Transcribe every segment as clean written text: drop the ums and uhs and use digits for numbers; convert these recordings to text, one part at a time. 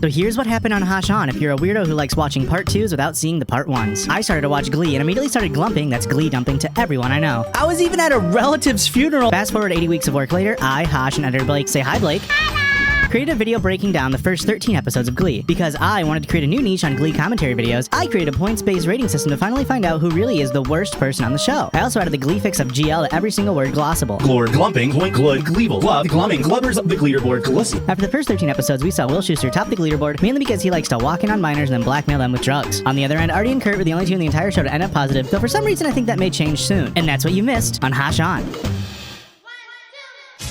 So here's what happened on Hashan if you're a weirdo who likes watching part 2s without seeing the part 1s. I started to watch Glee and immediately started glumping, that's Glee dumping, to everyone I know. I was even at a relative's funeral. Fast forward 80 weeks of work later, I, Hosh, and editor Blake, say hi Blake, created a video breaking down the first 13 episodes of Glee. Because I wanted to create a new niche on Glee commentary videos, I created a points-based rating system to finally find out who really is the worst person on the show. I also added the Glee fix of GL to every single word glossable. Glor, glumping, gloint, gl-ood, Gleep-vil, love, glumming, glubbers of the leaderboard, glissy. After the first 13 episodes, we saw Will Schuester top the leaderboard, mainly because he likes to walk in on minors and then blackmail them with drugs. On the other end, Artie and Kurt were the only two in the entire show to end up positive, though for some reason I think that may change soon. And that's what you missed on Hashan.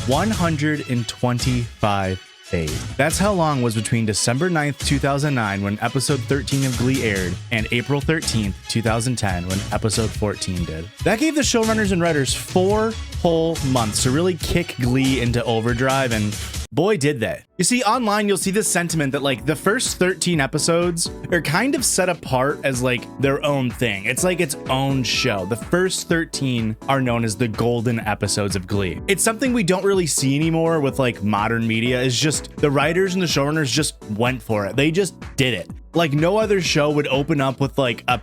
125 days. That's how long was between December 9th, 2009, when episode 13 of Glee aired, and April 13th, 2010, when episode 14 did. That gave the showrunners and writers 4 whole months to really kick Glee into overdrive, and boy did they. You see, online you'll see this sentiment that like the first 13 episodes are kind of set apart as like their own thing. It's like its own show. The first 13 are known as the golden episodes of Glee. It's something we don't really see anymore with like modern media. Is just the writers and the showrunners just went for it. They just did it. Like no other show would open up with like a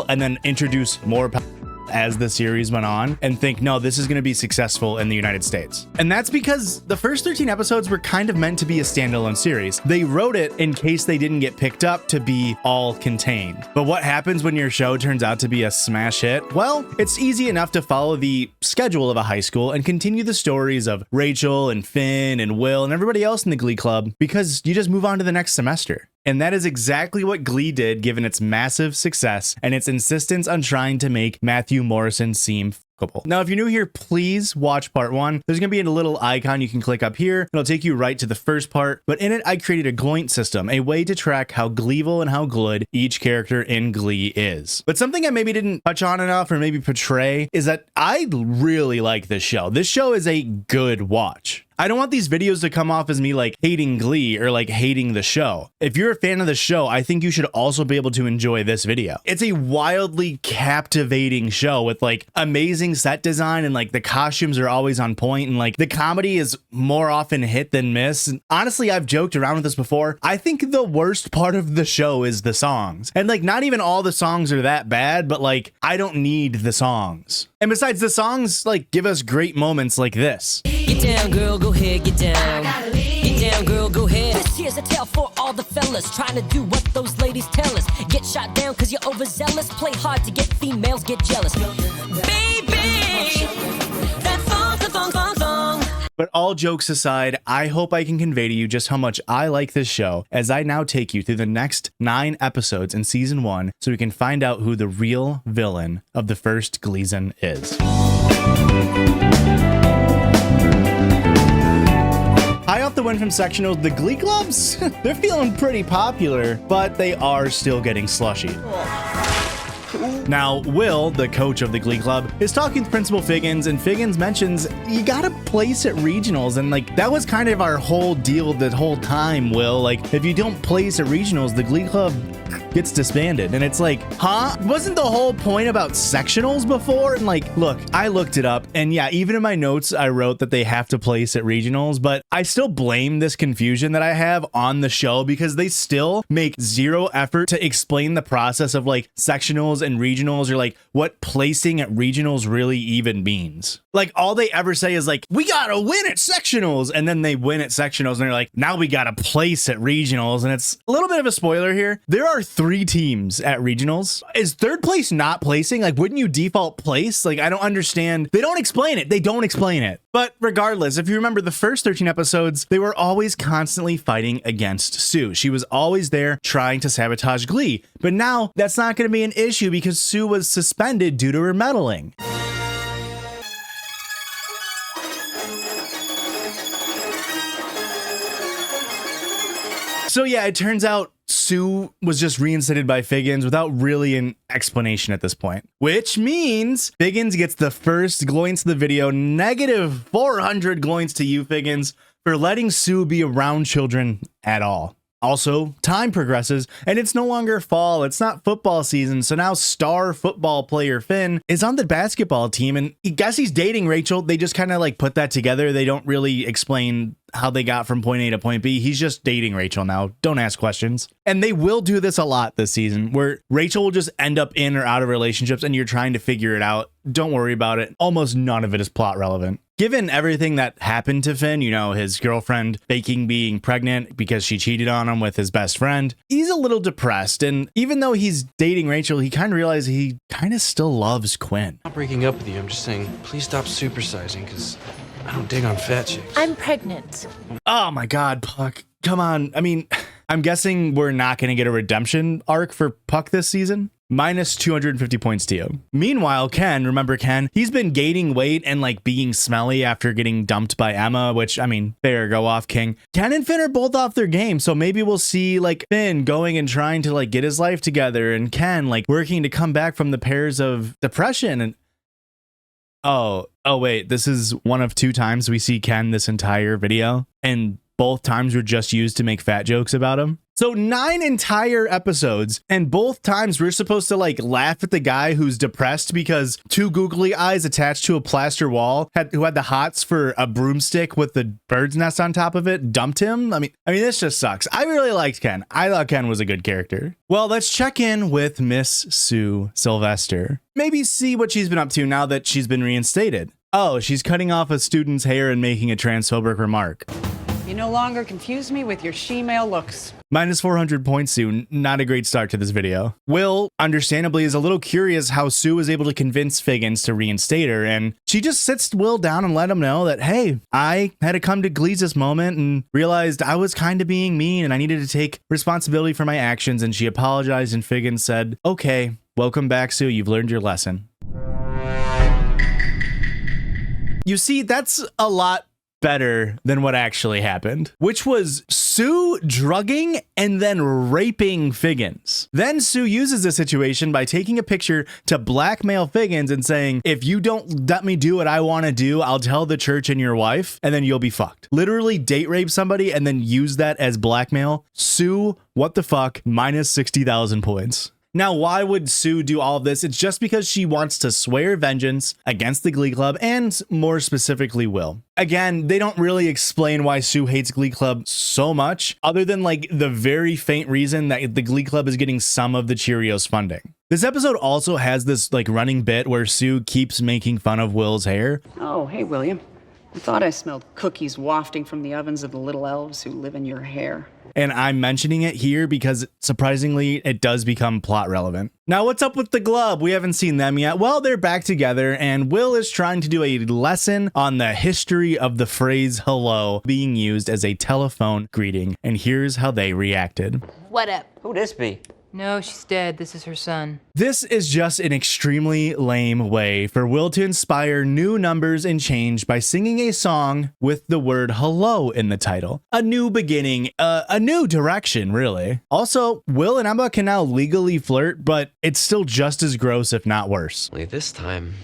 and then introduce more as the series went on and think, no, this is going to be successful in the United States. And that's because the first 13 episodes were kind of meant to be a standalone series. They wrote it in case they didn't get picked up to be all contained. But what happens when your show turns out to be a smash hit? Well, it's easy enough to follow the schedule of a high school and continue the stories of Rachel and Finn and Will and everybody else in the Glee Club because you just move on to the next semester. And that is exactly what Glee did, given its massive success and its insistence on trying to make Matthew Morrison seem fuckable. Now, if you're new here, please watch part 1. There's going to be a little icon you can click up here. It'll take you right to the first part. But in it, I created a Gloint system, a way to track how Gleevil and how gl-ood each character in Glee is. But something I maybe didn't touch on enough or maybe portray is that I really like this show. This show is a good watch. I don't want these videos to come off as me like hating Glee or like hating the show. If you're a fan of the show, I think you should also be able to enjoy this video. It's a wildly captivating show with like amazing set design and like the costumes are always on point and like the comedy is more often hit than miss. And honestly, I've joked around with this before. I think the worst part of the show is the songs. And like not even all the songs are that bad, but like I don't need the songs. And besides, the songs like give us great moments like this. Get down, girl, go ahead, get down. Get down, girl, go ahead. This here's a tale for all the fellas trying to do what those ladies tell us. Get shot down cause you're overzealous. Play hard to get females, get jealous. Baby, that song. But all jokes aside, I hope I can convey to you just how much I like this show as I now take you through the next 9 episodes in season 1 so we can find out who the real villain of the first Gleason is. High off the win from sectionals, the Glee Clubs, they're feeling pretty popular, but they are still getting slushy. Now, Will, the coach of the Glee Club, is talking with Principal Figgins, and Figgins mentions you gotta place at regionals, and like that was kind of our whole deal the whole time, Will. Like, if you don't place at regionals, the Glee Club gets disbanded. And it's like, huh? Wasn't the whole point about sectionals before? And like, look, I looked it up, and yeah, even in my notes, I wrote that they have to place at regionals, but I still blame this confusion that I have on the show because they still make zero effort to explain the process of like sectionals and regionals, or like what placing at regionals really even means. Like all they ever say is like, we gotta win at sectionals, and then they win at sectionals and they're like, now we gotta place at regionals. And it's a little bit of a spoiler here. There are 3 teams at regionals. Is third place not placing? Like, wouldn't you default place? Like, I don't understand. They don't explain it. They don't explain it. But regardless, if you remember the first 13 episodes, they were always constantly fighting against Sue. She was always there trying to sabotage Glee. But now that's not going to be an issue because Sue was suspended due to her meddling. So yeah, it turns out Sue was just reinstated by Figgins without really an explanation at this point, which means Figgins gets the first gloints of the video, negative 400 gloints to you, Figgins, for letting Sue be around children at all. Also, time progresses and it's no longer fall. It's not football season. So now star football player Finn is on the basketball team and I guess he's dating Rachel. They just kind of like put that together. They don't really explain how they got from point A to point B. He's just dating Rachel now. Don't ask questions. And they will do this a lot this season where Rachel will just end up in or out of relationships and you're trying to figure it out. Don't worry about it. Almost none of it is plot relevant. Given everything that happened to Finn, you know, his girlfriend faking being pregnant because she cheated on him with his best friend, he's a little depressed. And even though he's dating Rachel, he kind of realizes he kind of still loves Quinn. I'm not breaking up with you. I'm just saying, please stop supersizing because I don't dig on fat chicks. I'm pregnant. Oh my God, Puck. Come on. I mean, I'm guessing we're not going to get a redemption arc for Puck this season. Minus 250 points to you. Meanwhile, Ken, remember Ken? He's been gaining weight and like being smelly after getting dumped by Emma, which, I mean, fair, go off, King. Ken and Finn are both off their game, so maybe we'll see like Finn going and trying to like get his life together and Ken like working to come back from the pairs of depression. And oh wait, this is one of 2 times we see Ken this entire video, and both times were just used to make fat jokes about him. So 9 entire episodes, and both times we're supposed to like laugh at the guy who's depressed because 2 googly eyes attached to a plaster wall who had the hots for a broomstick with the bird's nest on top of it dumped him. I mean, this just sucks. I really liked Ken. I thought Ken was a good character. Well, let's check in with Miss Sue Sylvester. Maybe see what she's been up to now that she's been reinstated. Oh, she's cutting off a student's hair and making a transphobic remark. You no longer confuse me with your she-male looks. Minus 400 points, Sue. Not a great start to this video. Will, understandably, is a little curious how Sue was able to convince Figgins to reinstate her, and she just sits Will down and let him know that, hey, I had to come to Glee's this moment and realized I was kind of being mean and I needed to take responsibility for my actions, and she apologized, and Figgins said, okay, welcome back, Sue. You've learned your lesson. You see, that's a lot better than what actually happened, which was Sue drugging and then raping Figgins. Then Sue uses the situation by taking a picture to blackmail Figgins and saying, if you don't let me do what I want to do, I'll tell the church and your wife, and then you'll be fucked. Literally date rape somebody and then use that as blackmail. Sue, what the fuck? Minus 60,000 points. Now, why would Sue do all of this? It's just because she wants to swear vengeance against the Glee Club and more specifically Will. Again, they don't really explain why Sue hates Glee Club so much other than like the very faint reason that the Glee Club is getting some of the Cheerios funding. This episode also has this like running bit where Sue keeps making fun of Will's hair. Oh, hey, William. I thought I smelled cookies wafting from the ovens of the little elves who live in your hair. And I'm mentioning it here because surprisingly, it does become plot relevant. Now, what's up with the Glub? We haven't seen them yet. Well, they're back together and Will is trying to do a lesson on the history of the phrase hello being used as a telephone greeting. And here's how they reacted. What up? Who'd this be? No, she's dead. This is her son. This is just an extremely lame way for Will to inspire new numbers and change by singing a song with the word hello in the title. A new beginning, a new direction, really. Also, Will and Emma can now legally flirt, but it's still just as gross, if not worse. Only this time,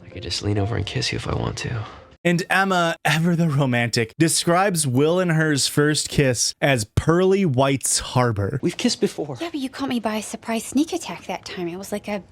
I could just lean over and kiss you if I want to. And Emma, ever the romantic, describes Will and her's first kiss as Pearly White's Harbor. We've kissed before. Yeah, but you caught me by a surprise sneak attack that time. It was like a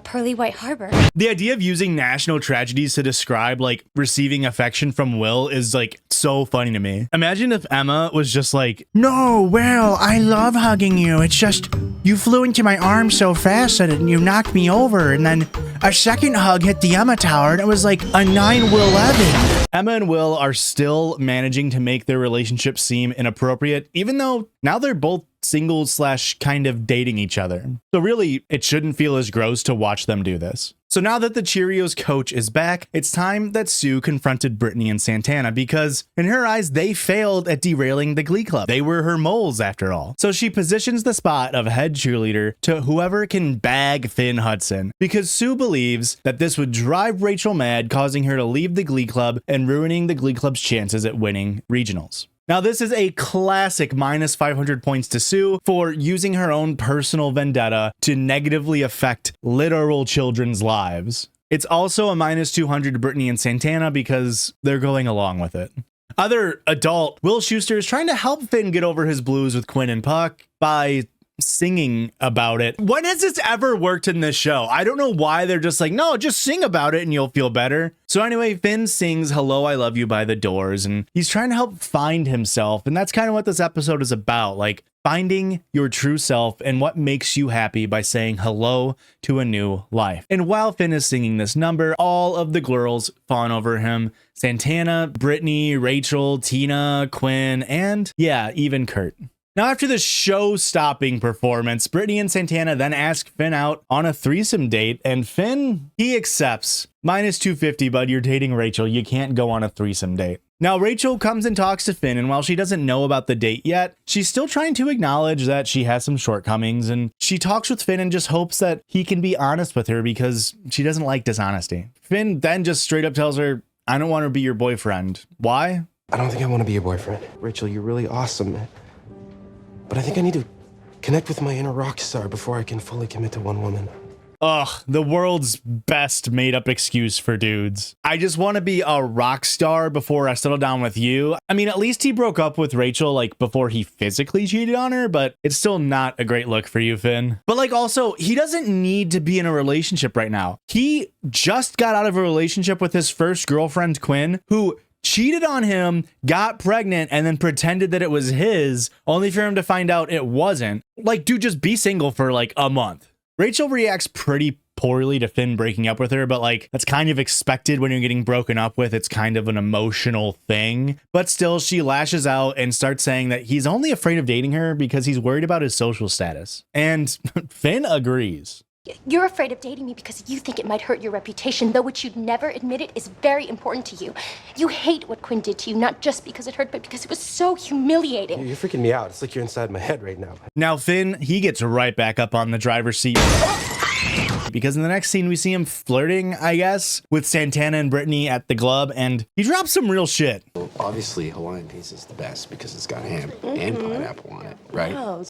pearly white harbor. The idea of using national tragedies to describe like receiving affection from Will is like so funny to me. Imagine if Emma was just like, no, Will, I love hugging you. It's just you flew into my arms so fast that you knocked me over. And then a second hug hit the Emma Tower and it was like a 9 Will 11. Emma and Will are still managing to make their relationship seem inappropriate, even though now they're both single / kind of dating each other. So really, it shouldn't feel as gross to watch them do this. So now that the Cheerios coach is back, it's time that Sue confronted Brittany and Santana because in her eyes, they failed at derailing the Glee Club. They were her moles after all. So she positions the spot of head cheerleader to whoever can bag Finn Hudson because Sue believes that this would drive Rachel mad, causing her to leave the Glee Club and ruining the Glee Club's chances at winning regionals. Now, this is a classic minus 500 points to Sue for using her own personal vendetta to negatively affect literal children's lives. It's also a minus 200 to Brittany and Santana because they're going along with it. other adult, Will Schuester is trying to help Finn get over his blues with Quinn and Puck by singing about it. When has this ever worked in this show? I don't know why they're just like, no, just sing about it and you'll feel better. So anyway, Finn sings Hello, I Love You by the Doors, and he's trying to help find himself. And that's kind of what this episode is about, like finding your true self and what makes you happy by saying hello to a new life. And while Finn is singing this number, all of the girls fawn over him. Santana, Brittany, Rachel, Tina, Quinn, and yeah, even Kurt. Now, after the show-stopping performance, Brittany and Santana then ask Finn out on a threesome date, and Finn, he accepts. Minus 250, bud, you're dating Rachel. You can't go on a threesome date. Now, Rachel comes and talks to Finn, and while she doesn't know about the date yet, she's still trying to acknowledge that she has some shortcomings, and she talks with Finn and just hopes that he can be honest with her because she doesn't like dishonesty. Finn then just straight up tells her, I don't want to be your boyfriend. Why? I don't think I want to be your boyfriend. Rachel, you're really awesome, man. But I think I need to connect with my inner rock star before I can fully commit to one woman. Ugh, the world's best made up excuse for dudes. I just want to be a rock star before I settle down with you. I mean, at least he broke up with Rachel like before he physically cheated on her, but it's still not a great look for you, Finn. But like also, he doesn't need to be in a relationship right now. He just got out of a relationship with his first girlfriend, Quinn, who cheated on him, got pregnant, and then pretended that it was his, only for him to find out it wasn't. Like, dude, just be single for like a month. Rachel reacts pretty poorly to Finn breaking up with her, but like, that's kind of expected when you're getting broken up with. It's kind of an emotional thing. But still, she lashes out and starts saying that he's only afraid of dating her because he's worried about his social status. And Finn agrees. You're afraid of dating me because you think it might hurt your reputation, though which you'd never admit it is very important to you. You hate what Quinn did to you, not just because it hurt, but because it was so humiliating. You're freaking me out. It's like you're inside my head right now. Now, Finn, he gets right back up on the driver's seat. Because in the next scene, we see him flirting, I guess, with Santana and Brittany at the club, and he drops some real shit. Well, obviously, Hawaiian pizza is the best because it's got ham and pineapple on it, right? Oh.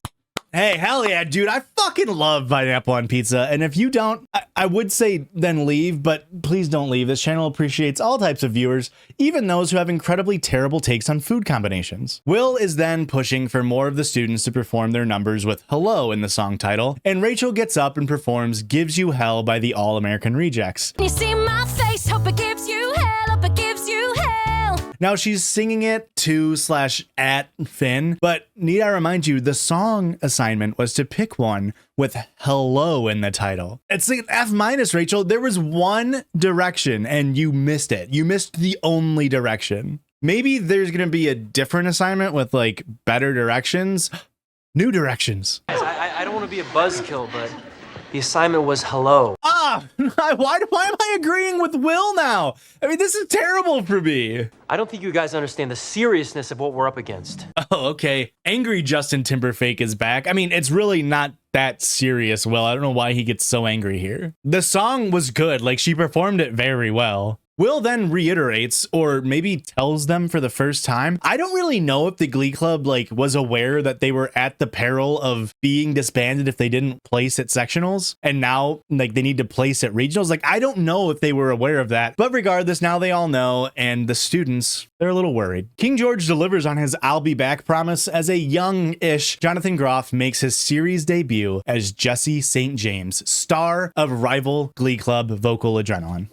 Hey, hell yeah, dude. I fucking love pineapple on pizza. And if you don't, I would say then leave, but please don't leave. This channel appreciates all types of viewers, even those who have incredibly terrible takes on food combinations. Will is then pushing for more of the students to perform their numbers with hello in the song title, and Rachel gets up and performs Gives You Hell by the All American Rejects. You see my face, hope it gives you hell, hope it gives you hell. Now she's singing it to/at Finn, but need I remind you, the song assignment was to pick one with hello in the title. It's like F-, Rachel. There was one direction and you missed it. You missed the only direction. Maybe there's going to be a different assignment with like better directions. New directions. I don't want to be a buzzkill, but the assignment was hello. Why am I agreeing with Will now? I mean, this is terrible for me. I don't think you guys understand the seriousness of what we're up against. Oh, okay. Angry Justin Timberlake is back. I mean, it's really not that serious, Will. I don't know why he gets so angry here. The song was good. Like, she performed it very well. Will then reiterates, or maybe tells them for the first time. I don't really know if the Glee Club like was aware that they were at the peril of being disbanded if they didn't place at sectionals, and now like they need to place at regionals. Like, I don't know if they were aware of that, but regardless, now they all know, and the students, they're a little worried. King George delivers on his I'll be back promise as a young-ish Jonathan Groff makes his series debut as Jesse St. James, star of rival Glee Club Vocal Adrenaline.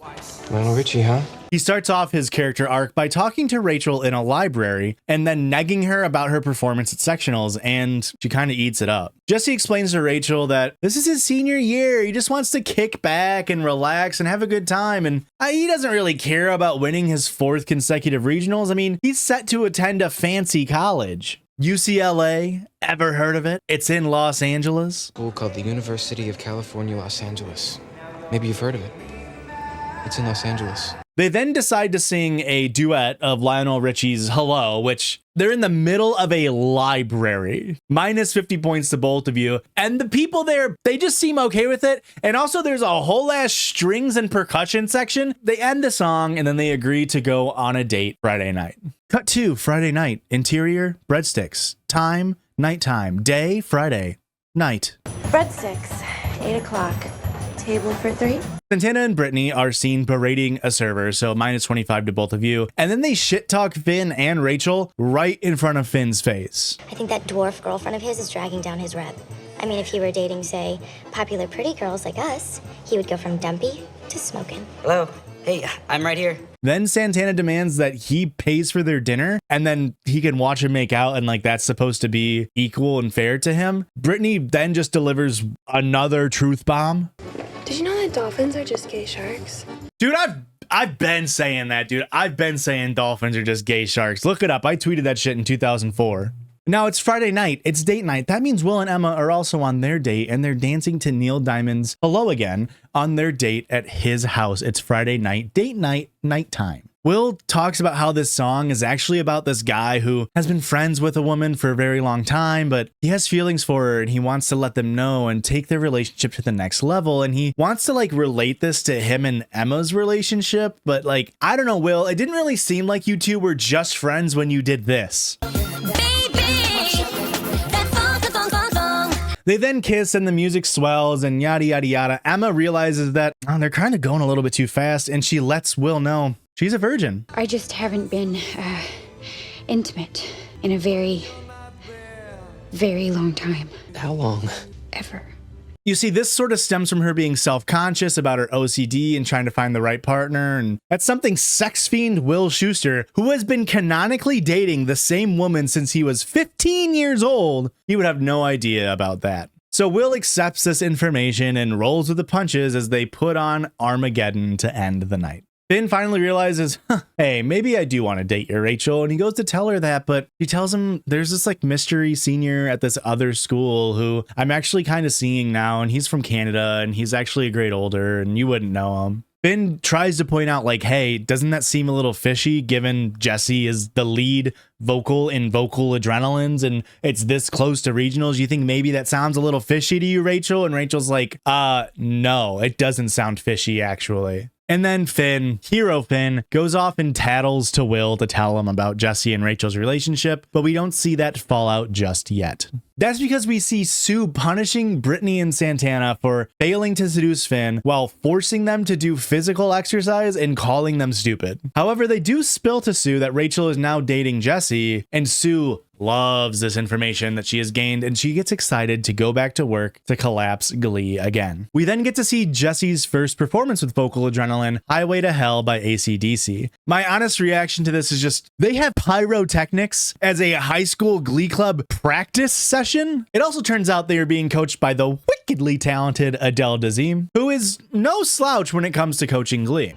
Lionel Richie, huh? He starts off his character arc by talking to Rachel in a library and then negging her about her performance at sectionals, and she kind of eats it up. Jesse explains to Rachel that this is his senior year. He just wants to kick back and relax and have a good time, and he doesn't really care about winning his 4th consecutive regionals. I mean, he's set to attend a fancy college. UCLA, ever heard of it? It's in Los Angeles. School called the University of California, Los Angeles. Maybe you've heard of it. It's in Los Angeles. They then decide to sing a duet of Lionel Richie's Hello, which they're in the middle of a library. Minus 50 points to both of you. And the people there, they just seem okay with it. And also there's a whole ass strings and percussion section. They end the song and then they agree to go on a date Friday night. Cut to Friday night. Interior, breadsticks. Time, nighttime. Day, Friday. Night. Breadsticks, 8 o'clock. Table for 3. Santana and Brittany are seen berating a server, so -25 to both of you. And then they shit talk Finn and Rachel right in front of Finn's face. I think that dwarf girlfriend of his is dragging down his rep. I mean, if he were dating, say, popular pretty girls like us, he would go from dumpy to smoking. Hello. Hey, I'm right here. Then Santana demands that he pays for their dinner and then he can watch him make out and like that's supposed to be equal and fair to him. Brittany then just delivers another truth bomb. Did you know that dolphins are just gay sharks? Dude, I've been saying that, dude. I've been saying dolphins are just gay sharks. Look it up. I tweeted that shit in 2004. Now it's Friday night. It's date night. That means Will and Emma are also on their date and they're dancing to Neil Diamond's Hello Again on their date at his house. It's Friday night, date night, nighttime. Will talks about how this song is actually about this guy who has been friends with a woman for a very long time, but he has feelings for her and he wants to let them know and take their relationship to the next level. And he wants to like relate this to him and Emma's relationship. But like, I don't know, Will, it didn't really seem like you two were just friends when you did this. They then kiss and the music swells and yada, yada, yada. Emma realizes that they're kind of going a little bit too fast and she lets Will know she's a virgin. I just haven't been intimate in a very, very long time. How long? Ever. You see, this sort of stems from her being self-conscious about her OCD and trying to find the right partner. And that's something sex fiend Will Schuester, who has been canonically dating the same woman since he was 15 years old, he would have no idea about that. So Will accepts this information and rolls with the punches as they put on Armageddon to end the night. Finn finally realizes, hey, maybe I do want to date your Rachel. And he goes to tell her that, but she tells him there's this like mystery senior at this other school who I'm actually kind of seeing now. And he's from Canada and he's actually a grade older and you wouldn't know him. Finn tries to point out like, hey, doesn't that seem a little fishy given Jesse is the lead vocal in Vocal Adrenalines and it's this close to regionals? You think maybe that sounds a little fishy to you, Rachel? And Rachel's like, no, it doesn't sound fishy actually. And then Finn, hero Finn, goes off and tattles to Will to tell him about Jesse and Rachel's relationship, but we don't see that fallout just yet. That's because we see Sue punishing Brittany and Santana for failing to seduce Finn while forcing them to do physical exercise and calling them stupid. However, they do spill to Sue that Rachel is now dating Jesse, and Sue loves this information that she has gained and she gets excited to go back to work to collapse Glee again. We then get to see Jesse's first performance with Vocal Adrenaline, Highway to Hell by AC/DC. My honest reaction to this is just, they have pyrotechnics as a high school Glee Club practice session. It also turns out they are being coached by the wickedly talented Adele Dazeem, who is no slouch when it comes to coaching Glee.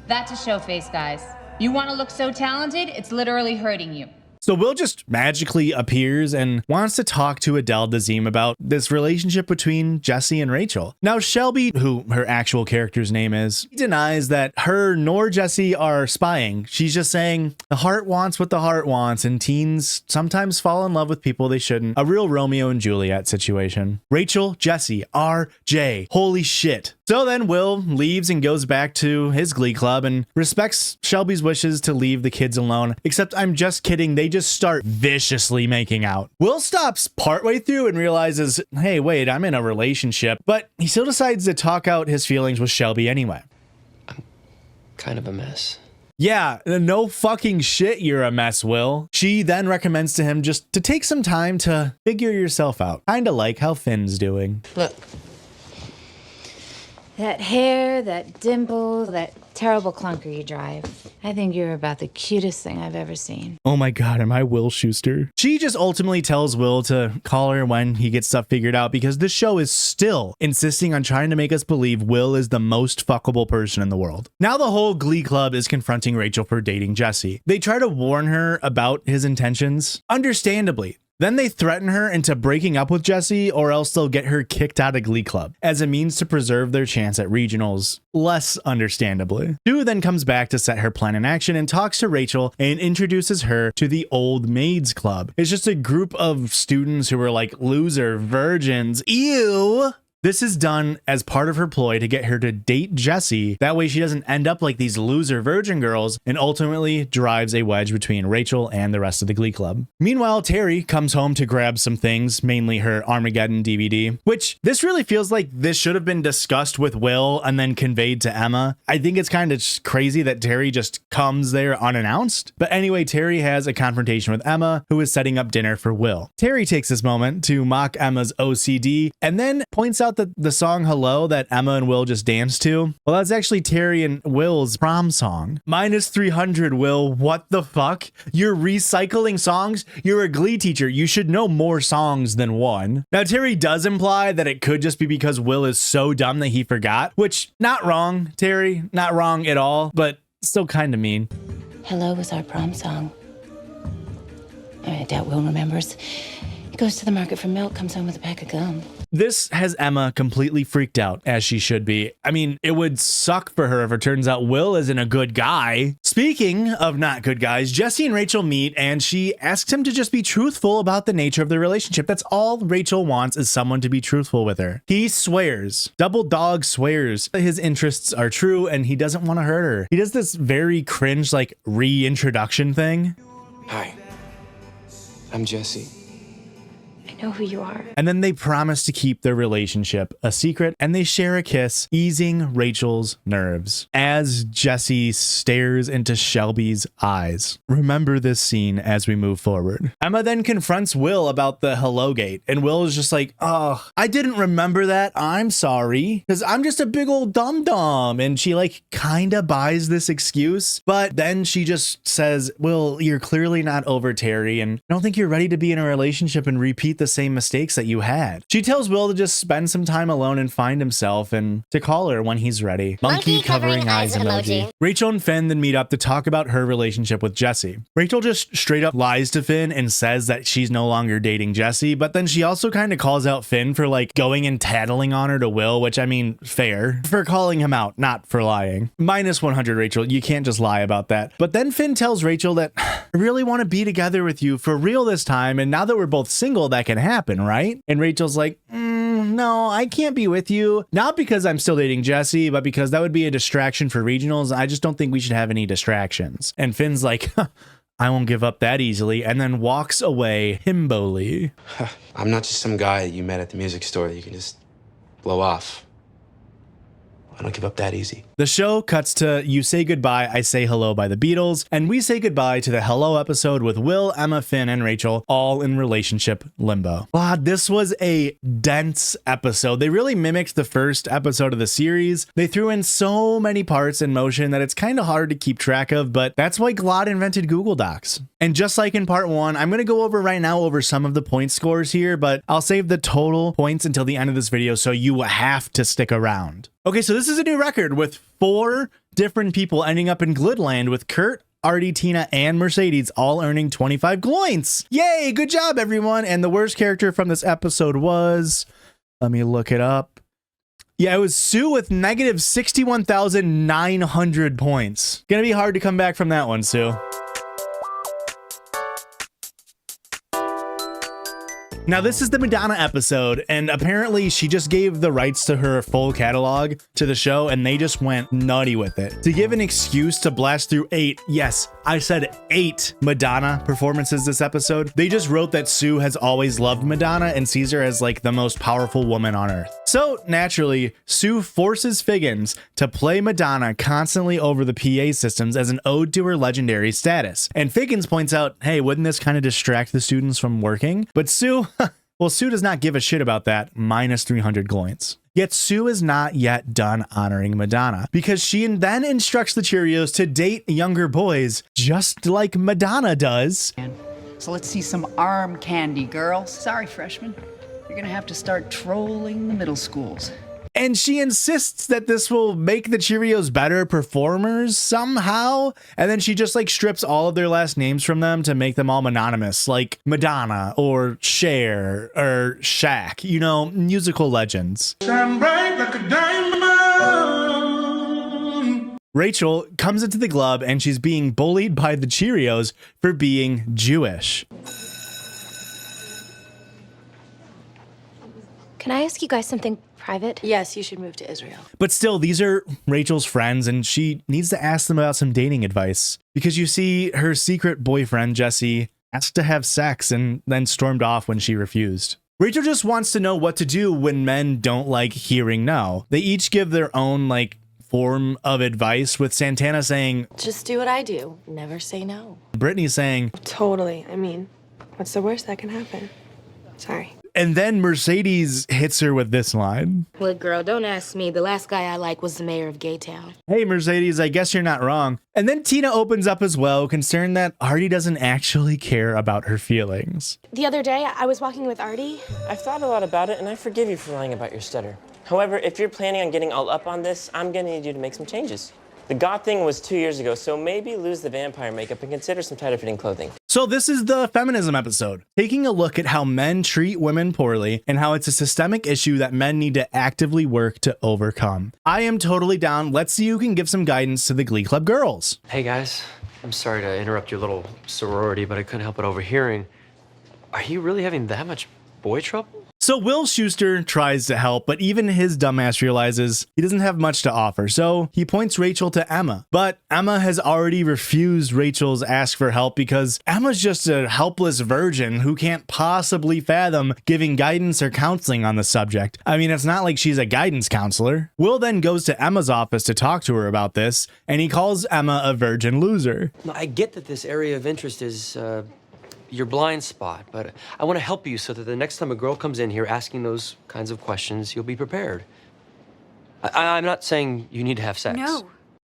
That's a show face, guys. You want to look so talented, it's literally hurting you. So Will just magically appears and wants to talk to Adele Dazeem about this relationship between Jesse and Rachel. Now Shelby, who her actual character's name is, denies that her nor Jesse are spying. She's just saying the heart wants what the heart wants and teens sometimes fall in love with people they shouldn't. A real Romeo and Juliet situation. Rachel, Jesse, RJ. Holy shit. So then Will leaves and goes back to his Glee Club and respects Shelby's wishes to leave the kids alone, except I'm just kidding, they just start viciously making out. Will stops partway through and realizes, hey, wait, I'm in a relationship, but he still decides to talk out his feelings with Shelby anyway. I'm kind of a mess. Yeah, no fucking shit, you're a mess, Will. She then recommends to him just to take some time to figure yourself out, kind of like how Finn's doing. Look. That hair, that dimple, that terrible clunker you drive. I think you're about the cutest thing I've ever seen. Oh my God, am I Will Schuester? She just ultimately tells Will to call her when he gets stuff figured out because this show is still insisting on trying to make us believe Will is the most fuckable person in the world. Now the whole Glee Club is confronting Rachel for dating Jesse. They try to warn her about his intentions, understandably. Then they threaten her into breaking up with Jesse or else they'll get her kicked out of Glee Club as a means to preserve their chance at regionals, less understandably. Sue then comes back to set her plan in action and talks to Rachel and introduces her to the Old Maids Club. It's just a group of students who are like loser virgins. Ew! This is done as part of her ploy to get her to date Jesse. That way she doesn't end up like these loser virgin girls, and ultimately drives a wedge between Rachel and the rest of the Glee Club. Meanwhile, Terry comes home to grab some things, mainly her Armageddon DVD, which this really feels like this should have been discussed with Will and then conveyed to Emma. I think it's kind of crazy that Terry just comes there unannounced. But anyway, Terry has a confrontation with Emma, who is setting up dinner for Will. Terry takes this moment to mock Emma's OCD and then points out that the song Hello that Emma and Will just danced to, well, that's actually Terry and Will's prom song. Minus 300, Will. What the fuck? You're recycling songs? You're a Glee teacher. You should know more songs than one. Now, Terry does imply that it could just be because Will is so dumb that he forgot, which, not wrong, Terry. Not wrong at all, but still kind of mean. Hello was our prom song. I doubt Will remembers. He goes to the market for milk, comes home with a pack of gum. This has Emma completely freaked out, as she should be. I mean, it would suck for her if it turns out Will isn't a good guy. Speaking of not good guys, Jesse and Rachel meet, and she asks him to just be truthful about the nature of their relationship. That's all Rachel wants, is someone to be truthful with her. He swears, double dog swears, that his interests are true and he doesn't want to hurt her. He does this very cringe, like, reintroduction thing. Hi, I'm Jesse. I know who you are. And then they promise to keep their relationship a secret, and they share a kiss, easing Rachel's nerves as Jesse stares into Shelby's eyes. Remember this scene as we move forward. Emma then confronts Will about the hello gate, and Will is just like, oh, I didn't remember that. I'm sorry, because I'm just a big old dum-dum. And she like kind of buys this excuse, but then she just says, Will, you're clearly not over Terry, and I don't think you're ready to be in a relationship and repeat the same mistakes that you had. She tells Will to just spend some time alone and find himself, and to call her when he's ready. Monkey covering eyes emoji. Rachel and Finn then meet up to talk about her relationship with Jesse. Rachel just straight up lies to Finn and says that she's no longer dating Jesse, but then she also kind of calls out Finn for like going and tattling on her to Will, which I mean, fair, for calling him out, not for lying. Minus 100, Rachel, you can't just lie about that. But then Finn tells Rachel that I really want to be together with you for real this time, and now that we're both single, that can happen, right? And Rachel's like, no, I can't be with you. Not because I'm still dating Jesse, but because that would be a distraction for regionals. I just don't think we should have any distractions. And Finn's like, I won't give up that easily, and then walks away himboli. I'm not just some guy that you met at the music store that you can just blow off. I don't give up that easy. The show cuts to You Say Goodbye, I Say Hello by the Beatles, and we say goodbye to the Hello episode with Will, Emma, Finn, and Rachel all in relationship limbo. God, this was a dense episode. They really mimicked the first episode of the series. They threw in so many parts in motion that it's kind of hard to keep track of, but that's why gl-ood invented Google Docs. And just like in part one, I'm going to go over right now over some of the point scores here, but I'll save the total points until the end of this video, so you have to stick around. Okay, so this is a new record with 4 different people ending up in Glidland, with Kurt, Artie, Tina, and Mercedes all earning 25 gloints. Yay, good job, everyone. And the worst character from this episode was, let me look it up. Yeah, it was Sue with negative 61,900 points. Gonna be hard to come back from that one, Sue. Now, this is the Madonna episode, and apparently she just gave the rights to her full catalog to the show, and they just went nutty with it. To give an excuse to blast through 8, yes, I said 8 Madonna performances this episode, they just wrote that Sue has always loved Madonna and sees her as like the most powerful woman on earth. So naturally, Sue forces Figgins to play Madonna constantly over the PA systems as an ode to her legendary status. And Figgins points out, hey, wouldn't this kind of distract the students from working? But Sue, well, Sue does not give a shit about that, minus 300 gloints. Yet Sue is not yet done honoring Madonna, because she then instructs the Cheerios to date younger boys, just like Madonna does. So let's see some arm candy, girls. Sorry, freshmen. You're gonna have to start trolling the middle schools. And she insists that this will make the Cheerios better performers somehow. And then she just like strips all of their last names from them to make them all mononymous, like Madonna or Cher or Shaq, you know, musical legends. Shine bright like a diamond. Rachel comes into the club and she's being bullied by the Cheerios for being Jewish. Can I ask you guys something private? Yes, you should move to Israel. But still, these are Rachel's friends, and she needs to ask them about some dating advice. Because you see, her secret boyfriend, Jesse, asked to have sex and then stormed off when she refused. Rachel just wants to know what to do when men don't like hearing no. They each give their own, form of advice, with Santana saying, Just do what I do. Never say no. Brittany saying, Totally. I mean, what's the worst that can happen? Sorry. and then Mercedes hits her with this line. Look, girl, don't ask me. The last guy I liked was the mayor of Gaytown. Hey, Mercedes, I guess you're not wrong. And then Tina opens up as well, concerned that Artie doesn't actually care about her feelings. The other day, I was walking with Artie. I've thought a lot about it, and I forgive you for lying about your stutter. However, if you're planning on getting all up on this, I'm gonna need you to make some changes. The God thing was 2 years ago, so maybe lose the vampire makeup and consider some tighter fitting clothing. So this is the feminism episode, taking a look at how men treat women poorly and how it's a systemic issue that men need to actively work to overcome. I am totally down. Let's see who can give some guidance to the Glee Club girls. Hey guys, I'm sorry to interrupt your little sorority, but I couldn't help but overhearing. Are you really having that much boy trouble? So Will Schuester tries to help, but even his dumbass realizes he doesn't have much to offer, so he points Rachel to Emma. But Emma has already refused Rachel's ask for help because Emma's just a helpless virgin who can't possibly fathom giving guidance or counseling on the subject. I mean, it's not like she's a guidance counselor. Will then goes to Emma's office to talk to her about this, and he calls Emma a virgin loser. No, I get that this area of interest is, your blind spot, but I want to help you so that the next time a girl comes in here asking those kinds of questions, you'll be prepared. I'm not saying you need to have sex.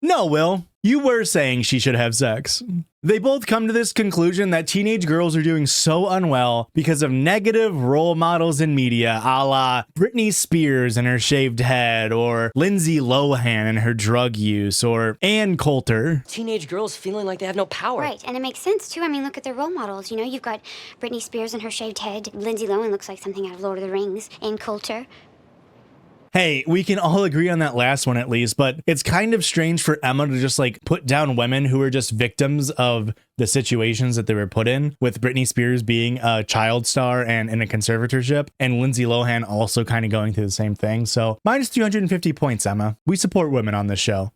No, Will. You were saying she should have sex. They both come to this conclusion that teenage girls are doing so unwell because of negative role models in media, a la Britney Spears and her shaved head, or Lindsay Lohan and her drug use, or Ann Coulter. Teenage girls feeling like they have no power. Right, and it makes sense, too. I mean, look at their role models. You know, you've got Britney Spears and her shaved head. Lindsay Lohan looks like something out of Lord of the Rings. Ann Coulter. Hey, we can all agree on that last one at least, but it's kind of strange for Emma to just put down women who are just victims of the situations that they were put in, with Britney Spears being a child star and in a conservatorship, and Lindsay Lohan also kind of going through the same thing. So minus 250 points, Emma. We support women on this show.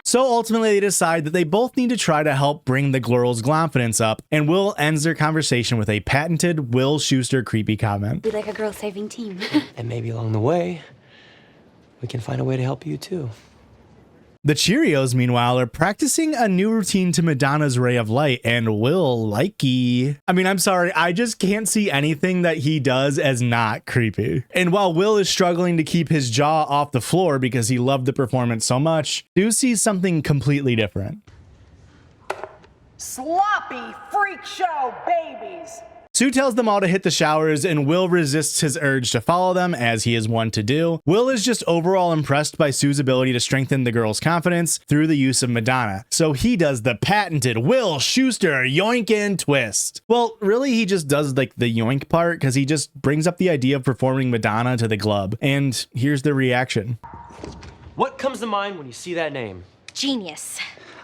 So ultimately, they decide that they both need to try to help bring the girls' confidence up, and Will ends their conversation with a patented Will Schuester creepy comment. Be like a girl-saving team. And maybe along the way, we can find a way to help you too. The Cheerios, meanwhile, are practicing a new routine to Madonna's Ray of Light, and Will likey. I mean, I'm sorry, I just can't see anything that he does as not creepy. And while Will is struggling to keep his jaw off the floor because he loved the performance so much, Stu sees something completely different. Sloppy freak show babies. Sue tells them all to hit the showers, and Will resists his urge to follow them, as he is one to do. Will is just overall impressed by Sue's ability to strengthen the girl's confidence through the use of Madonna. So he does the patented Will Schuester yoink and twist. Well, really, he just does the yoink part because he just brings up the idea of performing Madonna to the club. And here's the reaction. What comes to mind when you see that name? Genius.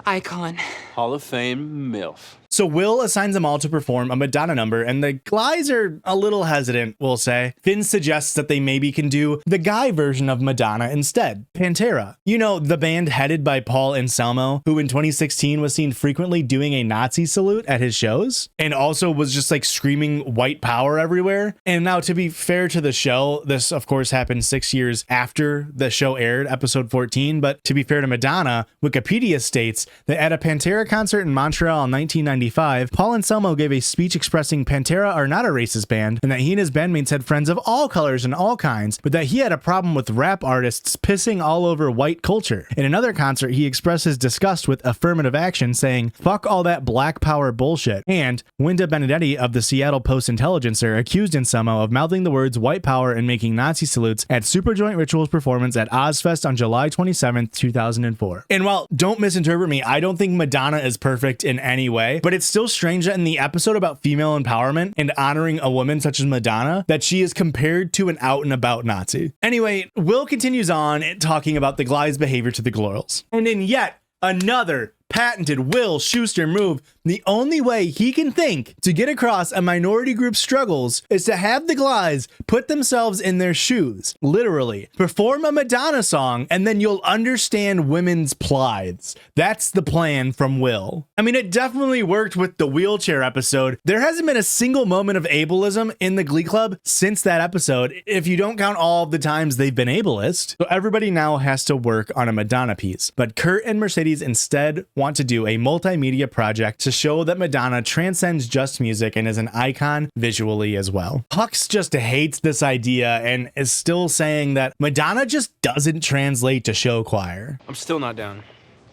Icon. Hall of Fame MILF. So Will assigns them all to perform a Madonna number, and the guys are a little hesitant, we'll say. Finn suggests that they maybe can do the guy version of Madonna instead, Pantera. You know, the band headed by Paul Anselmo, who in 2016 was seen frequently doing a Nazi salute at his shows, and also was just screaming white power everywhere. And now, to be fair to the show, this of course happened 6 years after the show aired, episode 14, but to be fair to Madonna, Wikipedia states that at a Pantera concert in Montreal in 1995, Paul Anselmo gave a speech expressing Pantera are not a racist band, and that he and his bandmates had friends of all colors and all kinds, but that he had a problem with rap artists pissing all over white culture. In another concert, he expressed his disgust with affirmative action, saying, "Fuck all that black power bullshit." And Wenda Benedetti of the Seattle Post-Intelligencer accused Anselmo of mouthing the words white power and making Nazi salutes at Superjoint Rituals performance at Ozfest on July 27th, 2004. And while, don't misinterpret me, I don't think Madonna is perfect in any way, but it's still strange that in the episode about female empowerment and honoring a woman such as Madonna, that she is compared to an out and about Nazi. Anyway, Will continues on talking about the guy's behavior to the girls. And in yet another patented Will Schuester move, The only way he can think to get across a minority group's struggles is to have the Glees put themselves in their shoes, literally, perform a Madonna song, and then you'll understand women's plights. That's the plan from Will. I mean, it definitely worked with the wheelchair episode. There hasn't been a single moment of ableism in the Glee Club since that episode, if you don't count all of the times they've been ableist. So everybody now has to work on a Madonna piece, but Kurt and Mercedes instead want to do a multimedia project to show that Madonna transcends just music and is an icon visually as well. Hux just hates this idea and is still saying that Madonna just doesn't translate to show choir. I'm still not down.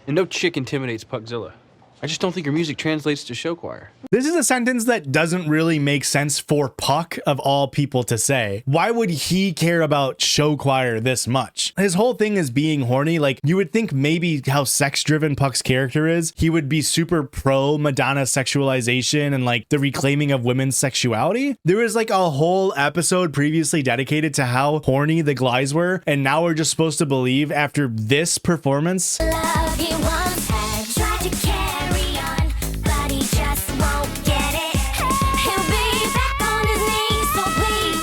And no chick intimidates Puckzilla. I just don't think your music translates to show choir. This is a sentence that doesn't really make sense for Puck of all people to say. Why would he care about show choir this much? His whole thing is being horny. Like, you would think maybe how sex-driven Puck's character is, he would be super pro Madonna sexualization and like the reclaiming of women's sexuality. There was like a whole episode previously dedicated to how horny the Glees were, and now we're just supposed to believe after this performance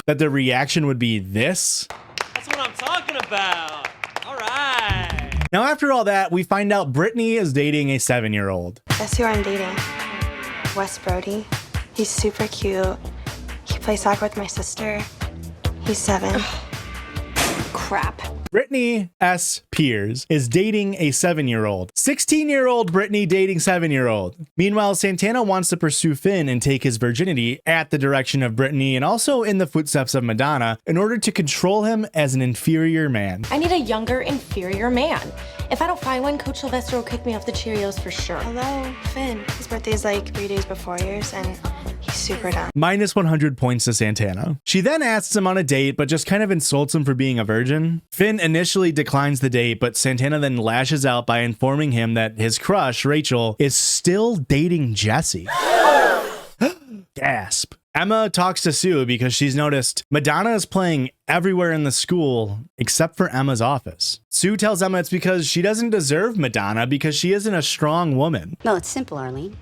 that the reaction would be this? That's what I'm talking about. All right. Now, after all that, we find out Brittany is dating a 7-year-old. Guess who I'm dating? Wes Brody. He's super cute. He plays soccer with my sister. He's 7. Crap. Brittany S. Piers is dating a 7-year-old. 16-year-old Brittany dating 7-year-old. Meanwhile, Santana wants to pursue Finn and take his virginity at the direction of Brittany and also in the footsteps of Madonna in order to control him as an inferior man. I need a younger, inferior man. If I don't find one, Coach Sylvester will kick me off the Cheerios for sure. Hello, Finn. His birthday's like 3 days before yours, and he's super down. Minus 100 points to Santana. She then asks him on a date, but just kind of insults him for being a virgin. Finn initially declines the date, but Santana then lashes out by informing him that his crush, Rachel, is still dating Jesse. Gasp. Emma talks to Sue because she's noticed Madonna is playing everywhere in the school except for Emma's office. Sue tells Emma it's because she doesn't deserve Madonna because she isn't a strong woman. Well, it's simple, Arlene.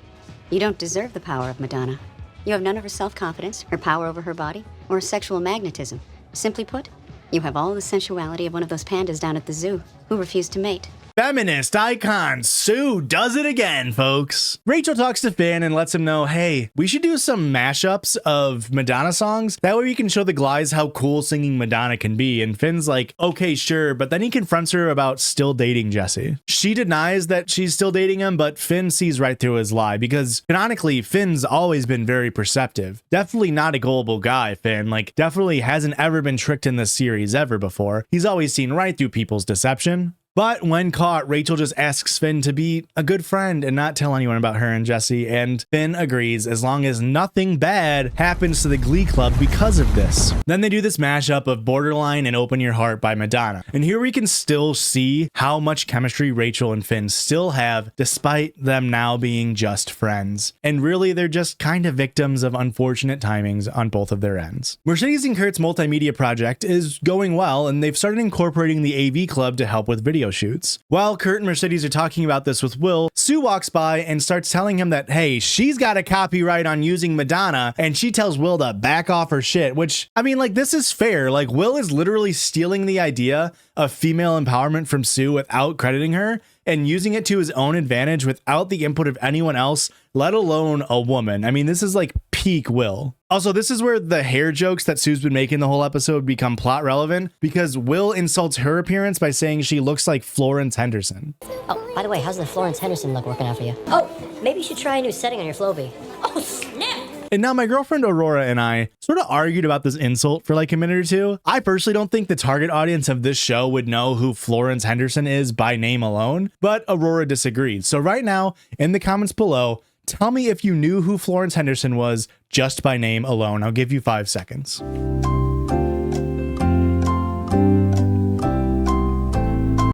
You don't deserve the power of Madonna. You have none of her self-confidence, her power over her body, or her sexual magnetism. Simply put, you have all the sensuality of one of those pandas down at the zoo who refused to mate. Feminist icon Sue does it again, folks. Rachel talks to Finn and lets him know, hey, we should do some mashups of Madonna songs. That way we can show the Glees how cool singing Madonna can be. And Finn's like, okay, sure. But then he confronts her about still dating Jesse. She denies that she's still dating him, but Finn sees right through his lie because canonically, Finn's always been very perceptive. Definitely not a gullible guy, Finn. Like, definitely hasn't ever been tricked in this series ever before. He's always seen right through people's deception. But when caught, Rachel just asks Finn to be a good friend and not tell anyone about her and Jesse, and Finn agrees as long as nothing bad happens to the Glee Club because of this. Then they do this mashup of Borderline and Open Your Heart by Madonna. And here we can still see how much chemistry Rachel and Finn still have despite them now being just friends. And really, they're just kind of victims of unfortunate timings on both of their ends. Mercedes and Kurt's multimedia project is going well, and they've started incorporating the AV Club to help with video shoots. While Kurt and Mercedes are talking about this with Will, Sue walks by and starts telling him that, hey, she's got a copyright on using Madonna, and she tells Will to back off her shit, which, I mean, like, this is fair. Like, Will is literally stealing the idea of female empowerment from Sue without crediting her and using it to his own advantage without the input of anyone else, let alone a woman. I mean, this is like peak Will. Also, this is where the hair jokes that Sue's been making the whole episode become plot relevant because Will insults her appearance by saying she looks like Florence Henderson. Oh, by the way, how's the Florence Henderson look working out for you? Oh, maybe you should try a new setting on your Flowbee. Oh, snap! And now my girlfriend Aurora and I sort of argued about this insult for like a minute or two. I personally don't think the target audience of this show would know who Florence Henderson is by name alone, but Aurora disagreed. So right now, in the comments below, tell me if you knew who Florence Henderson was just by name alone. I'll give you 5 seconds.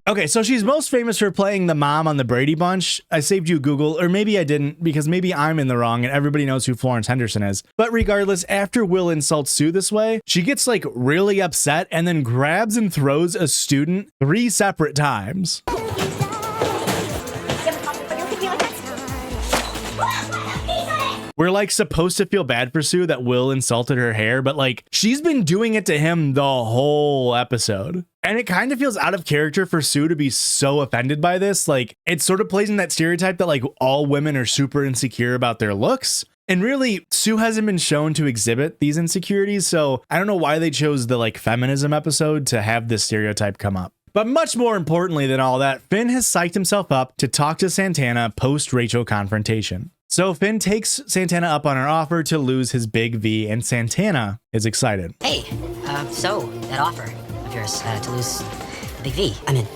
Okay, so she's most famous for playing the mom on the Brady Bunch. I saved you Google, or maybe I didn't, because maybe I'm in the wrong and everybody knows who Florence Henderson is. But regardless, after Will insults Sue this way, she gets like really upset and then grabs and throws a student 3 separate times. We're like supposed to feel bad for Sue that Will insulted her hair, but like she's been doing it to him the whole episode. And it kind of feels out of character for Sue to be so offended by this. Like it sort of plays in that stereotype that like all women are super insecure about their looks. And really, Sue hasn't been shown to exhibit these insecurities, so I don't know why they chose the like feminism episode to have this stereotype come up. But much more importantly than all that, Finn has psyched himself up to talk to Santana post-Rachel confrontation. So Finn takes Santana up on her offer to lose his big V, and Santana is excited. Hey, so that offer of yours to lose the big V, I'm in.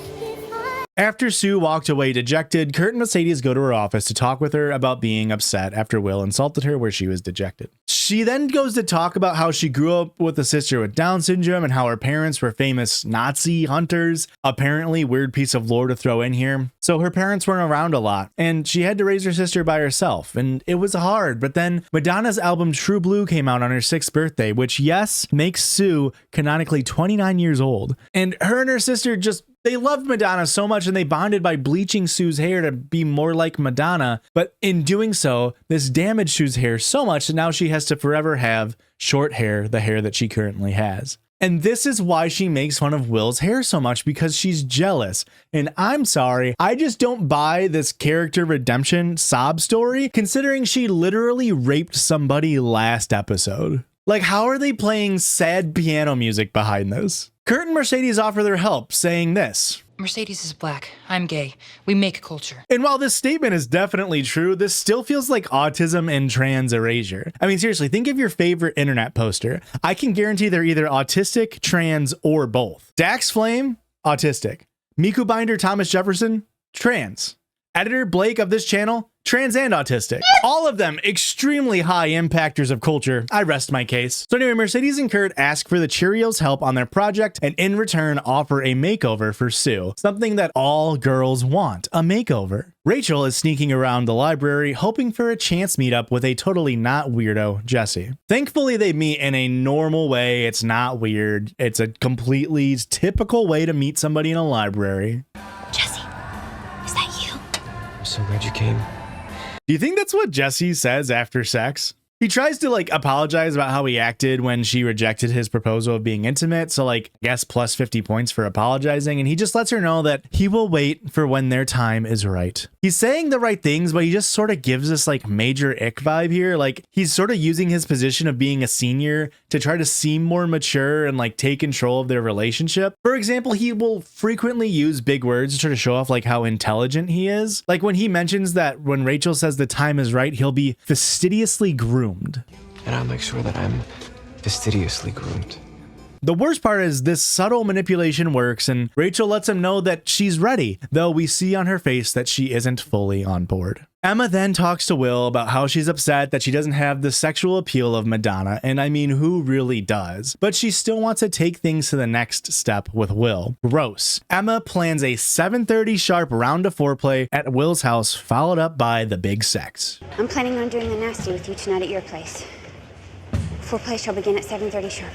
After Sue walked away dejected, Kurt and Mercedes go to her office to talk with her about being upset after Will insulted her where she was dejected. She then goes to talk about how she grew up with a sister with Down syndrome and how her parents were famous Nazi hunters. Apparently, weird piece of lore to throw in here. So her parents weren't around a lot, and she had to raise her sister by herself, and it was hard. But then Madonna's album True Blue came out on her 6th birthday, which, yes, makes Sue canonically 29 years old. And her and her sister they loved Madonna so much and they bonded by bleaching Sue's hair to be more like Madonna. But in doing so, this damaged Sue's hair so much that now she has to forever have short hair, the hair that she currently has. And this is why she makes fun of Will's hair so much, because she's jealous. And I'm sorry, I just don't buy this character redemption sob story, considering she literally raped somebody last episode. Like, how are they playing sad piano music behind this? Kurt and Mercedes offer their help, saying this. Mercedes is black. I'm gay. We make culture. And while this statement is definitely true, this still feels like autism and trans erasure. I mean, seriously, think of your favorite internet poster. I can guarantee they're either autistic, trans, or both. Dax Flame, autistic. Miku Binder Thomas Jefferson, trans. Editor Blake of this channel, trans and autistic. All of them extremely high impactors of culture. I rest my case. So anyway, Mercedes and Kurt ask for the Cheerios' help on their project and in return offer a makeover for Sue. Something that all girls want, a makeover. Rachel is sneaking around the library hoping for a chance meetup with a totally not weirdo Jesse. Thankfully, they meet in a normal way. It's not weird. It's a completely typical way to meet somebody in a library. Jesse, is that you? I'm so glad you came. Do you think that's what Jesse says after sex? He tries to like apologize about how he acted when she rejected his proposal of being intimate. So like, I guess plus 50 points for apologizing. And he just lets her know that he will wait for when their time is right. He's saying the right things, but he just sort of gives this like major ick vibe here. Like he's sort of using his position of being a senior to try to seem more mature and like take control of their relationship. For example, he will frequently use big words to try to show off like how intelligent he is. Like when he mentions that when Rachel says the time is right, he'll be fastidiously groomed. And I'll make sure that I'm fastidiously groomed. The worst part is this subtle manipulation works and Rachel lets him know that she's ready, though we see on her face that she isn't fully on board. Emma then talks to Will about how she's upset that she doesn't have the sexual appeal of Madonna, and I mean, who really does? But she still wants to take things to the next step with Will. Gross. Emma plans a 7:30 sharp round of foreplay at Will's house, followed up by the big sex. I'm planning on doing the nasty with you tonight at your place. Foreplay shall begin at 7:30 sharp.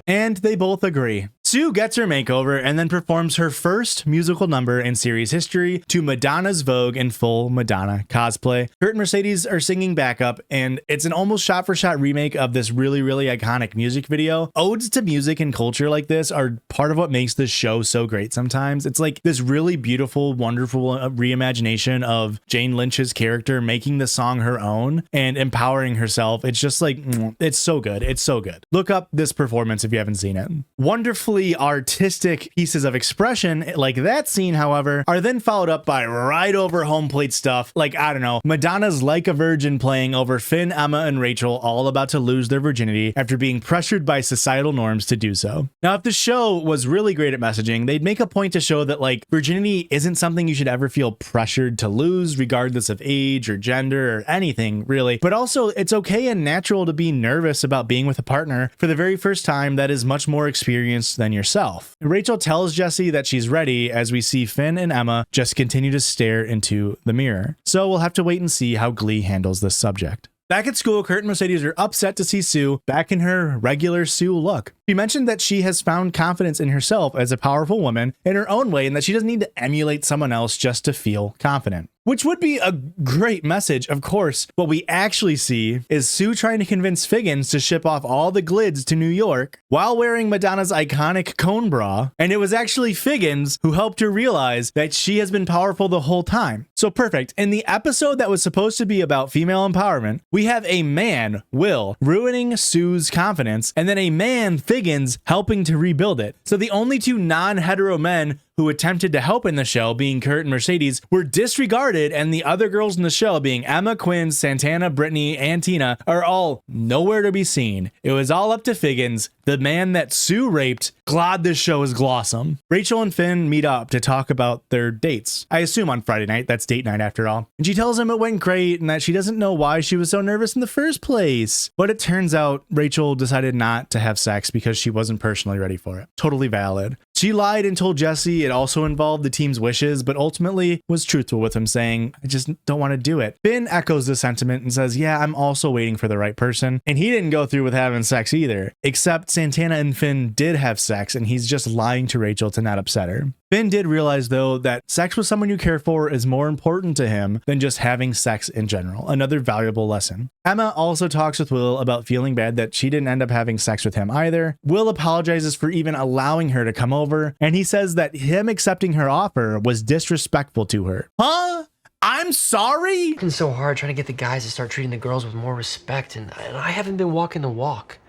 And they both agree. Sue gets her makeover and then performs her first musical number in series history to Madonna's Vogue in full Madonna cosplay. Kurt and Mercedes are singing backup, and it's an almost shot-for-shot remake of this really, really iconic music video. Odes to music and culture like this are part of what makes this show so great sometimes. It's like this really beautiful, wonderful reimagination of Jane Lynch's character making the song her own and empowering herself. It's just like, it's so good. It's so good. Look up this performance if you haven't seen it. Wonderfully artistic pieces of expression like that scene, however, are then followed up by right over home plate stuff like, I don't know, Madonna's Like a Virgin playing over Finn, Emma, and Rachel, all about to lose their virginity after being pressured by societal norms to do so. Now, if the show was really great at messaging, they'd make a point to show that like virginity isn't something you should ever feel pressured to lose, regardless of age or gender or anything really, but also it's okay and natural to be nervous about being with a partner for the very first time that is much more experienced than yourself. Rachel tells Jesse that she's ready as we see Finn and Emma just continue to stare into the mirror. So we'll have to wait and see how Glee handles this subject. Back at school, Kurt and Mercedes are upset to see Sue back in her regular Sue look. She mentioned that she has found confidence in herself as a powerful woman in her own way and that she doesn't need to emulate someone else just to feel confident. Which would be a great message, of course. What we actually see is Sue trying to convince Figgins to ship off all the glids to New York while wearing Madonna's iconic cone bra, and it was actually Figgins who helped her realize that she has been powerful the whole time. So perfect. In the episode that was supposed to be about female empowerment, we have a man, Will, ruining Sue's confidence, and then a man, Figgins, helping to rebuild it. So the only two non-hetero men who attempted to help in the show, being Kurt and Mercedes, were disregarded, and the other girls in the show, being Emma, Quinn, Santana, Brittany, and Tina, are all nowhere to be seen. It was all up to Figgins, the man that Sue raped. Glad this show is glossum. Rachel and Finn meet up to talk about their dates. I assume on Friday night, that's date night after all. And she tells him it went great and that she doesn't know why she was so nervous in the first place. But it turns out Rachel decided not to have sex because she wasn't personally ready for it. Totally valid. She lied and told Jesse it also involved the team's wishes, but ultimately was truthful with him, saying, I just don't want to do it. Finn echoes the sentiment and says, yeah, I'm also waiting for the right person. And he didn't go through with having sex either, except Santana and Finn did have sex, and he's just lying to Rachel to not upset her. Finn did realize, though, that sex with someone you care for is more important to him than just having sex in general. Another valuable lesson. Emma also talks with Will about feeling bad that she didn't end up having sex with him either. Will apologizes for even allowing her to come over, and he says that him accepting her offer was disrespectful to her. Huh? I'm sorry? Working so hard trying to get the guys to start treating the girls with more respect, and I haven't been walking the walk.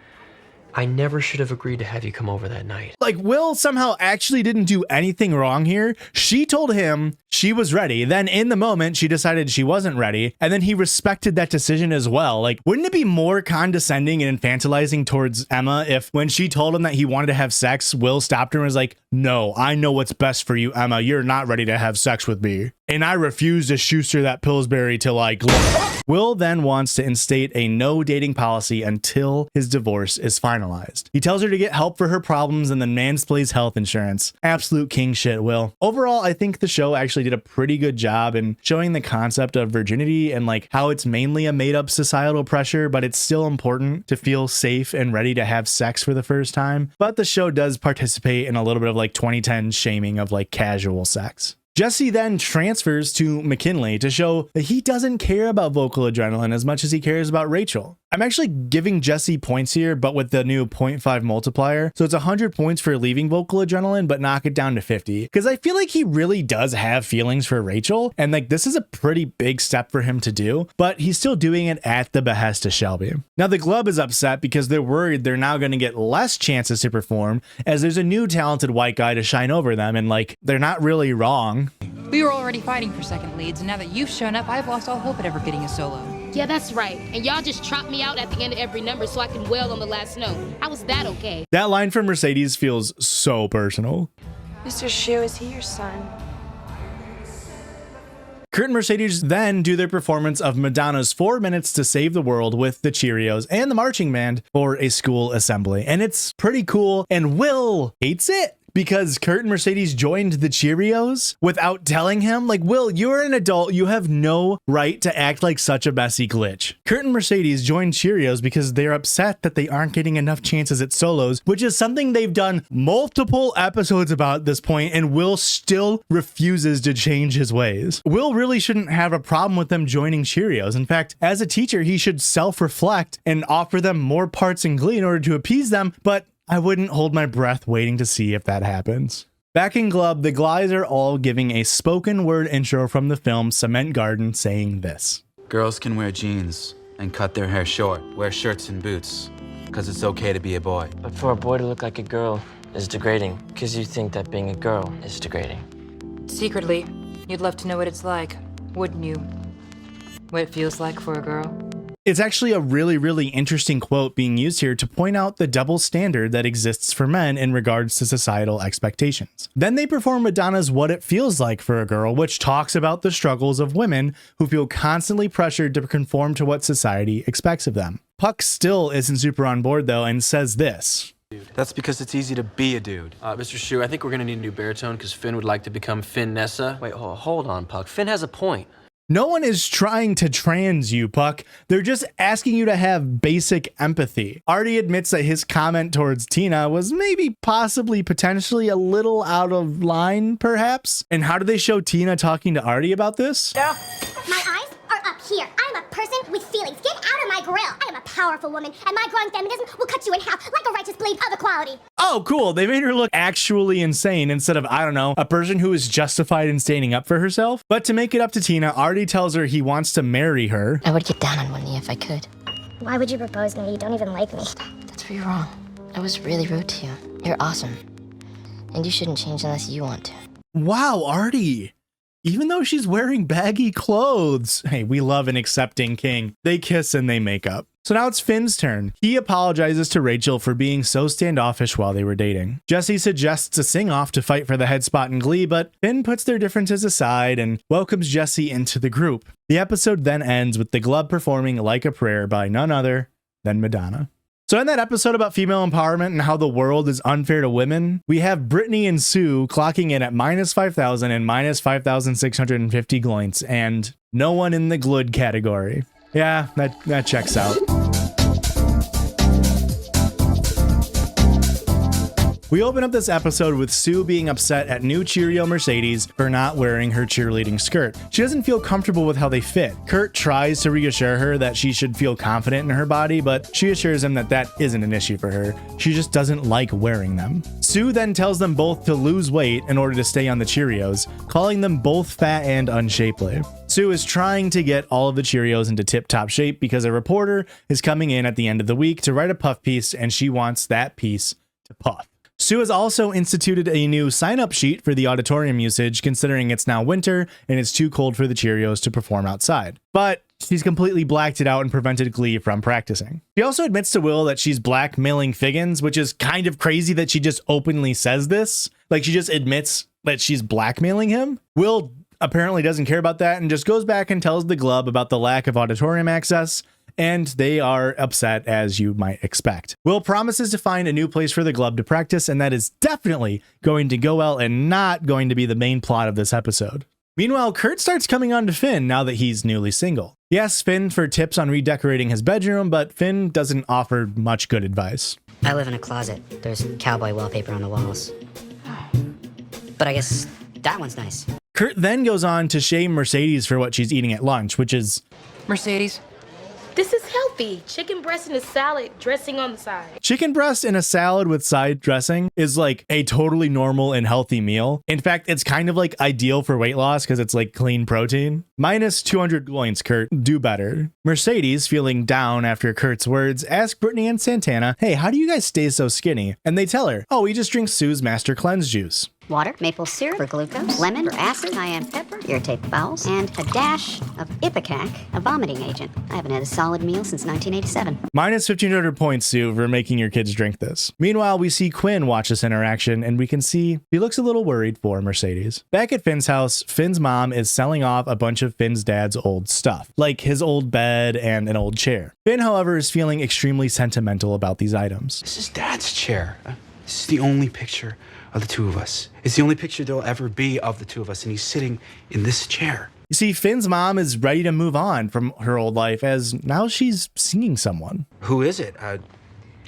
I never should have agreed to have you come over that night. Like, Will somehow actually didn't do anything wrong here. She told him she was ready. Then in the moment, she decided she wasn't ready. And then he respected that decision as well. Like, wouldn't it be more condescending and infantilizing towards Emma if when she told him that he wanted to have sex, Will stopped her and was like, no, I know what's best for you, Emma. You're not ready to have sex with me. And I refuse to Schuster that Pillsbury till I glow. Will then wants to instate a no dating policy until his divorce is finalized. He tells her to get help for her problems and then mansplains health insurance. Absolute king shit, Will. Overall, I think the show actually did a pretty good job in showing the concept of virginity and like how it's mainly a made up societal pressure, but it's still important to feel safe and ready to have sex for the first time. But the show does participate in a little bit of like 2010 shaming of like casual sex. Jesse then transfers to McKinley to show that he doesn't care about vocal adrenaline as much as he cares about Rachel. I'm actually giving Jesse points here, but with the new 0.5 multiplier. So it's 100 points for leaving vocal adrenaline, but knock it down to 50. Because I feel like he really does have feelings for Rachel. And like, this is a pretty big step for him to do, but he's still doing it at the behest of Shelby. Now the Glub is upset because they're worried they're now going to get less chances to perform as there's a new talented white guy to shine over them. And like, they're not really wrong. We were already fighting for second leads, and now that you've shown up, I've lost all hope at ever getting a solo. Yeah, that's right. And y'all just trot me out at the end of every number so I can wail on the last note. How was that okay? That line from Mercedes feels so personal. Mr. Shu, is he your son? Kurt and Mercedes then do their performance of Madonna's 4 Minutes to Save the World with the Cheerios and the marching band for a school assembly. And it's pretty cool, and Will hates it because Kurt and Mercedes joined the Cheerios without telling him. Like, Will, you're an adult. You have no right to act like such a messy glitch. Kurt and Mercedes joined Cheerios because they're upset that they aren't getting enough chances at solos, which is something they've done multiple episodes about at this point, and Will still refuses to change his ways. Will really shouldn't have a problem with them joining Cheerios. In fact, as a teacher, he should self-reflect and offer them more parts in Glee in order to appease them, but I wouldn't hold my breath waiting to see if that happens. Back in Glub, the Glies are all giving a spoken word intro from the film Cement Garden saying this. Girls can wear jeans and cut their hair short, wear shirts and boots, because it's okay to be a boy. But for a boy to look like a girl is degrading, because you think that being a girl is degrading. Secretly, you'd love to know what it's like, wouldn't you? What it feels like for a girl. It's actually a really, really interesting quote being used here to point out the double standard that exists for men in regards to societal expectations. Then they perform Madonna's What It Feels Like for a Girl, which talks about the struggles of women who feel constantly pressured to conform to what society expects of them. Puck still isn't super on board though and says this. That's because it's easy to be a dude. Mr. Shu, I think we're gonna need a new baritone because Finn would like to become Finn Nessa. Wait, hold on, Puck. Finn has a point. No one is trying to trans you, Puck. They're just asking you to have basic empathy. Artie admits that his comment towards Tina was maybe possibly potentially a little out of line, perhaps. And how do they show Tina talking to Artie about this? Yeah. My eyes are up here. I'm a person with feelings. Get out of my grill. I am a powerful woman, and my growing feminism will cut you in half like a righteous blade of equality. Oh, cool. They made her look actually insane instead of, I don't know, a person who is justified in standing up for herself. But to make it up to Tina, Artie tells her he wants to marry her. I would get down on one knee if I could. Why would you propose to me? You don't even like me. That's where you're wrong. I was really rude to you. You're awesome. And you shouldn't change unless you want to. Wow, Artie. Even though she's wearing baggy clothes. Hey, we love an accepting king. They kiss and they make up. So now it's Finn's turn. He apologizes to Rachel for being so standoffish while they were dating. Jesse suggests a sing-off to fight for the head spot in Glee, but Finn puts their differences aside and welcomes Jesse into the group. The episode then ends with the Glub performing Like a Prayer by none other than Madonna. So in that episode about female empowerment and how the world is unfair to women, we have Brittany and Sue clocking in at -5,000 and -5,650 gloints, and no one in the gl-ood category. Yeah, that checks out. We open up this episode with Sue being upset at new Cheerio Mercedes for not wearing her cheerleading skirt. She doesn't feel comfortable with how they fit. Kurt tries to reassure her that she should feel confident in her body, but she assures him that that isn't an issue for her. She just doesn't like wearing them. Sue then tells them both to lose weight in order to stay on the Cheerios, calling them both fat and unshapely. Sue is trying to get all of the Cheerios into tip-top shape because a reporter is coming in at the end of the week to write a puff piece, and she wants that piece to puff. Sue has also instituted a new sign-up sheet for the auditorium usage, considering it's now winter and it's too cold for the Cheerios to perform outside. But she's completely blacked it out and prevented Glee from practicing. She also admits to Will that she's blackmailing Figgins, which is kind of crazy that she just openly says this. Like, she just admits that she's blackmailing him. Will apparently doesn't care about that and just goes back and tells the Glub about the lack of auditorium access, and they are upset, as you might expect. Will promises to find a new place for the Glub to practice, and that is definitely going to go well and not going to be the main plot of this episode. Meanwhile, Kurt starts coming on to Finn now that he's newly single. He asks Finn for tips on redecorating his bedroom, but Finn doesn't offer much good advice. I live in a closet. There's cowboy wallpaper on the walls. But I guess that one's nice. Kurt then goes on to shame Mercedes for what she's eating at lunch, which is... Mercedes? This is healthy. Chicken breast in a salad, dressing on the side. Chicken breast in a salad with side dressing is like a totally normal and healthy meal. In fact, it's kind of like ideal for weight loss because it's like clean protein. -200 gloints, Kurt. Do better. Mercedes, feeling down after Kurt's words, asks Brittany and Santana, hey, how do you guys stay so skinny? And they tell her, oh, we just drink Sue's Master Cleanse juice. Water, maple syrup for glucose, lemon for acid, cayenne pepper, irritate the bowels, and a dash of Ipecac, a vomiting agent. I haven't had a solid meal since 1987. -1,500 points, Sue, for making your kids drink this. Meanwhile, we see Quinn watch this interaction, and we can see he looks a little worried for Mercedes. Back at Finn's house, Finn's mom is selling off a bunch of Finn's dad's old stuff, like his old bed and an old chair. Finn, however, is feeling extremely sentimental about these items. This is Dad's chair. This is the only picture of the two of us. It's the only picture there'll ever be of the two of us, and he's sitting in this chair. You see, Finn's mom is ready to move on from her old life as now she's seeing someone. Who is it?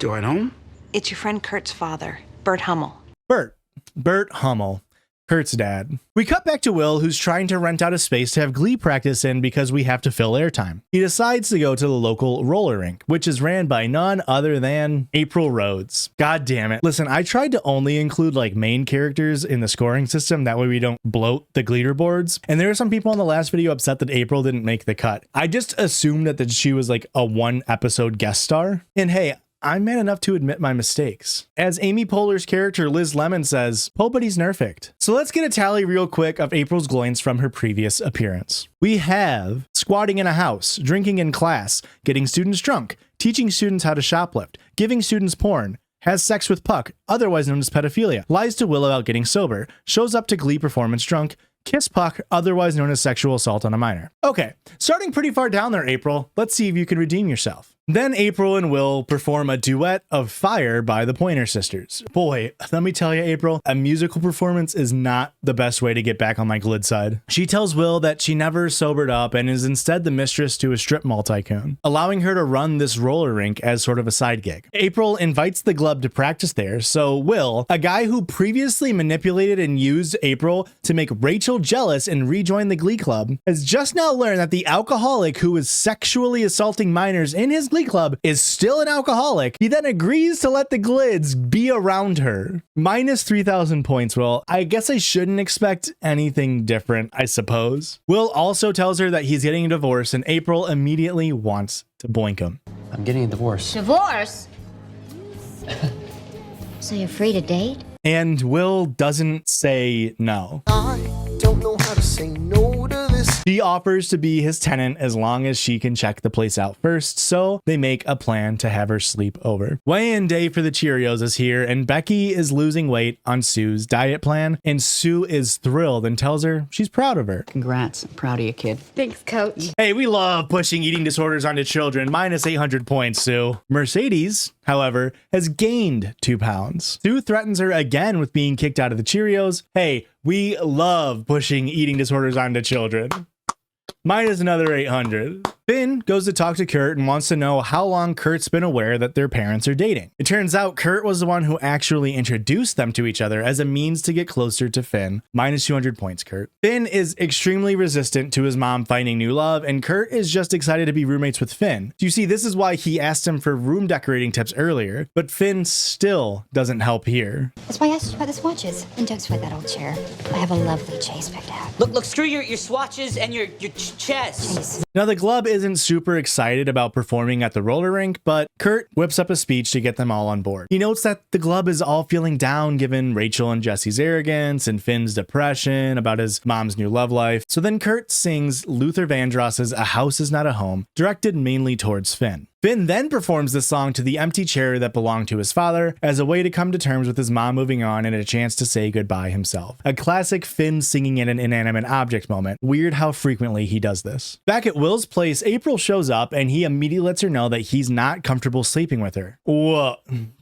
Do I know him? It's your friend Kurt's father, Bert Hummel. Bert Hummel. Kurt's dad. We cut back to Will, who's trying to rent out a space to have Glee practice in because we have to fill airtime. He decides to go to the local roller rink, which is ran by none other than April Rhodes. God damn it. Listen, I tried to only include like main characters in the scoring system, that way we don't bloat the leaderboards. And there are some people in the last video upset that April didn't make the cut. I just assumed that she was like a one episode guest star. And hey, I'm man enough to admit my mistakes. As Amy Poehler's character Liz Lemon says, nobody's nerfect. So let's get a tally real quick of April's gloints from her previous appearance. We have squatting in a house, drinking in class, getting students drunk, teaching students how to shoplift, giving students porn, has sex with Puck, otherwise known as pedophilia, lies to Will about getting sober, shows up to Glee performance drunk, kiss Puck, otherwise known as sexual assault on a minor. Okay, starting pretty far down there, April. Let's see if you can redeem yourself. Then April and Will perform a duet of Fire by the Pointer Sisters. Boy, let me tell you, April, a musical performance is not the best way to get back on my glid side. She tells Will that she never sobered up and is instead the mistress to a strip mall tycoon, allowing her to run this roller rink as sort of a side gig. April invites the Glub to practice there, so Will, a guy who previously manipulated and used April to make Rachel jealous and rejoin the Glee Club, has just now learned that the alcoholic who was sexually assaulting minors in his Glee Club is still an alcoholic. He then agrees to let the Glids be around her. Minus 3,000 points, Will. I guess I shouldn't expect anything different, I suppose. Will also tells her that he's getting a divorce, and April immediately wants to boink him. I'm getting a divorce. Divorce? So you're free to date? And Will doesn't say no. Don't know how to say no to this. She offers to be his tenant as long as she can check the place out first, so they make a plan to have her sleep over. Weigh-in day for the Cheerios is here, and Becky is losing weight on Sue's diet plan, and Sue is thrilled and tells her she's proud of her. Congrats. I'm proud of you, kid. Thanks, Coach. Hey, we love pushing eating disorders onto children. Minus 800 points, Sue. Mercedes, however, has gained 2 pounds. Sue threatens her again with being kicked out of the Cheerios. Hey, we love pushing eating disorders onto children. Minus another 800. Finn goes to talk to Kurt and wants to know how long Kurt's been aware that their parents are dating. It turns out Kurt was the one who actually introduced them to each other as a means to get closer to Finn. Minus 200 points, Kurt. Finn is extremely resistant to his mom finding new love, and Kurt is just excited to be roommates with Finn. You see, this is why he asked him for room decorating tips earlier, but Finn still doesn't help here. That's why I asked you about the swatches. And don't sweat that old chair. I have a lovely chase picked out. Look, screw your swatches and your chest. Now, the Glub isn't super excited about performing at the roller rink, but Kurt whips up a speech to get them all on board. He notes that the Glub is all feeling down given Rachel and Jesse's arrogance and Finn's depression about his mom's new love life. So then Kurt sings Luther Vandross's A House Is Not a Home, directed mainly towards Finn. Finn then performs the song to the empty chair that belonged to his father as a way to come to terms with his mom moving on and a chance to say goodbye himself. A classic Finn singing in an inanimate object moment. Weird how frequently he does this. Back at Will's place, April shows up and he immediately lets her know that he's not comfortable sleeping with her. Whoa.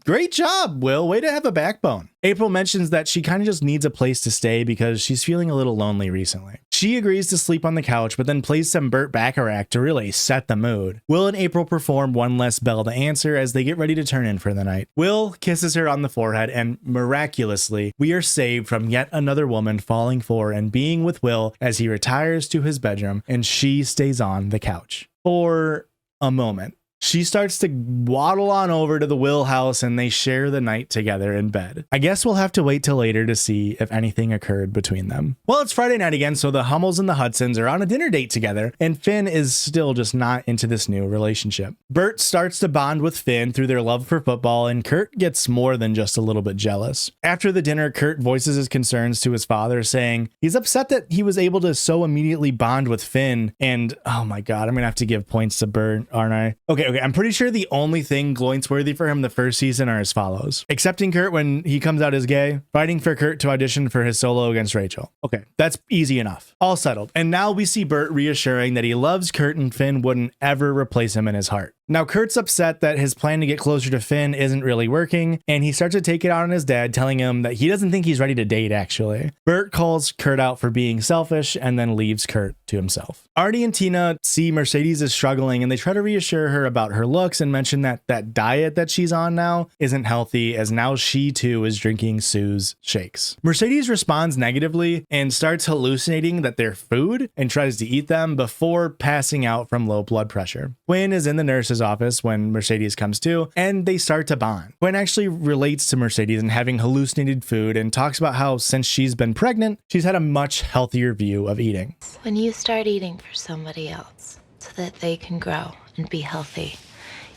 Great job, Will. Way to have a backbone. April mentions that she kind of just needs a place to stay because she's feeling a little lonely recently. She agrees to sleep on the couch, but then plays some Burt Bacharach to really set the mood. Will and April perform One Less Bell to Answer as they get ready to turn in for the night. Will kisses her on the forehead, and miraculously, we are saved from yet another woman falling for and being with Will as he retires to his bedroom and she stays on the couch. For a moment. She starts to waddle on over to the Will house and they share the night together in bed. I guess we'll have to wait till later to see if anything occurred between them. Well, it's Friday night again, so the Hummels and the Hudsons are on a dinner date together, and Finn is still just not into this new relationship. Bert starts to bond with Finn through their love for football, and Kurt gets more than just a little bit jealous. After the dinner, Kurt voices his concerns to his father, saying he's upset that he was able to so immediately bond with Finn, and oh my god, I'm gonna have to give points to Bert, aren't I? Okay, I'm pretty sure the only thing Gloint's worthy for him the first season are as follows. Accepting Kurt when he comes out as gay, fighting for Kurt to audition for his solo against Rachel. Okay, that's easy enough. All settled. And now we see Bert reassuring that he loves Kurt and Finn wouldn't ever replace him in his heart. Now, Kurt's upset that his plan to get closer to Finn isn't really working, and he starts to take it out on his dad, telling him that he doesn't think he's ready to date, actually. Bert calls Kurt out for being selfish and then leaves Kurt to himself. Artie and Tina see Mercedes is struggling, and they try to reassure her about her looks and mention that that diet that she's on now isn't healthy, as now she too is drinking Sue's shakes. Mercedes responds negatively and starts hallucinating that they're food and tries to eat them before passing out from low blood pressure. Quinn is in the nurse's office when Mercedes comes to, and they start to bond. Quinn actually relates to Mercedes and having hallucinated food and talks about how since she's been pregnant, she's had a much healthier view of eating. When you start eating for somebody else so that they can grow and be healthy,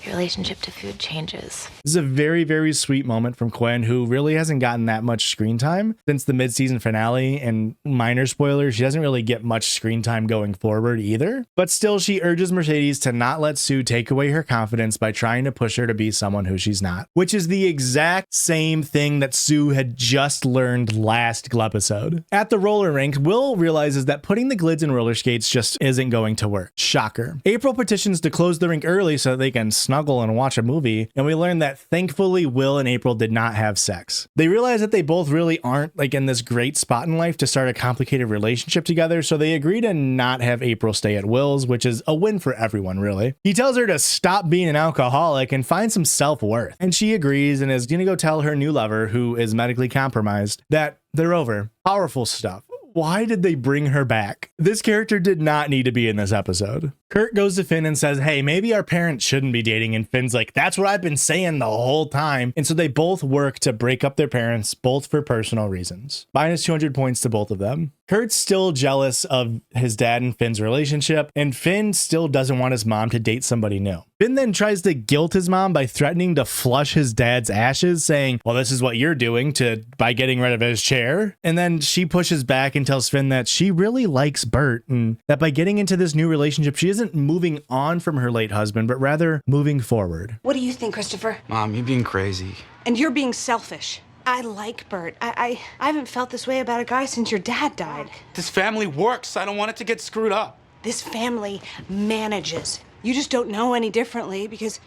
your relationship to food changes. This is a very, very sweet moment from Quinn, who really hasn't gotten that much screen time since the mid-season finale, and minor spoilers, she doesn't really get much screen time going forward either. But still, she urges Mercedes to not let Sue take away her confidence by trying to push her to be someone who she's not, which is the exact same thing that Sue had just learned last episode. At the roller rink, Will realizes that putting the glids in roller skates just isn't going to work. Shocker. April petitions to close the rink early so that they can snuggle snuggle and watch a movie, and we learn that thankfully Will and April did not have sex. They realize that they both really aren't like in this great spot in life to start a complicated relationship together, so they agree to not have April stay at Will's, which is a win for everyone, really. He tells her to stop being an alcoholic and find some self-worth, and she agrees and is gonna go tell her new lover, who is medically compromised, that they're over. Powerful stuff. Why did they bring her back? This character did not need to be in this episode. Kurt goes to Finn and says, hey, maybe our parents shouldn't be dating. And Finn's like, that's what I've been saying the whole time. And so they both work to break up their parents, both for personal reasons. Minus 200 points to both of them. Kurt's still jealous of his dad and Finn's relationship, and Finn still doesn't want his mom to date somebody new. Finn then tries to guilt his mom by threatening to flush his dad's ashes, saying, well, this is what you're doing by getting rid of his chair. And then she pushes back and tells Finn that she really likes Bert, and that by getting into this new relationship, she isn't moving on from her late husband, but rather moving forward. What do you think, Christopher? Mom, you're being crazy. And you're being selfish. I like Bert. I haven't felt this way about a guy since your dad died. This family works. I don't want it to get screwed up. This family manages. You just don't know any differently because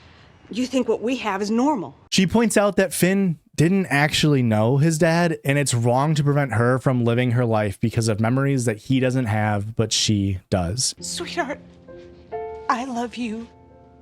you think what we have is normal. She points out that Finn didn't actually know his dad, and it's wrong to prevent her from living her life because of memories that he doesn't have, but she does. Sweetheart, I love you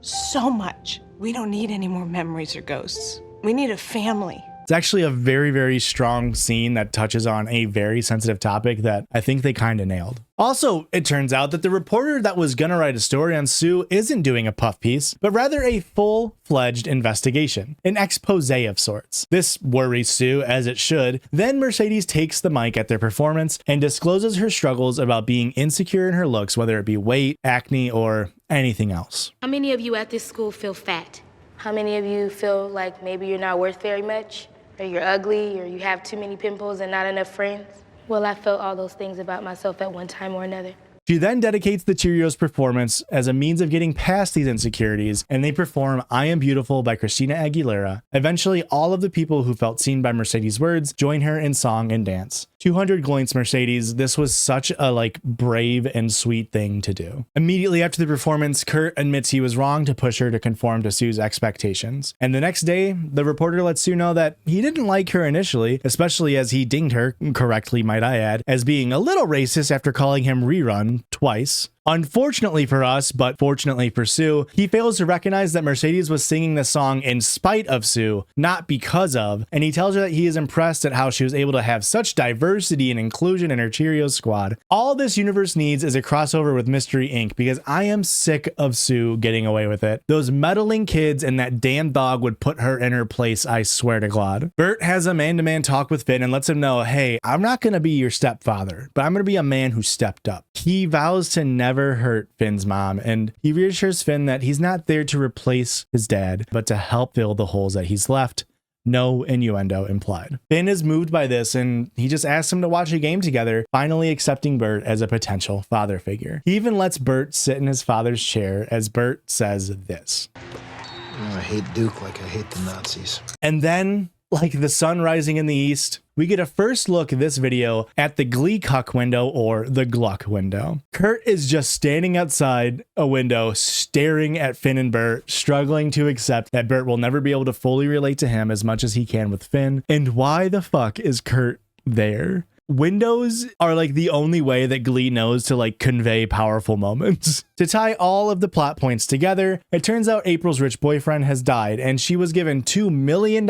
so much. We don't need any more memories or ghosts. We need a family. It's actually a very, very strong scene that touches on a very sensitive topic that I think they kind of nailed. Also, it turns out that the reporter that was gonna write a story on Sue isn't doing a puff piece, but rather a full-fledged investigation, an expose of sorts. This worries Sue, as it should. Then Mercedes takes the mic at their performance and discloses her struggles about being insecure in her looks, whether it be weight, acne, or anything else. How many of you at this school feel fat? How many of you feel like maybe you're not worth very much? Or you're ugly, or you have too many pimples and not enough friends? Well, I felt all those things about myself at one time or another. She then dedicates the Cheerios performance as a means of getting past these insecurities, and they perform I Am Beautiful by Christina Aguilera. Eventually, all of the people who felt seen by Mercedes' words join her in song and dance. 200 Gloints, Mercedes. This was such a brave and sweet thing to do. Immediately after the performance, Kurt admits he was wrong to push her to conform to Sue's expectations. And the next day, the reporter lets Sue know that he didn't like her initially, especially as he dinged her, correctly might I add, as being a little racist after calling him Rerun twice. Unfortunately for us, but fortunately for Sue, he fails to recognize that Mercedes was singing the song in spite of Sue, not because of, and he tells her that he is impressed at how she was able to have such diversity and inclusion in her Cheerios squad. All this universe needs is a crossover with Mystery Inc. because I am sick of Sue getting away with it. Those meddling kids and that damn dog would put her in her place, I swear to God. Bert has a man-to-man talk with Finn and lets him know, hey, I'm not gonna be your stepfather, but I'm gonna be a man who stepped up. He vows to never hurt Finn's mom, and he reassures Finn that he's not there to replace his dad, but to help fill the holes that he's left. No innuendo implied. Finn is moved by this, and he just asks him to watch a game together, finally accepting Bert as a potential father figure. He even lets Bert sit in his father's chair as Bert says this. I hate Duke like I hate the Nazis. And then, like the sun rising in the east, we get a first look at this video at the Glee cuck window, or the Gluck window. Kurt is just standing outside a window staring at Finn and Bert, struggling to accept that Bert will never be able to fully relate to him as much as he can with Finn. And why the fuck is Kurt there? Windows are like the only way that Glee knows to convey powerful moments. To tie all of the plot points together, it turns out April's rich boyfriend has died, and she was given $2 million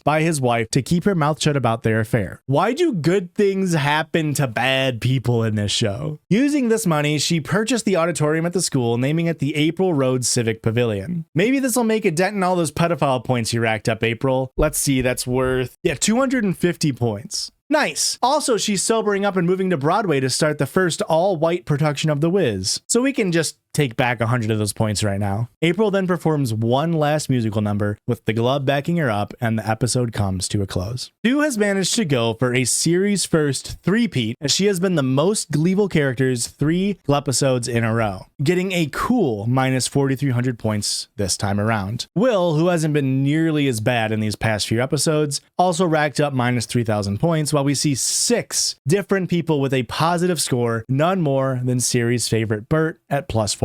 by his wife to keep her mouth shut about their affair. Why do good things happen to bad people in this show? Using this money, she purchased the auditorium at the school, naming it the April Road Civic Pavilion. Maybe this will make a dent in all those pedophile points you racked up, April. Let's see, that's worth 250 points. Nice. Also, she's sobering up and moving to Broadway to start the first all-white production of The Wiz. So we can just take back 100 of those points right now. April then performs one last musical number with the glove backing her up, and the episode comes to a close. Sue has managed to go for a series first three-peat, as she has been the most Gleevil characters 3 episodes in a row, getting a cool minus 4,300 points this time around. Will, who hasn't been nearly as bad in these past few episodes, also racked up minus 3,000 points, while we see 6 different people with a positive score, none more than series favorite Bert at plus 400.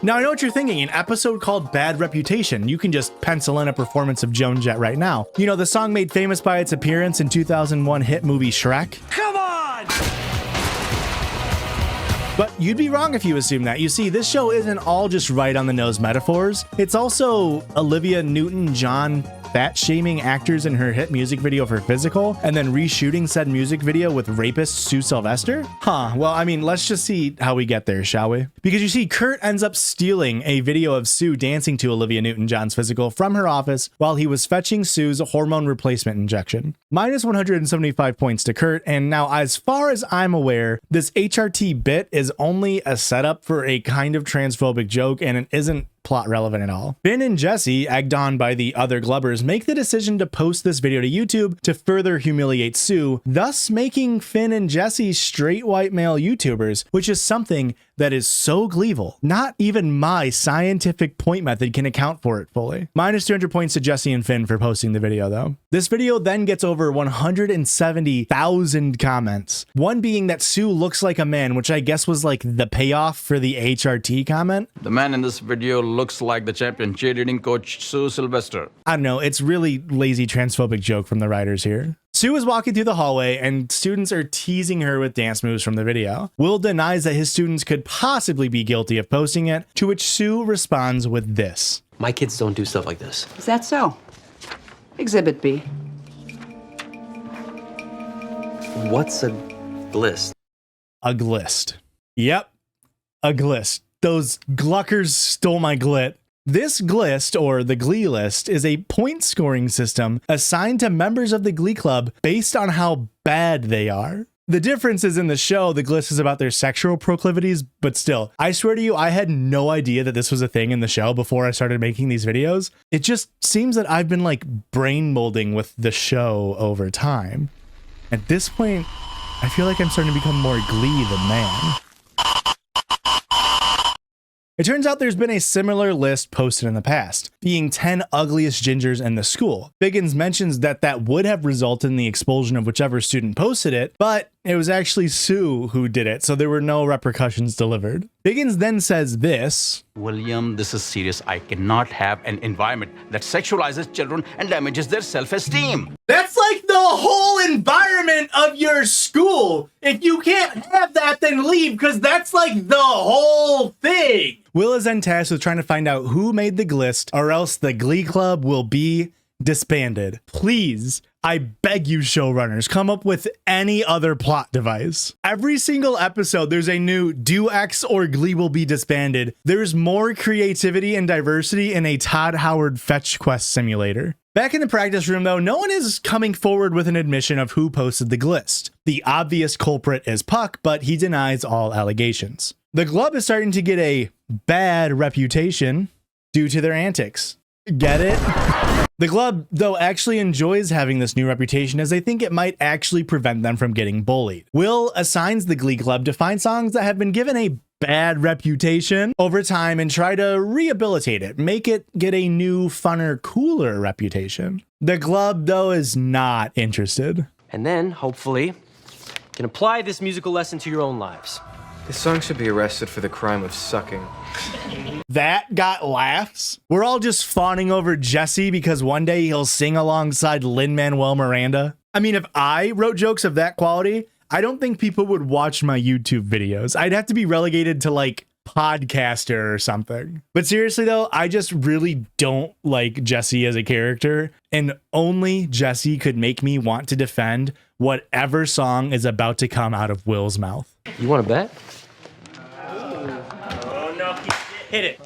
Now I know what you're thinking, an episode called Bad Reputation. You can just pencil in a performance of Joan Jett right now. You know, the song made famous by its appearance in 2001 hit movie Shrek. Come on! But you'd be wrong if you assume that. You see, this show isn't all just right on the nose metaphors. It's also Olivia Newton-John fat-shaming actors in her hit music video for Physical, and then reshooting said music video with rapist Sue Sylvester? Huh, well, I mean, let's just see how we get there, shall we? Because you see, Kurt ends up stealing a video of Sue dancing to Olivia Newton-John's Physical from her office while he was fetching Sue's hormone replacement injection. Minus 175 points to Kurt, and now as far as I'm aware, this HRT bit is only a setup for a kind of transphobic joke, and it isn't plot relevant at all. Finn and Jesse, egged on by the other Glubbers, make the decision to post this video to YouTube to further humiliate Sue, thus making Finn and Jesse straight white male YouTubers, which is something that is so Gleevil. Not even my scientific point method can account for it fully. Minus 200 points to Jesse and Finn for posting the video though. This video then gets over 170,000 comments. One being that Sue looks like a man, which I guess was like the payoff for the HRT comment. The man in this video looks like the champion cheerleading coach Sue Sylvester. I don't know, it's really lazy transphobic joke from the writers here. Sue is walking through the hallway and students are teasing her with dance moves from the video. Will denies that his students could possibly be guilty of posting it, to which Sue responds with this. My kids don't do stuff like this. Is that so? Exhibit B. What's a glist? A glist. Yep, a glist. Those Gluckers stole my glit. This glist, or the Glee list, is a point scoring system assigned to members of the Glee Club based on how bad they are. The difference is in the show, the glist is about their sexual proclivities, but still, I swear to you, I had no idea that this was a thing in the show before I started making these videos. It just seems that I've been like brain molding with the show over time. At this point, I feel like I'm starting to become more Glee than man. It turns out there's been a similar list posted in the past, being 10 ugliest gingers in the school. Biggins mentions that that would have resulted in the expulsion of whichever student posted it, but it was actually Sue who did it, so there were no repercussions delivered. Biggins then says this. William, this is serious. I cannot have an environment that sexualizes children and damages their self-esteem. That's like the whole environment of your school. If you can't have that, then leave, because that's like the whole thing. Will is then tasked with trying to find out who made the glist, or else the Glee Club will be disbanded. Please, I beg you showrunners, come up with any other plot device. Every single episode, there's a new do X or Glee will be disbanded. There's more creativity and diversity in a Todd Howard fetch quest simulator. Back in the practice room though, no one is coming forward with an admission of who posted the glist. The obvious culprit is Puck, but he denies all allegations. The Glub is starting to get a bad reputation due to their antics. Get it? The Glub, though, actually enjoys having this new reputation as they think it might actually prevent them from getting bullied. Will assigns the Glee Club to find songs that have been given a bad reputation over time and try to rehabilitate it, make it get a new, funner, cooler reputation. The Glub, though, is not interested. And then, hopefully, you can apply this musical lesson to your own lives. This song should be arrested for the crime of sucking. That got laughs. We're all just fawning over Jesse because one day he'll sing alongside Lin-Manuel Miranda. I mean, if I wrote jokes of that quality, I don't think people would watch my YouTube videos. I'd have to be relegated to like podcaster or something. But seriously though, I just really don't like Jesse as a character, and only Jesse could make me want to defend whatever song is about to come out of Will's mouth. You want to bet? Oh no, hit it.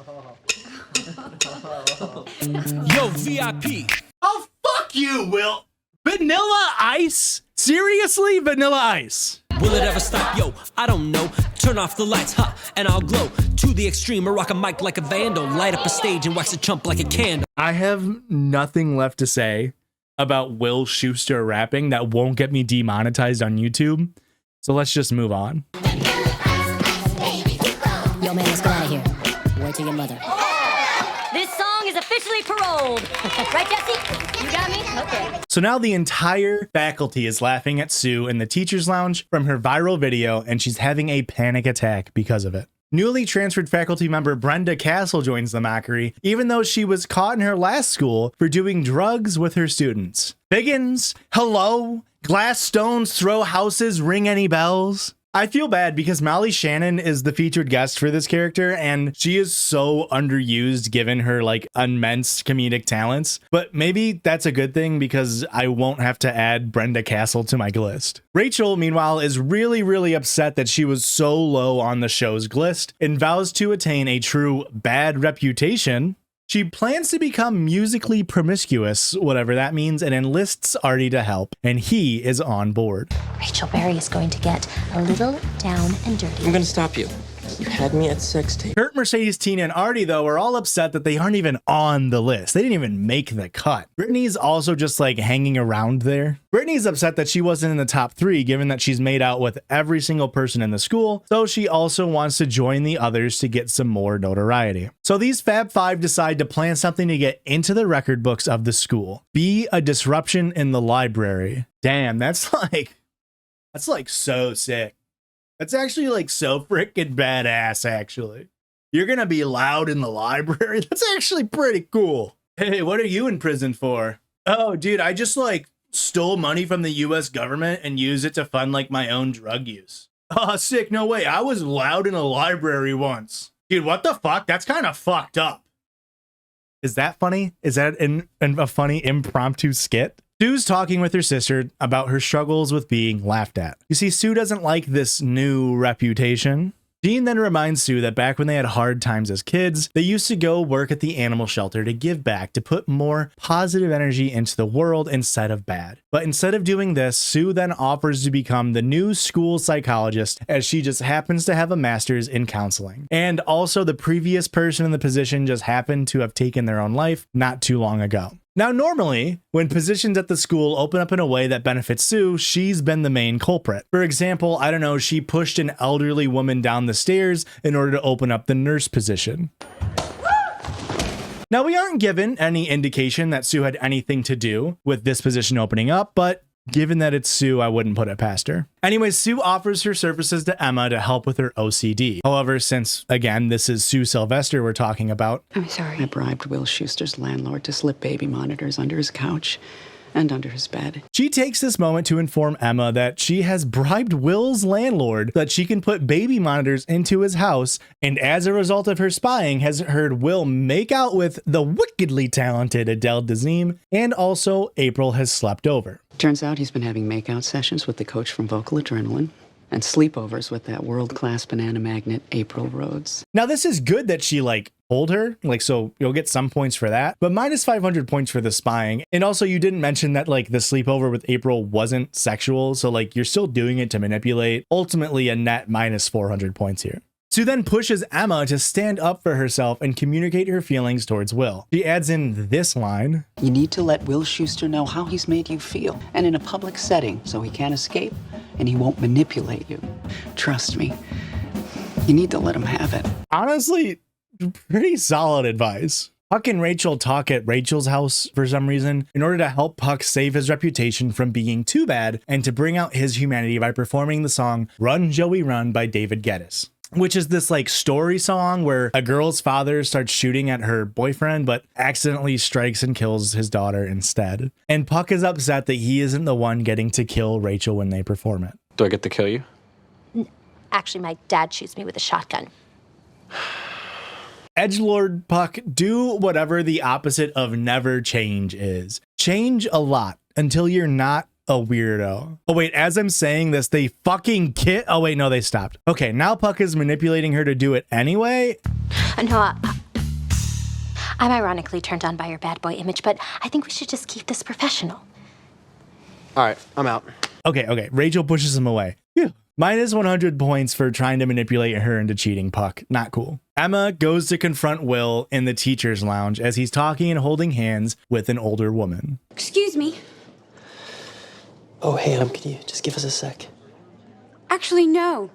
Yo, VIP. Oh, fuck you, Will. Vanilla Ice? Seriously, Vanilla Ice? Will it ever stop? Yo, I don't know. Turn off the lights, huh, and I'll glow to the extreme or rock a mic like a vandal, light up a stage and wax a chump like a candle. I have nothing left to say about Will Schuester rapping that won't get me demonetized on YouTube. So let's just move on. Yo, man, let's get out of here. Wait till your mother. This song is officially paroled. Right, Jesse? You got me? Okay. So now the entire faculty is laughing at Sue in the teacher's lounge from her viral video, and she's having a panic attack because of it. Newly transferred faculty member Brenda Castle joins the mockery, even though she was caught in her last school for doing drugs with her students. Biggins, hello? Glass stones throw houses, ring any bells? I feel bad because Molly Shannon is the featured guest for this character, and she is so underused given her like immense comedic talents. But maybe that's a good thing because I won't have to add Brenda Castle to my list. Rachel, meanwhile, is really upset that she was so low on the show's list and vows to attain a true bad reputation. She plans to become musically promiscuous, whatever that means, and enlists Artie to help, and he is on board. Rachel Berry is going to get a little down and dirty. I'm gonna stop you. You had me at sex tape. Kurt, Mercedes, Tina, and Artie, though, are all upset that they aren't even on the list. They didn't even make the cut. Brittany's also just like hanging around there. Brittany's upset that she wasn't in the top 3, given that she's made out with every single person in the school, so she also wants to join the others to get some more notoriety. So these Fab Five decide to plan something to get into the record books of the school. Be a disruption in the library. Damn, that's like so sick. That's actually like so freaking badass, actually. You're gonna be loud in the library? That's actually pretty cool. Hey, what are you in prison for? Oh, dude, I just like stole money from the US government and used it to fund like my own drug use. Oh, sick, no way. I was loud in a library once. Dude, what the fuck? That's kind of fucked up. Is that funny? Is that a funny impromptu skit? Sue's talking with her sister about her struggles with being laughed at. You see, Sue doesn't like this new reputation. Jean then reminds Sue that back when they had hard times as kids, they used to go work at the animal shelter to give back, to put more positive energy into the world instead of bad. But instead of doing this, Sue then offers to become the new school psychologist, as she just happens to have a master's in counseling. And also the previous person in the position just happened to have taken their own life not too long ago. Now, normally, when positions at the school open up in a way that benefits Sue, she's been the main culprit. For example, I don't know, she pushed an elderly woman down the stairs in order to open up the nurse position. Now, we aren't given any indication that Sue had anything to do with this position opening up, but given that it's Sue, I wouldn't put it past her. Anyways, Sue offers her services to Emma to help with her OCD. However, since, again, this is Sue Sylvester we're talking about. I'm sorry. I bribed Will Schuster's landlord to slip baby monitors under his couch and under his bed. She takes this moment to inform Emma that she has bribed Will's landlord so that she can put baby monitors into his house, and as a result of her spying, has heard Will make out with the wickedly talented Adele Dazeem, and also April has slept over. Turns out he's been having makeout sessions with the coach from Vocal Adrenaline and sleepovers with that world-class banana magnet, April Rhodes. Now, this is good that she, told her, so you'll get some points for that, but minus 500 points for the spying. And also, you didn't mention that, the sleepover with April wasn't sexual, so, you're still doing it to manipulate. Ultimately, a net minus 400 points here. Sue then pushes Emma to stand up for herself and communicate her feelings towards Will. She adds in this line. You need to let Will Schuster know how he's made you feel, and in a public setting, so he can't escape and he won't manipulate you. Trust me, you need to let him have it. Honestly, pretty solid advice. Puck and Rachel talk at Rachel's house for some reason in order to help Puck save his reputation from being too bad and to bring out his humanity by performing the song Run Joey Run by David Geddes, which is this story song where a girl's father starts shooting at her boyfriend but accidentally strikes and kills his daughter instead. And Puck is upset that he isn't the one getting to kill Rachel when they perform it. Do I get to kill you? Actually, my dad shoots me with a shotgun. Edgelord Puck, do whatever the opposite of never change is. Change a lot until you're not a weirdo. Oh wait, as I'm saying this, they fucking oh wait, no, they stopped. Okay, now Puck is manipulating her to do it anyway. No, I'm ironically turned on by your bad boy image, but I think we should just keep this professional. All right, I'm out. Okay, Rachel pushes him away. Phew. Minus 100 points for trying to manipulate her into cheating Puck. Not cool. Emma goes to confront Will in the teacher's lounge as he's talking and holding hands with an older woman. Excuse me. Oh, hey, can you just give us a sec? Actually, no.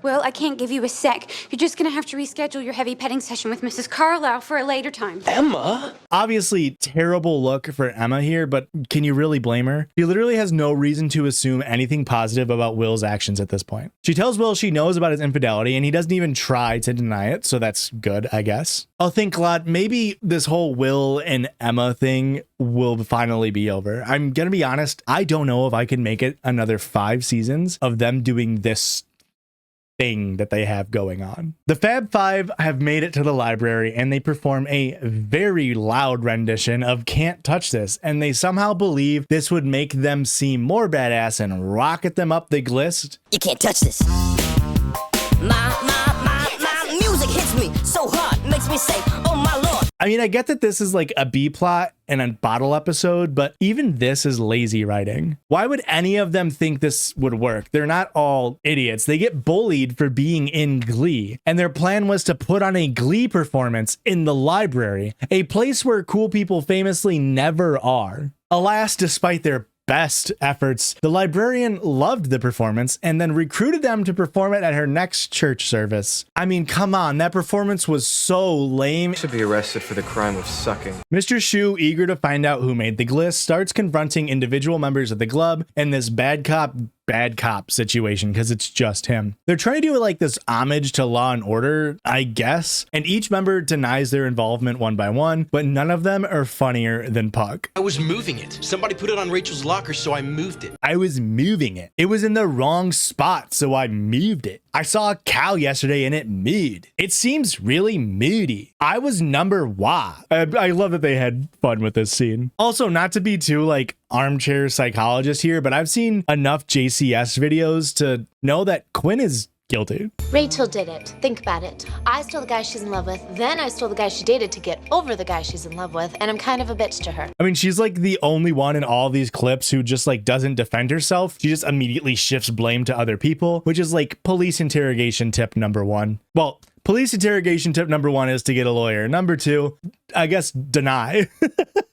Will, I can't give you a sec. You're just gonna have to reschedule your heavy petting session with Mrs. Carlisle for a later time. Emma? Obviously, terrible look for Emma here, but can you really blame her? She literally has no reason to assume anything positive about Will's actions at this point. She tells Will she knows about his infidelity, and he doesn't even try to deny it, so that's good, I guess. I'll think a lot. Maybe this whole Will and Emma thing will finally be over. I'm gonna be honest, I don't know if I can make it another 5 seasons of them doing this thing that they have going on. The Fab Five have made it to the library and they perform a very loud rendition of Can't Touch This, and they somehow believe this would make them seem more badass and rocket them up the glist. You can't touch this. My music hits me so hard, makes me say, oh my lord. I mean, I get that this is like a B plot and a bottle episode, but even this is lazy writing. Why would any of them think this would work? They're not all idiots. They get bullied for being in Glee, and their plan was to put on a Glee performance in the library, a place where cool people famously never are. Alas, despite their best efforts, the librarian loved the performance and then recruited them to perform it at her next church service. I mean, come on, that performance was so lame. Should be arrested for the crime of sucking. Mr. Shu, eager to find out who made the glist, starts confronting individual members of the club and this bad cop situation, because it's just him. They're trying to do like this homage to Law and Order, I guess, and each member denies their involvement one by one, but none of them are funnier than Puck. I was moving it. Somebody put it on Rachel's locker, so I moved it. I was moving it. It was in the wrong spot, so I moved it. I saw a cow yesterday and it mooed. It seems really moody. I was number one. I love that they had fun with this scene. Also, not to be too like armchair psychologist here, but I've seen enough JCS videos to know that Quinn is guilty. Rachel did it. Think about it. I stole the guy she's in love with, then I stole the guy she dated to get over the guy she's in love with, and I'm kind of a bitch to her. I mean, she's like the only one in all these clips who just like doesn't defend herself. She just immediately shifts blame to other people, which is like police interrogation tip number 1. Well, police interrogation tip number 1 is to get a lawyer. Number 2, I guess, deny.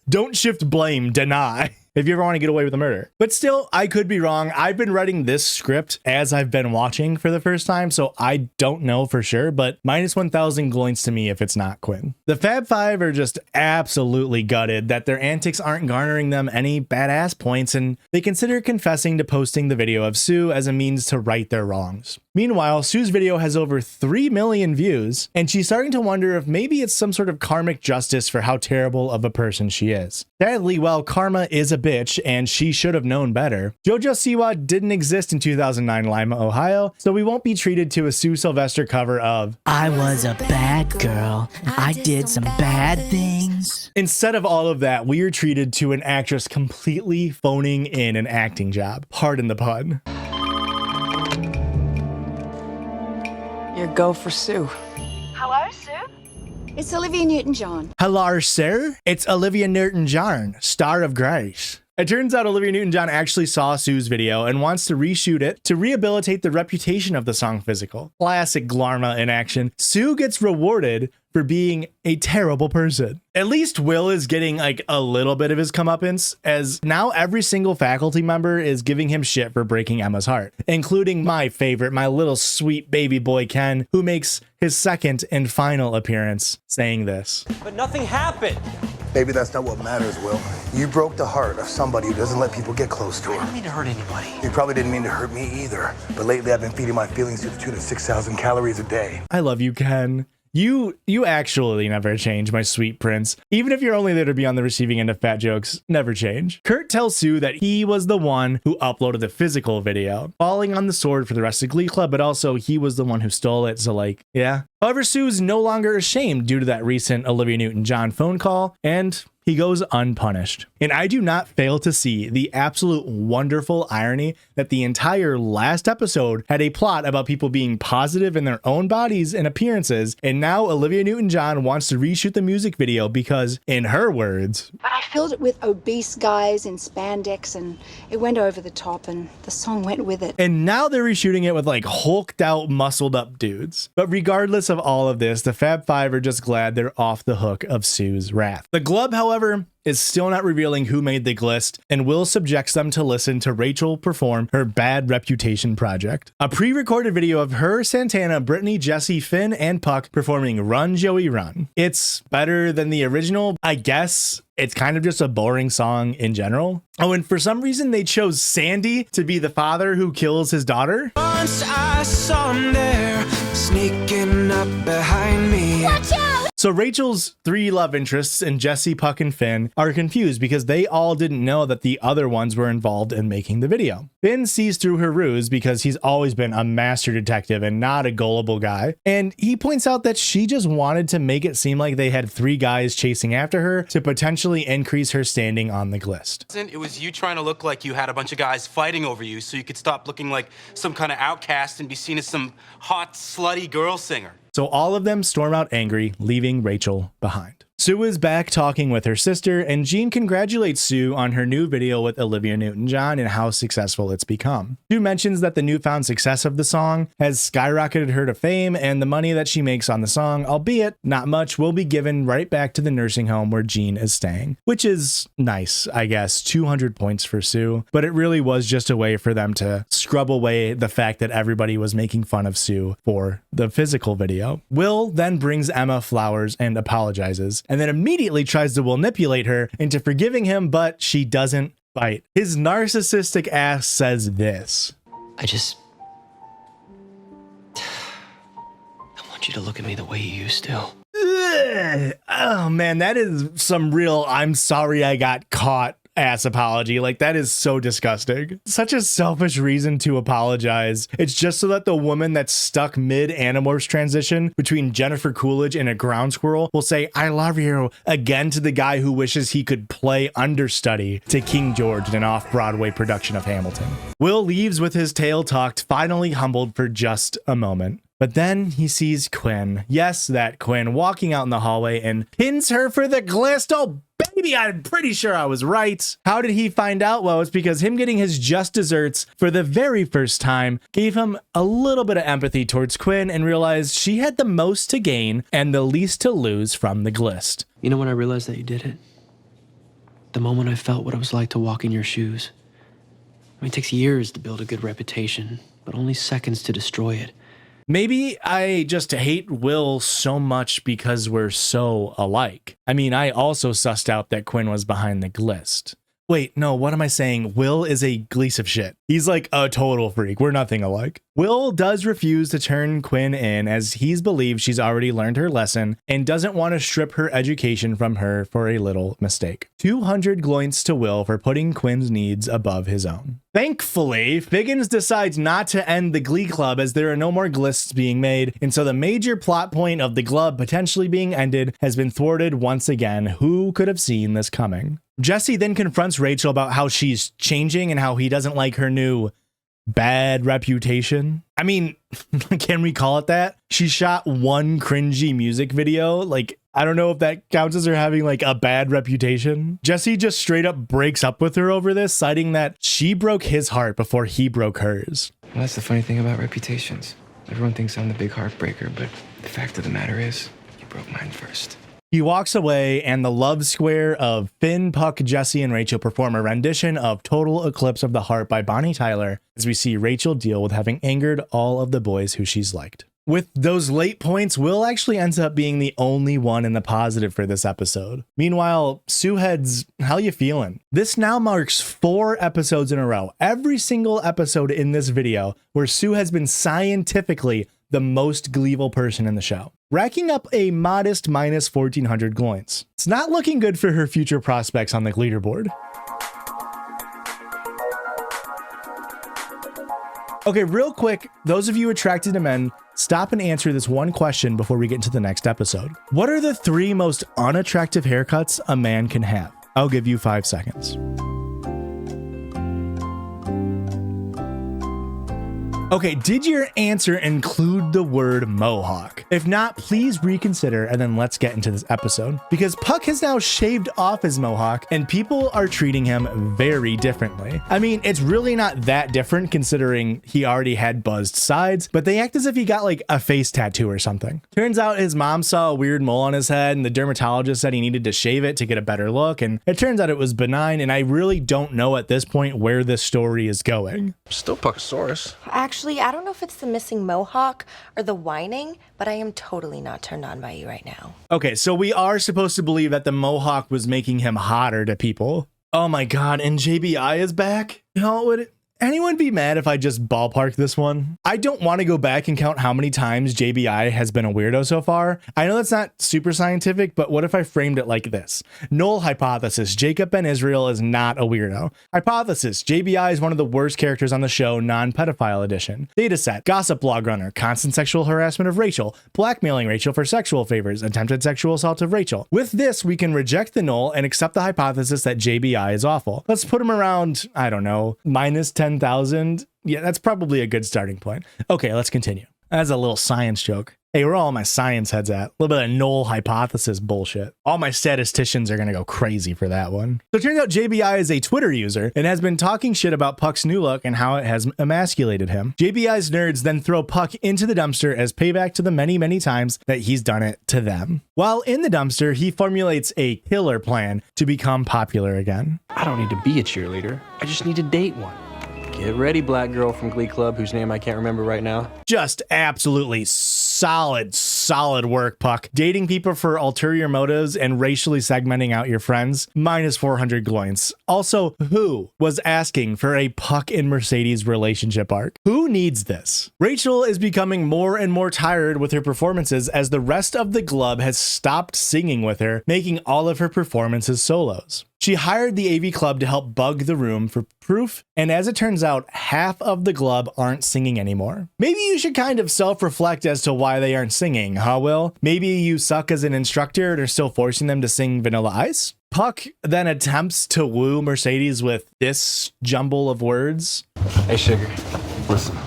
Don't shift blame, deny. If you ever want to get away with a murder. But still, I could be wrong. I've been writing this script as I've been watching for the first time, so I don't know for sure, but minus 1,000 gloints to me if it's not Quinn. The Fab Five are just absolutely gutted that their antics aren't garnering them any badass points, and they consider confessing to posting the video of Sue as a means to right their wrongs. Meanwhile, Sue's video has over 3 million views, and she's starting to wonder if maybe it's some sort of karmic justice for how terrible of a person she is. Sadly, while karma is a bitch and she should have known better, JoJo Siwa didn't exist in 2009 Lima, Ohio, so we won't be treated to a Sue Sylvester cover of I was a bad girl. I did some bad things. Instead of all of that, we are treated to an actress completely phoning in an acting job. Pardon the pun. Your go for Sue. Hello, Sue? It's Olivia Newton-John. Hello, sir. It's Olivia Newton-John, star of Grace. It turns out Olivia Newton-John actually saw Sue's video and wants to reshoot it to rehabilitate the reputation of the song Physical. Classic Glarma in action. Sue gets rewarded for being a terrible person. At least Will is getting like a little bit of his comeuppance, as now every single faculty member is giving him shit for breaking Emma's heart, including my favorite, my little sweet baby boy Ken, who makes his second and final appearance saying this. But nothing happened. Maybe that's not what matters, Will. You broke the heart of somebody who doesn't let people get close to her. I don't mean to hurt anybody. You probably didn't mean to hurt me either. But lately I've been feeding my feelings to the tune of 6,000 calories a day. I love you, Ken. You actually never change, my sweet prince. Even if you're only there to be on the receiving end of fat jokes, never change. Kurt tells Sue that he was the one who uploaded the Physical video, falling on the sword for the rest of Glee Club, but also he was the one who stole it, so like, yeah. However, Sue's no longer ashamed due to that recent Olivia Newton-John phone call, and he goes unpunished. And I do not fail to see the absolute wonderful irony that the entire last episode had a plot about people being positive in their own bodies and appearances, and now Olivia Newton-John wants to reshoot the music video because, in her words, but I filled it with obese guys in spandex and it went over the top and the song went with it. And now they're reshooting it with like hulked out, muscled up dudes. But regardless of all of this, the Fab Five are just glad they're off the hook of Sue's wrath. The Glub, however, however, is still not revealing who made the glist, and Will subjects them to listen to Rachel perform her Bad Reputation project. A pre-recorded video of her, Santana, Brittany, Jesse, Finn, and Puck performing Run Joey Run. It's better than the original, I guess. It's kind of just a boring song in general. Oh, and for some reason they chose Sandy to be the father who kills his daughter. Once I saw him there, sneaking up behind me. Watch out! So Rachel's three love interests in Jesse, Puck, and Finn are confused because they all didn't know that the other ones were involved in making the video. Finn sees through her ruse because he's always been a master detective and not a gullible guy. And he points out that she just wanted to make it seem like they had three guys chasing after her to potentially increase her standing on the glist. It was you trying to look like you had a bunch of guys fighting over you so you could stop looking like some kind of outcast and be seen as some hot, slutty girl singer. So all of them storm out angry, leaving Rachel behind. Sue is back talking with her sister, and Jean congratulates Sue on her new video with Olivia Newton-John and how successful it's become. Sue mentions that the newfound success of the song has skyrocketed her to fame, and the money that she makes on the song, albeit not much, will be given right back to the nursing home where Jean is staying, which is nice, I guess. 200 points for Sue, but it really was just a way for them to scrub away the fact that everybody was making fun of Sue for the physical video. Will then brings Emma flowers and apologizes, and then immediately tries to manipulate her into forgiving him, but she doesn't bite. His narcissistic ass says this. I want you to look at me the way you used to. Ugh. Oh man, that is some real I'm sorry I got caught ass apology. Like, that is so disgusting. Such a selfish reason to apologize. It's just so that the woman that's stuck mid Animorphs transition between Jennifer Coolidge and a ground squirrel will say I love you again to the guy who wishes he could play understudy to King George in an off-Broadway production of Hamilton. Will leaves with his tail tucked, finally humbled for just a moment. But then he sees Quinn. Yes, that Quinn walking out in the hallway and pins her for the glist. Oh, baby, I'm pretty sure I was right. How did he find out? Well, it's because him getting his just desserts for the very first time gave him a little bit of empathy towards Quinn and realized she had the most to gain and the least to lose from the glist. You know when I realized that you did it? The moment I felt what it was like to walk in your shoes. I mean, it takes years to build a good reputation, but only seconds to destroy it. Maybe I just hate Will so much because we're so alike. I mean, I also sussed out that Quinn was behind the glist. Wait, no, what am I saying? Will is a Glees of shit. He's like a total freak. We're nothing alike. Will does refuse to turn Quinn in as he's believed she's already learned her lesson and doesn't want to strip her education from her for a little mistake. 200 gloints to Will for putting Quinn's needs above his own. Thankfully, Figgins decides not to end the Glee Club as there are no more glists being made, and so the major plot point of the club potentially being ended has been thwarted once again. Who could have seen this coming? Jesse then confronts Rachel about how she's changing and how he doesn't like her new bad reputation. I mean, can we call it that? She shot one cringy music video. Like, I don't know if that counts as her having like a bad reputation. Jesse just straight up breaks up with her over this, citing that she broke his heart before he broke hers. Well, that's the funny thing about reputations. Everyone thinks I'm the big heartbreaker, but the fact of the matter is, you broke mine first. He walks away, and the love square of Finn, Puck, Jesse, and Rachel perform a rendition of Total Eclipse of the Heart by Bonnie Tyler as we see Rachel deal with having angered all of the boys who she's liked. With those late points, Will actually ends up being the only one in the positive for this episode. Meanwhile, Sue heads, how you feeling? This now marks 4 episodes in a row, every single episode in this video, where Sue has been scientifically the most Gleevil person in the show, racking up a modest minus 1,400 gloints. It's not looking good for her future prospects on the leaderboard. Okay, real quick, those of you attracted to men, stop and answer this one question before we get into the next episode. What are the 3 most unattractive haircuts a man can have? I'll give you 5 seconds. Okay, did your answer include the word mohawk? If not, please reconsider and then let's get into this episode. Because Puck has now shaved off his mohawk and people are treating him very differently. I mean, it's really not that different considering he already had buzzed sides, but they act as if he got like a face tattoo or something. Turns out his mom saw a weird mole on his head and the dermatologist said he needed to shave it to get a better look, and it turns out it was benign, and I really don't know at this point where this story is going. Still Puckosaurus. Actually, I don't know if it's the missing mohawk or the whining, but I am totally not turned on by you right now. Okay, so we are supposed to believe that the mohawk was making him hotter to people. Oh my god, and JBI is back? You know, would anyone be mad if I just ballpark this one? I don't want to go back and count how many times JBI has been a weirdo so far. I know that's not super scientific, but what if I framed it like this? Null hypothesis, Jacob Ben Israel is not a weirdo. Hypothesis, JBI is one of the worst characters on the show, non-pedophile edition. Dataset, gossip blog runner, constant sexual harassment of Rachel, blackmailing Rachel for sexual favors, attempted sexual assault of Rachel. With this, we can reject the null and accept the hypothesis that JBI is awful. Let's put him around, I don't know, minus 10,000. Yeah, that's probably a good starting point. Okay, let's continue. That's a little science joke. Hey, where are all my science heads at? A little bit of null hypothesis bullshit. All my statisticians are gonna go crazy for that one. So it turns out JBI is a Twitter user and has been talking shit about Puck's new look and how it has emasculated him. JBI's nerds then throw Puck into the dumpster as payback to the many, many times that he's done it to them. While in the dumpster, he formulates a killer plan to become popular again. I don't need to be a cheerleader. I just need to date one. Get ready, black girl from Glee Club, whose name I can't remember right now. Just absolutely solid work, Puck. Dating people for ulterior motives and racially segmenting out your friends, minus 400 gloints. Also, who was asking for a Puck and Mercedes relationship arc? Who needs this? Rachel is becoming more and more tired with her performances as the rest of the Glub has stopped singing with her, making all of her performances solos. She hired the AV Club to help bug the room for proof, and as it turns out, half of the Glub aren't singing anymore. Maybe you should kind of self-reflect as to why they aren't singing, huh, Will? Maybe you suck as an instructor and are still forcing them to sing Vanilla Ice? Puck then attempts to woo Mercedes with this jumble of words. Hey, Sugar, listen.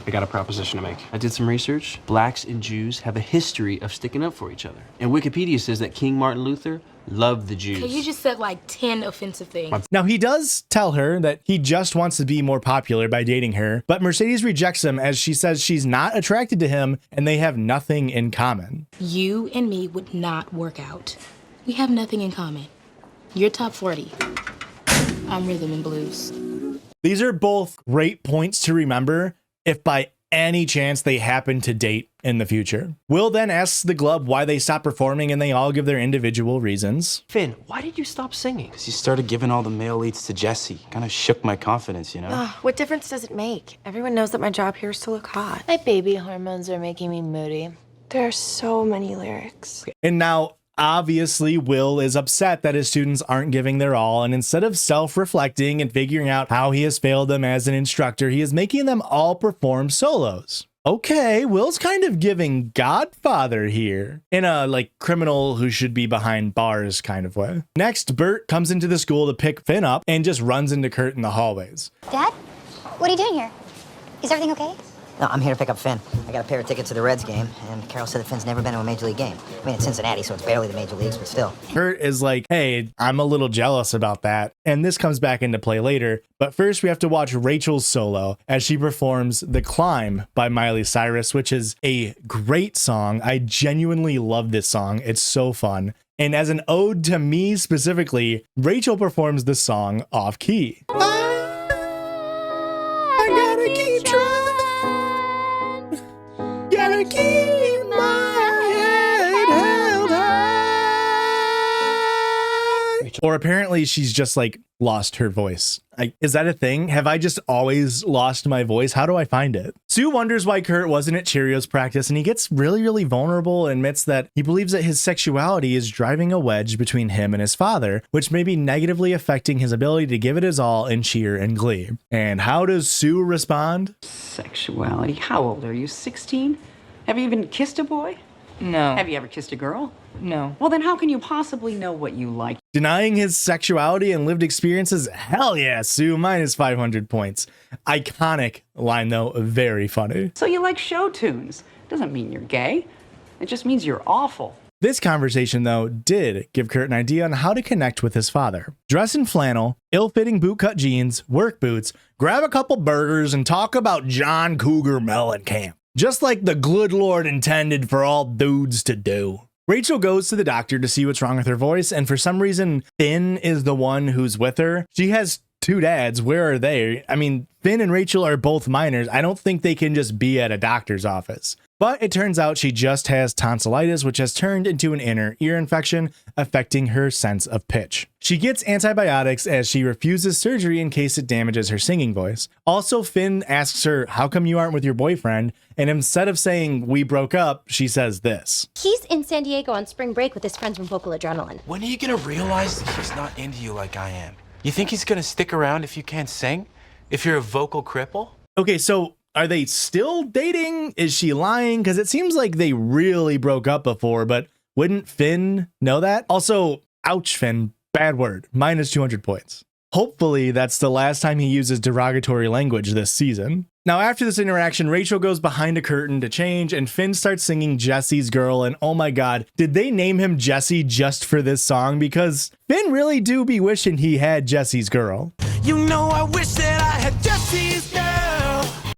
I got a proposition to make. I did some research. Blacks and Jews have a history of sticking up for each other. And Wikipedia says that King Martin Luther loved the Jews. Okay, you just said like 10 offensive things. Now, he does tell her that he just wants to be more popular by dating her, but Mercedes rejects him as she says she's not attracted to him and they have nothing in common. You and me would not work out. We have nothing in common. You're top 40. I'm rhythm and blues. These are both great points to remember if by any chance they happen to date in the future. Will then asks the Glub why they stopped performing and they all give their individual reasons. Finn, why did you stop singing? Because you started giving all the male leads to Jesse. Kind of shook my confidence, you know? What difference does it make? Everyone knows that my job here is to look hot. My baby hormones are making me moody. There are so many lyrics. And now, obviously, Will is upset that his students aren't giving their all, and instead of self-reflecting and figuring out how he has failed them as an instructor, he is making them all perform solos. Okay, Will's kind of giving Godfather here in a like criminal who should be behind bars kind of way. Next, Bert comes into the school to pick Finn up and just runs into Kurt in the hallways. Dad, what are you doing here? Is everything okay? No, I'm here to pick up Finn. I got a pair of tickets to the Reds game, and Carol said that Finn's never been to a Major League game. I mean, it's Cincinnati, so it's barely the Major Leagues, but still. Kurt is like, hey, I'm a little jealous about that. And this comes back into play later. But first, we have to watch Rachel's solo as she performs The Climb by Miley Cyrus, which is a great song. I genuinely love this song. It's so fun. And as an ode to me specifically, Rachel performs the song off key. I gotta keep trying. Gotta keep my head held high. Or apparently she's just like lost her voice. Is that a thing? Have I just always lost my voice? How do I find it? Sue wonders why Kurt wasn't at Cheerios practice, and he gets really vulnerable and admits that he believes that his sexuality is driving a wedge between him and his father, which may be negatively affecting his ability to give it his all in cheer and glee. And how does Sue respond? Sexuality? How old are you? 16? Have you even kissed a boy? No. Have you ever kissed a girl? No. Well, then how can you possibly know what you like? Denying his sexuality and lived experiences? Hell yeah, Sue, minus 500 points. Iconic line though, very funny. So you like show tunes. Doesn't mean you're gay. It just means you're awful. This conversation, though, did give Kurt an idea on how to connect with his father. Dress in flannel, ill-fitting bootcut jeans, work boots, grab a couple burgers, and talk about John Cougar Mellencamp. Just like the good Lord intended for all dudes to do. Rachel goes to the doctor to see what's wrong with her voice, and for some reason, Finn is the one who's with her. She has two dads. Where are they? I mean, Finn and Rachel are both minors. I don't think they can just be at a doctor's office. But it turns out she just has tonsillitis, which has turned into an inner ear infection, affecting her sense of pitch. She gets antibiotics as she refuses surgery in case it damages her singing voice. Also, Finn asks her, how come you aren't with your boyfriend? And instead of saying, we broke up, she says this. He's in San Diego on spring break with his friends from Vocal Adrenaline. When are you gonna realize that he's not into you like I am? You think he's gonna stick around if you can't sing? If you're a vocal cripple? Okay, so are they still dating? Is she lying? Because it seems like they really broke up before, but wouldn't Finn know that? Also, ouch, Finn, bad word, minus 200 points. Hopefully that's the last time he uses derogatory language this season. Now, after this interaction, Rachel goes behind a curtain to change, and Finn starts singing Jesse's Girl, and oh my god, did they name him Jesse just for this song? Because Finn really do be wishing he had Jesse's Girl. You know I wish that I had Jesse's girl.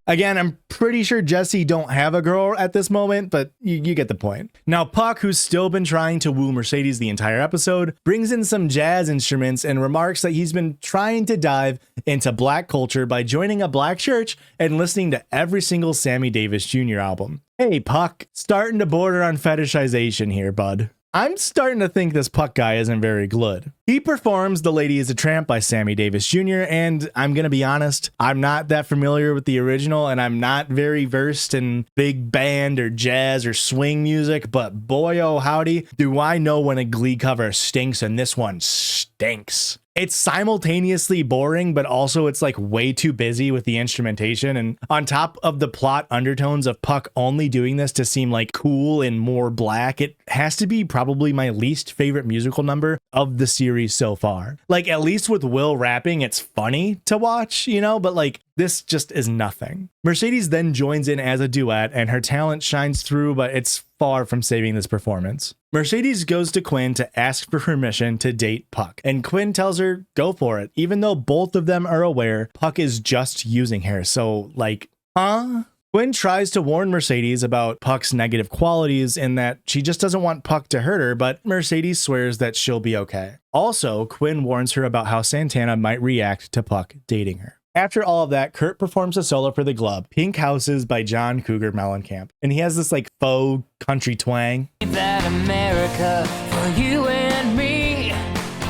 Again, I'm pretty sure Jesse don't have a girl at this moment, but you get the point. Now, Puck, who's still been trying to woo Mercedes the entire episode, brings in some jazz instruments and remarks that he's been trying to dive into black culture by joining a black church and listening to every single Sammy Davis Jr. album. Hey, Puck, starting to border on fetishization here, bud. I'm starting to think this Puck guy isn't very good. He performs The Lady is a Tramp by Sammy Davis Jr., and I'm gonna be honest, I'm not that familiar with the original, and I'm not very versed in big band or jazz or swing music, but boy oh howdy, do I know when a Glee cover stinks, and this one stinks. It's simultaneously boring, but also it's like way too busy with the instrumentation. And on top of the plot undertones of Puck only doing this to seem like cool and more black, it has to be probably my least favorite musical number of the series so far. Like, at least with Will rapping, it's funny to watch, you know, but like this just is nothing. Mercedes then joins in as a duet and her talent shines through, but it's far from saving this performance. Mercedes goes to Quinn to ask for permission to date Puck, and Quinn tells her, go for it, even though both of them are aware Puck is just using her. So like, huh? Quinn tries to warn Mercedes about Puck's negative qualities in that she just doesn't want Puck to hurt her, but Mercedes swears that she'll be okay. Also, Quinn warns her about how Santana might react to Puck dating her. After all of that, Kurt performs a solo for the Glub, Pink Houses by John Cougar Mellencamp. And he has this like faux country twang. Ain't that America for you and me?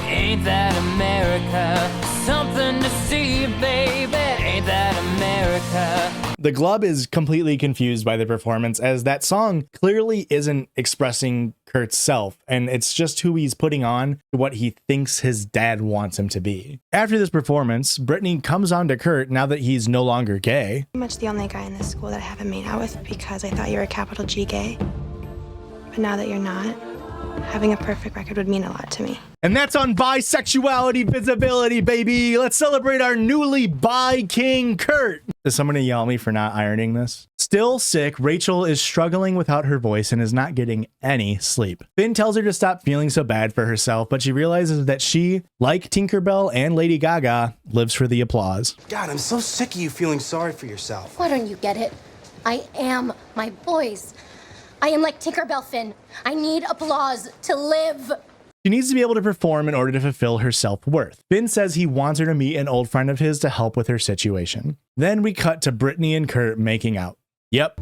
Ain't that America? Something to see, baby. Ain't that America? The Glub is completely confused by the performance, as that song clearly isn't expressing Kurt's self, and it's just who he's putting on to what he thinks his dad wants him to be. After this performance, Brittany comes on to Kurt now that he's no longer gay. Pretty much the only guy in this school that I haven't made out with because I thought you were a capital G gay. But now that you're not, having a perfect record would mean a lot to me. And that's on bisexuality visibility, baby. Let's celebrate our newly bi king, Kurt. Is someone gonna yell at me for not ironing this? Still sick, Rachel is struggling without her voice and is not getting any sleep. Finn tells her to stop feeling so bad for herself, but she realizes that she, like Tinkerbell and Lady Gaga, lives for the applause. God, I'm so sick of you feeling sorry for yourself. Why don't you get it? I am my voice. I am like Tinkerbell, Finn. I need applause to live. She needs to be able to perform in order to fulfill her self-worth. Finn says he wants her to meet an old friend of his to help with her situation. Then we cut to Brittany and Kurt making out. Yep.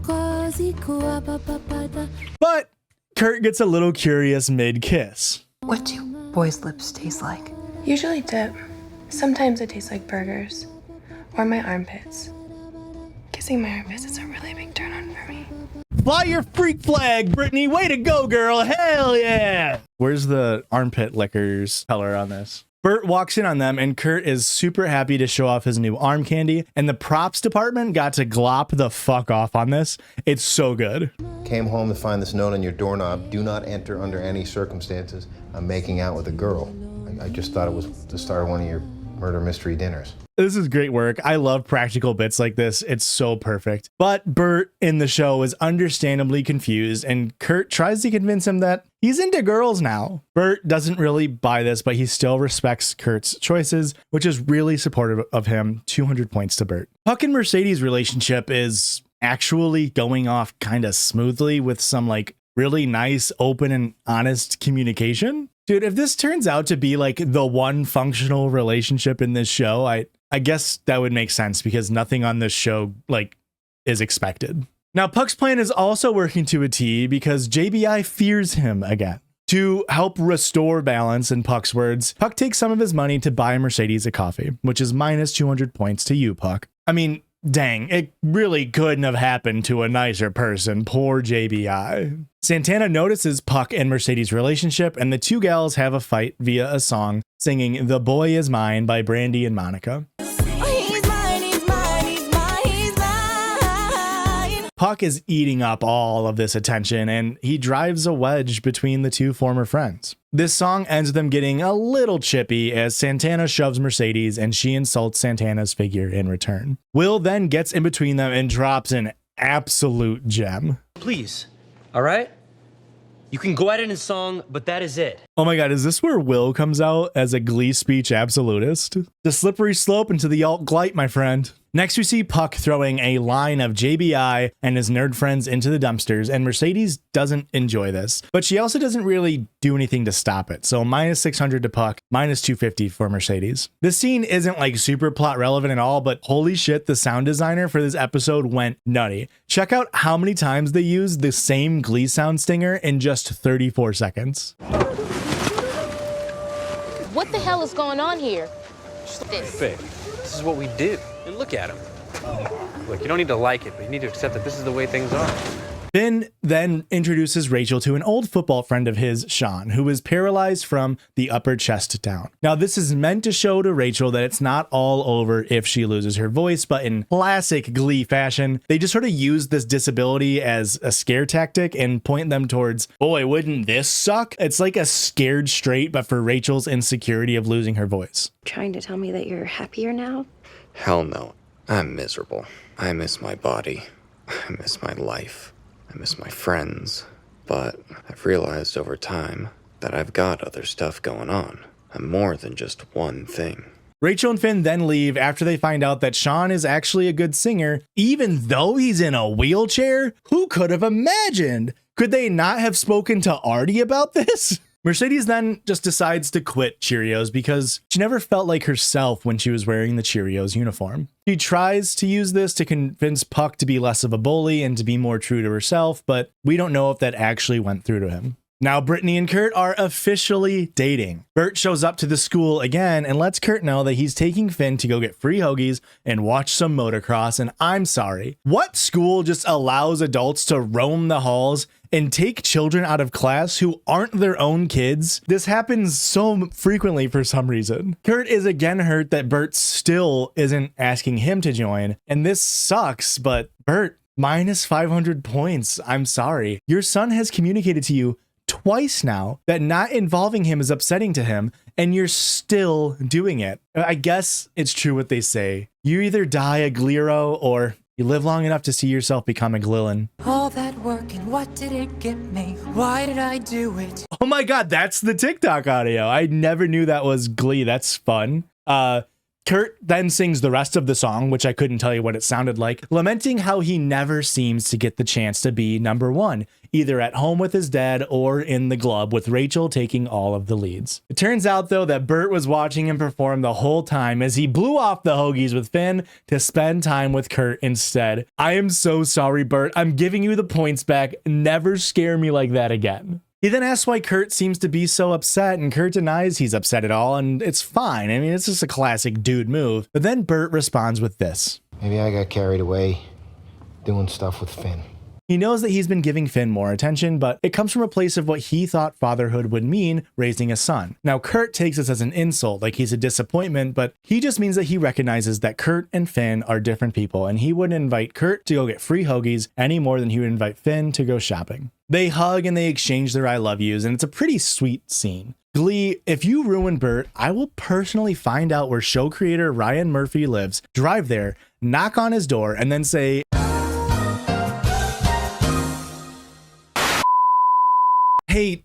But Kurt gets a little curious mid-kiss. What do boys' lips taste like? Usually dip. Sometimes it tastes like burgers. Or my armpits. Kissing my armpits is a really big turn on for me. Fly your freak flag, Brittany. Way to go, girl. Hell yeah. Where's the armpit lickers color on this? Bert walks in on them and Kurt is super happy to show off his new arm candy, and the props department got to glop the fuck off on this. It's so good. Came home to find this note on your doorknob. Do not enter under any circumstances. I'm making out with a girl. I just thought it was the start of one of your murder mystery dinners. This is great work. I love practical bits like this. It's so perfect. But Bert in the show is understandably confused, and Kurt tries to convince him that he's into girls now. Bert doesn't really buy this, but he still respects Kurt's choices, which is really supportive of him. 200 points to Bert. Puck and Mercedes' relationship is actually going off kind of smoothly with some like really nice, open and honest communication. Dude, if this turns out to be like the one functional relationship in this show, I guess that would make sense because nothing on this show like is expected. Now, Puck's plan is also working to a T because JBI fears him again. To help restore balance, in Puck's words, Puck takes some of his money to buy Mercedes a coffee, which is minus 200 points to you, Puck. I mean, dang, it really couldn't have happened to a nicer person. Poor JBI. Santana notices Puck and Mercedes' relationship, and the two gals have a fight via a song singing "The Boy Is Mine" by Brandy and Monica. Puck is eating up all of this attention, and he drives a wedge between the two former friends. This song ends with them getting a little chippy as Santana shoves Mercedes and she insults Santana's figure in return. Will then gets in between them and drops an absolute gem. Please, all right? You can go at it in song, but that is it. Oh my God, is this where Will comes out as a Glee speech absolutist? The slippery slope into the alt-glite, my friend. Next, we see Puck throwing a line of JBI and his nerd friends into the dumpsters, and Mercedes doesn't enjoy this, but she also doesn't really do anything to stop it. So minus 600 to Puck, minus 250 for Mercedes. This scene isn't like super plot relevant at all, but holy shit, the sound designer for this episode went nutty. Check out how many times they used the same Glee sound stinger in just 34 seconds. What the hell is going on here? Fake. This is what we do. And look at him. Look, you don't need to like it, but you need to accept that this is the way things are. Finn then introduces Rachel to an old football friend of his, Sean, who is paralyzed from the upper chest down. Now, this is meant to show to Rachel that it's not all over if she loses her voice, but in classic Glee fashion, they just sort of use this disability as a scare tactic and point them towards, boy, wouldn't this suck? It's like a scared straight, but for Rachel's insecurity of losing her voice. Trying to tell me that you're happier now? Hell no. I'm miserable. I miss my body. I miss my life. I miss my friends. But I've realized over time that I've got other stuff going on. I'm more than just one thing. Rachel and Finn then leave after they find out that Sean is actually a good singer, even though he's in a wheelchair. Who could have imagined? Could they not have spoken to Artie about this? Mercedes then just decides to quit Cheerios because she never felt like herself when she was wearing the Cheerios uniform. She tries to use this to convince Puck to be less of a bully and to be more true to herself, but we don't know if that actually went through to him. Now Brittany and Kurt are officially dating. Bert shows up to the school again and lets Kurt know that he's taking Finn to go get free hoagies and watch some motocross, and I'm sorry. What school just allows adults to roam the halls and take children out of class who aren't their own kids? This happens so frequently for some reason. Kurt is again hurt that Bert still isn't asking him to join, and this sucks, but Bert, minus 500 points. I'm sorry. Your son has communicated to you twice now that not involving him is upsetting to him, and you're still doing it. I guess it's true what they say. You either die a Glero or you live long enough to see yourself become a Glillin. All that work and what did it get me? Why did I do it? Oh my God, that's the TikTok audio. I never knew that was Glee. That's fun. Kurt then sings the rest of the song, which I couldn't tell you what it sounded like, lamenting how he never seems to get the chance to be number one, either at home with his dad or in the club, with Rachel taking all of the leads. It turns out, though, that Bert was watching him perform the whole time as he blew off the hoagies with Finn to spend time with Kurt instead. I am so sorry, Bert. I'm giving you the points back. Never scare me like that again. He then asks why Kurt seems to be so upset, and Kurt denies he's upset at all, and it's fine. I mean, it's just a classic dude move. But then Bert responds with this. Maybe I got carried away doing stuff with Finn. He knows that he's been giving Finn more attention, but it comes from a place of what he thought fatherhood would mean, raising a son. Now, Kurt takes this as an insult, like he's a disappointment, but he just means that he recognizes that Kurt and Finn are different people, and he wouldn't invite Kurt to go get free hoagies any more than he would invite Finn to go shopping. They hug and they exchange their I love yous, and it's a pretty sweet scene. Glee, if you ruin Bert, I will personally find out where show creator Ryan Murphy lives, drive there, knock on his door, and then say, "Hey,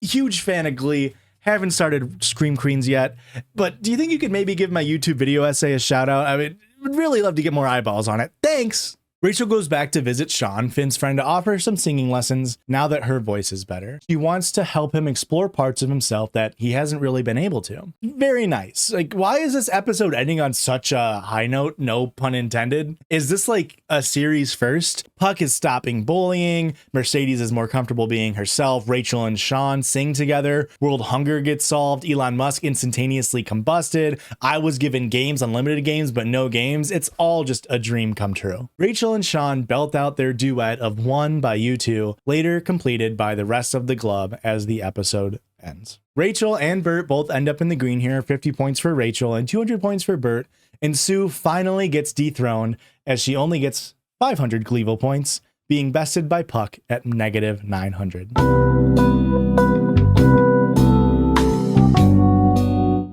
huge fan of Glee. Haven't started Scream Queens yet, but do you think you could maybe give my YouTube video essay a shout out? I would really love to get more eyeballs on it. Thanks." Rachel goes back to visit Sean, Finn's friend, to offer some singing lessons now that her voice is better. She wants to help him explore parts of himself that he hasn't really been able to. Very nice. Like, why is this episode ending on such a high note? No pun intended. Is this like a series first? Puck is stopping bullying. Mercedes is more comfortable being herself. Rachel and Sean sing together. World hunger gets solved. Elon Musk instantaneously combusted. I was given games, unlimited games, but no games. It's all just a dream come true. Rachel and Sean belt out their duet of One by U2, later completed by the rest of the Glub as the episode ends. Rachel and Bert both end up in the green here, 50 points for Rachel and 200 points for Bert, and Sue finally gets dethroned as she only gets 500 Gleeville points, being bested by Puck at negative 900.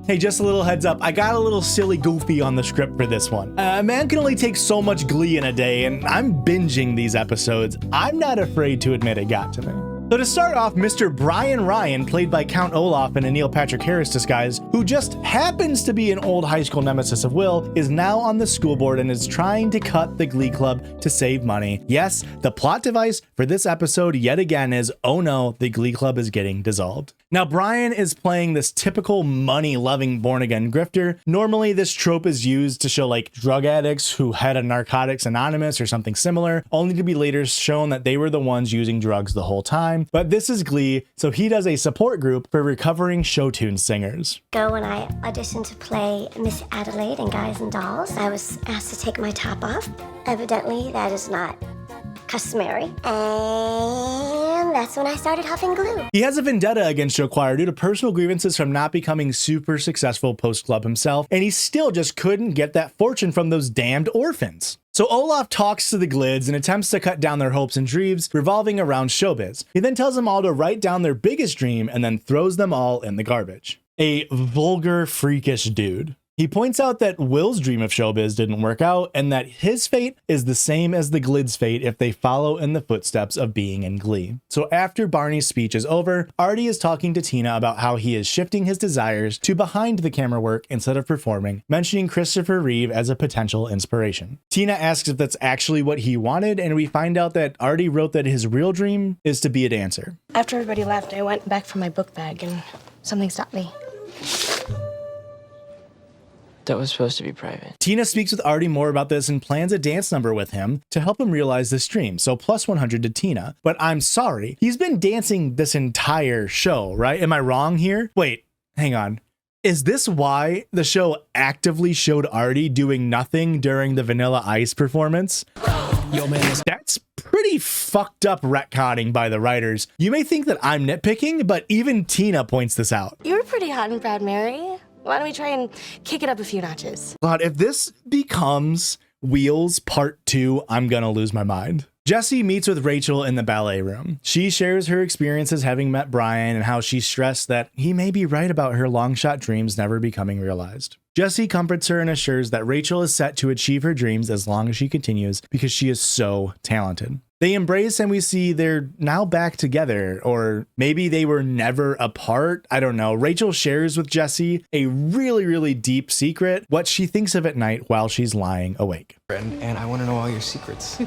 Hey, just a little heads up, I got a little silly goofy on the script for this one. A man can only take so much Glee in a day, and I'm binging these episodes. I'm not afraid to admit it got to me. So to start off, Mr. Brian Ryan, played by Count Olaf in a Neil Patrick Harris disguise, who just happens to be an old high school nemesis of Will, is now on the school board and is trying to cut the Glee Club to save money. Yes, the plot device for this episode yet again is, oh no, the Glee Club is getting dissolved. Now, Brian is playing this typical money-loving born-again grifter. Normally, this trope is used to show like drug addicts who head a Narcotics Anonymous or something similar, only to be later shown that they were the ones using drugs the whole time. But this is Glee, so he does a support group for recovering show tune singers. When I auditioned to play Miss Adelaide in Guys and Dolls, I was asked to take my top off. Evidently, that is not customary. And that's when I started huffing glue. He has a vendetta against show choir due to personal grievances from not becoming super successful post-club himself, and he still just couldn't get that fortune from those damned orphans. So Olaf talks to the Glids and attempts to cut down their hopes and dreams revolving around showbiz. He then tells them all to write down their biggest dream and then throws them all in the garbage. A vulgar, freakish dude. He points out that Will's dream of showbiz didn't work out and that his fate is the same as the Glids' fate if they follow in the footsteps of being in Glee. So after Barney's speech is over, Artie is talking to Tina about how he is shifting his desires to behind the camera work instead of performing, mentioning Christopher Reeve as a potential inspiration. Tina asks if that's actually what he wanted, and we find out that Artie wrote that his real dream is to be a dancer. After everybody left, I went back for my book bag and something stopped me. That was supposed to be private. Tina speaks with Artie more about this and plans a dance number with him to help him realize this dream, so plus 100 to Tina. But I'm sorry, he's been dancing this entire show, right? Am I wrong here? Wait, hang on. Is this why the show actively showed Artie doing nothing during the Vanilla Ice performance? Yo, man, that's pretty fucked up retconning by the writers. You may think that I'm nitpicking, but even Tina points this out. You were pretty hot and proud, Mary. Why don't we try and kick it up a few notches? God, if this becomes Wheels Part 2, I'm gonna lose my mind. Jessie meets with Rachel in the ballet room. She shares her experiences having met Brian and how she's stressed that he may be right about her long shot dreams never becoming realized. Jessie comforts her and assures that Rachel is set to achieve her dreams as long as she continues because she is so talented. They embrace and we see they're now back together, or maybe they were never apart. I don't know. Rachel shares with Jessie a really, really deep secret, what she thinks of at night while she's lying awake. And I want to know all your secrets.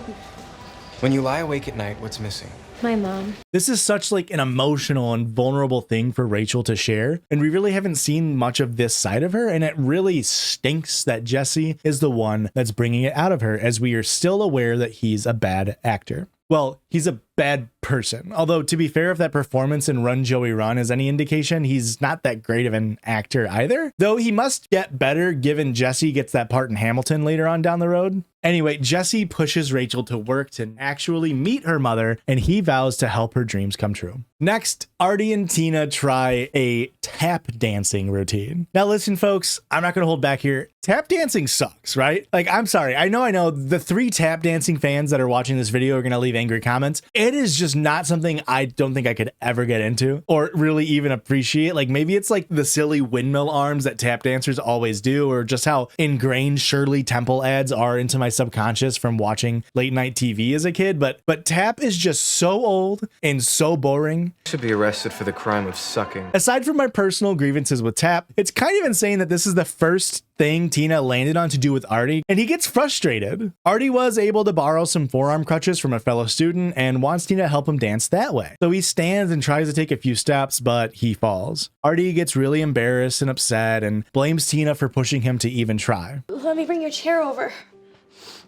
When you lie awake at night, what's missing? My mom. This is such like an emotional and vulnerable thing for Rachel to share, and we really haven't seen much of this side of her, and it really stinks that Jessie is the one that's bringing it out of her, as we are still aware that he's a bad actor. Well, he's a bad person. Although, to be fair, if that performance in Run Joey Run is any indication, he's not that great of an actor either. Though he must get better given Jesse gets that part in Hamilton later on down the road. Anyway, Jesse pushes Rachel to work to actually meet her mother, and he vows to help her dreams come true. Next, Artie and Tina try a tap dancing routine. Now listen, folks, I'm not gonna hold back here. Tap dancing sucks, right? Like, I'm sorry. I know the 3 tap dancing fans that are watching this video are gonna leave angry comments. It is just not something I don't think I could ever get into or really even appreciate. Like, maybe it's like the silly windmill arms that tap dancers always do, or just how ingrained Shirley Temple ads are into my subconscious from watching late night TV as a kid. But tap is just so old and so boring. Should be arrested for the crime of sucking. Aside from my personal grievances with tap, it's kind of insane that this is the first thing Tina landed on to do with Artie, and he gets frustrated. Artie was able to borrow some forearm crutches from a fellow student and wants Tina to help him dance that way. So he stands and tries to take a few steps, but he falls. Artie gets really embarrassed and upset and blames Tina for pushing him to even try. Let me bring your chair over.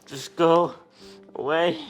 Just go away. You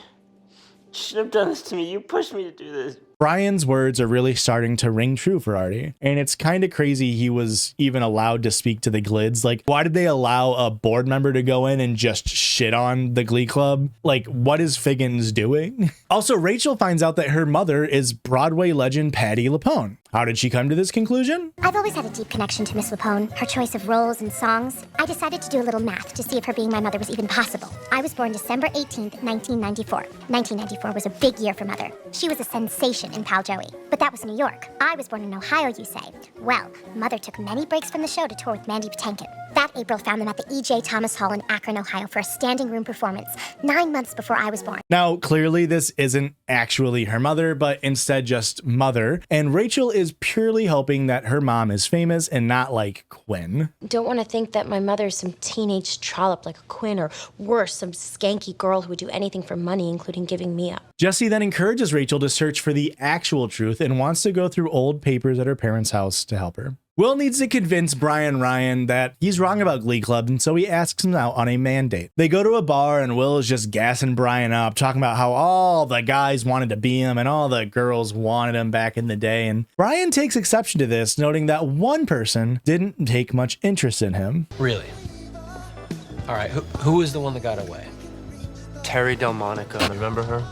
shouldn't have done this to me. You pushed me to do this. Brian's words are really starting to ring true for Artie, and it's kind of crazy he was even allowed to speak to the Glids. Like, why did they allow a board member to go in and just shit on the Glee Club? Like, what is Figgins doing? Also, Rachel finds out that her mother is Broadway legend Patti LuPone. How did she come to this conclusion? I've always had a deep connection to Miss LuPone, her choice of roles and songs. I decided to do a little math to see if her being my mother was even possible. I was born December 18th, 1994. 1994 was a big year for Mother. She was a sensation in Pal Joey. But that was New York. I was born in Ohio, you say. Well, Mother took many breaks from the show to tour with Mandy Patinkin. That April found them at the E.J. Thomas Hall in Akron, Ohio for a standing room performance 9 months before I was born. Now, clearly this isn't actually her mother, but instead just Mother, and Rachel is purely hoping that her mom is famous and not like Quinn. Don't want to think that my mother's some teenage trollop like a Quinn, or worse, some skanky girl who would do anything for money, including giving me up. Jesse then encourages Rachel to search for the actual truth and wants to go through old papers at her parents' house to help her. Will needs to convince Brian Ryan that he's wrong about Glee Club, and so he asks him out on a man date. They go to a bar and Will is just gassing Brian up, talking about how all the guys wanted to be him and all the girls wanted him back in the day. And Brian takes exception to this, noting that one person didn't take much interest in him. Really? All right, who was the one that got away? Terry Delmonica. Remember her?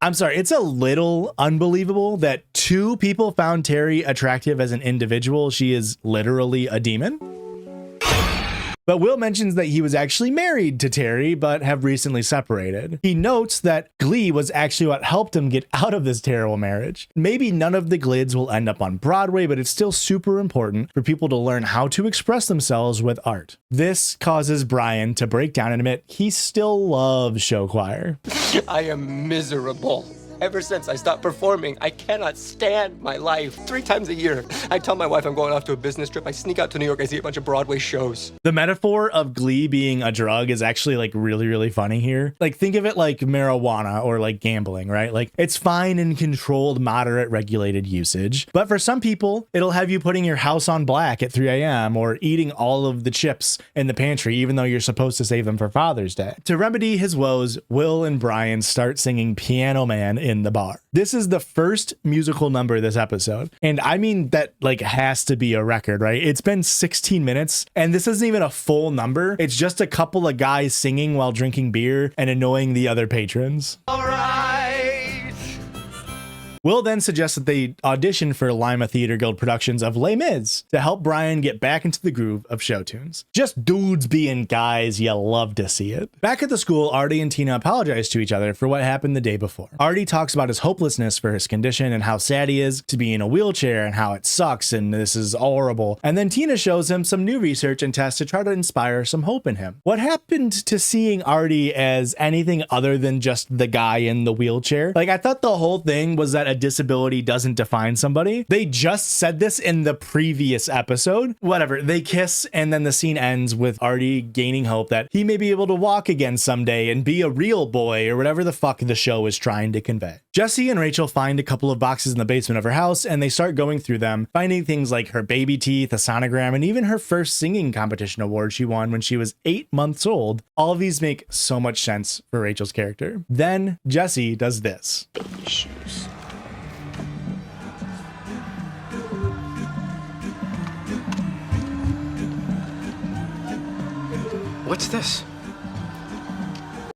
I'm sorry, it's a little unbelievable that 2 people found Terry attractive as an individual. She is literally a demon. But Will mentions that he was actually married to Terry, but have recently separated. He notes that Glee was actually what helped him get out of this terrible marriage. Maybe none of the Glids will end up on Broadway, but it's still super important for people to learn how to express themselves with art. This causes Brian to break down and admit he still loves show choir. I am miserable. Ever since I stopped performing, I cannot stand my life. 3 times a year, I tell my wife I'm going off to a business trip. I sneak out to New York. I see a bunch of Broadway shows. The metaphor of Glee being a drug is actually like really, really funny here. Like, think of it like marijuana or like gambling, right? Like, it's fine in controlled, moderate, regulated usage. But for some people, it'll have you putting your house on black at 3 a.m. or eating all of the chips in the pantry, even though you're supposed to save them for Father's Day. To remedy his woes, Will and Brian start singing Piano Man in the bar. This is the first musical number this episode, and I mean that like has to be a record, right? It's been 16 minutes and this isn't even a full number. It's just a couple of guys singing while drinking beer and annoying the other patrons. All right. Will then suggests that they audition for Lima Theater Guild productions of Les Mis to help Brian get back into the groove of show tunes. Just dudes being guys, you love to see it. Back at the school, Artie and Tina apologize to each other for what happened the day before. Artie talks about his hopelessness for his condition and how sad he is to be in a wheelchair and how it sucks and this is horrible. And then Tina shows him some new research and tests to try to inspire some hope in him. What happened to seeing Artie as anything other than just the guy in the wheelchair? Like, I thought the whole thing was that a disability doesn't define somebody. They just said this in the previous episode. Whatever, they kiss, and then the scene ends with Artie gaining hope that he may be able to walk again someday and be a real boy, or whatever the fuck the show is trying to convey. Jessie and Rachel find a couple of boxes in the basement of her house, and they start going through them, finding things like her baby teeth, a sonogram, and even her first singing competition award she won when she was 8 months old. All of these make so much sense for Rachel's character. Then Jessie does this. Baby shoes. What's this?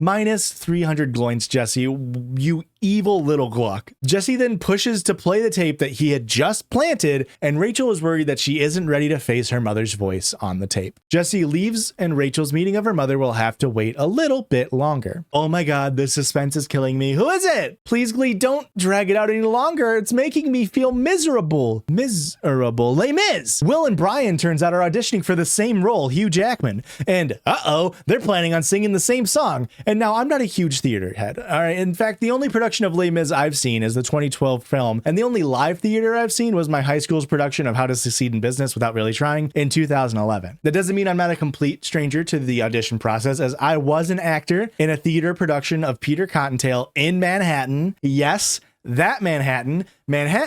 Minus 300 gloints, Jessie, you evil little gluck. Jessie then pushes to play the tape that he had just planted, and Rachel is worried that she isn't ready to face her mother's voice on the tape. Jessie leaves, and Rachel's meeting of her mother will have to wait a little bit longer. Oh my god, the suspense is killing me. Who is it? Please, Glee, don't drag it out any longer. It's making me feel miserable. Miserable. Les Mis! Will and Brian, turns out, are auditioning for the same role, Hugh Jackman. And uh-oh, they're planning on singing the same song. And now, I'm not a huge theater head. All right, in fact, the only production of Les Mis I've seen is the 2012 film, and the only live theater I've seen was my high school's production of How to Succeed in Business Without Really Trying in 2011. That doesn't mean I'm not a complete stranger to the audition process, as I was an actor in a theater production of Peter Cottontail in Manhattan. Yes, that Manhattan,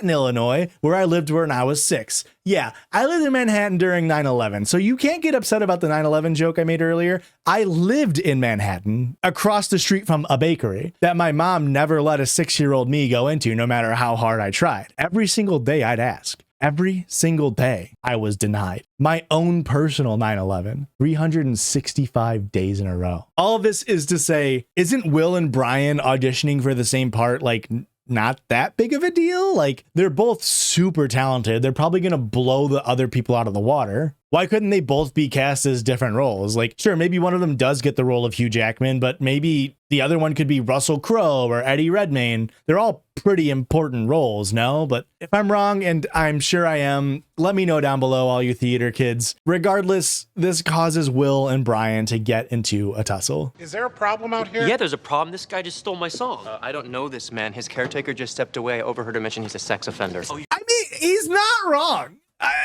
Illinois, where I lived when I was 6. Yeah, I lived in Manhattan during 9/11, so you can't get upset about the 9/11 joke I made earlier. I lived in Manhattan, across the street from a bakery that my mom never let a 6-year-old me go into, no matter how hard I tried. Every single day I'd ask. Every single day I was denied. My own personal 9/11, 365 days in a row. All of this is to say, isn't Will and Brian auditioning for the same part like not that big of a deal? Like, they're both super talented. They're probably going to blow the other people out of the water. Why couldn't they both be cast as different roles? Like, sure, maybe one of them does get the role of Hugh Jackman, but maybe the other one could be Russell Crowe or Eddie Redmayne. They're all pretty important roles, no? But if I'm wrong, and I'm sure I am, let me know down below, all you theater kids. Regardless, this causes Will and Brian to get into a tussle. Is there a problem out here? Yeah, there's a problem. This guy just stole my song. I don't know this man. His caretaker just stepped away. I overheard him mention he's a sex offender. I mean, he's not wrong.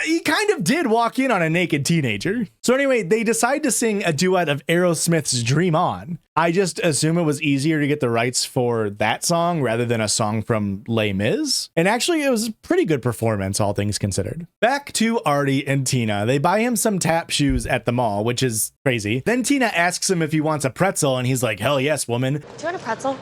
He kind of did walk in on a naked teenager. So anyway, they decide to sing a duet of Aerosmith's Dream On. I just assume it was easier to get the rights for that song rather than a song from Les Mis. And actually, it was a pretty good performance, all things considered. Back to Artie and Tina. They buy him some tap shoes at the mall, which is crazy. Then Tina asks him if he wants a pretzel, and he's like, hell yes, woman. Do you want a pretzel?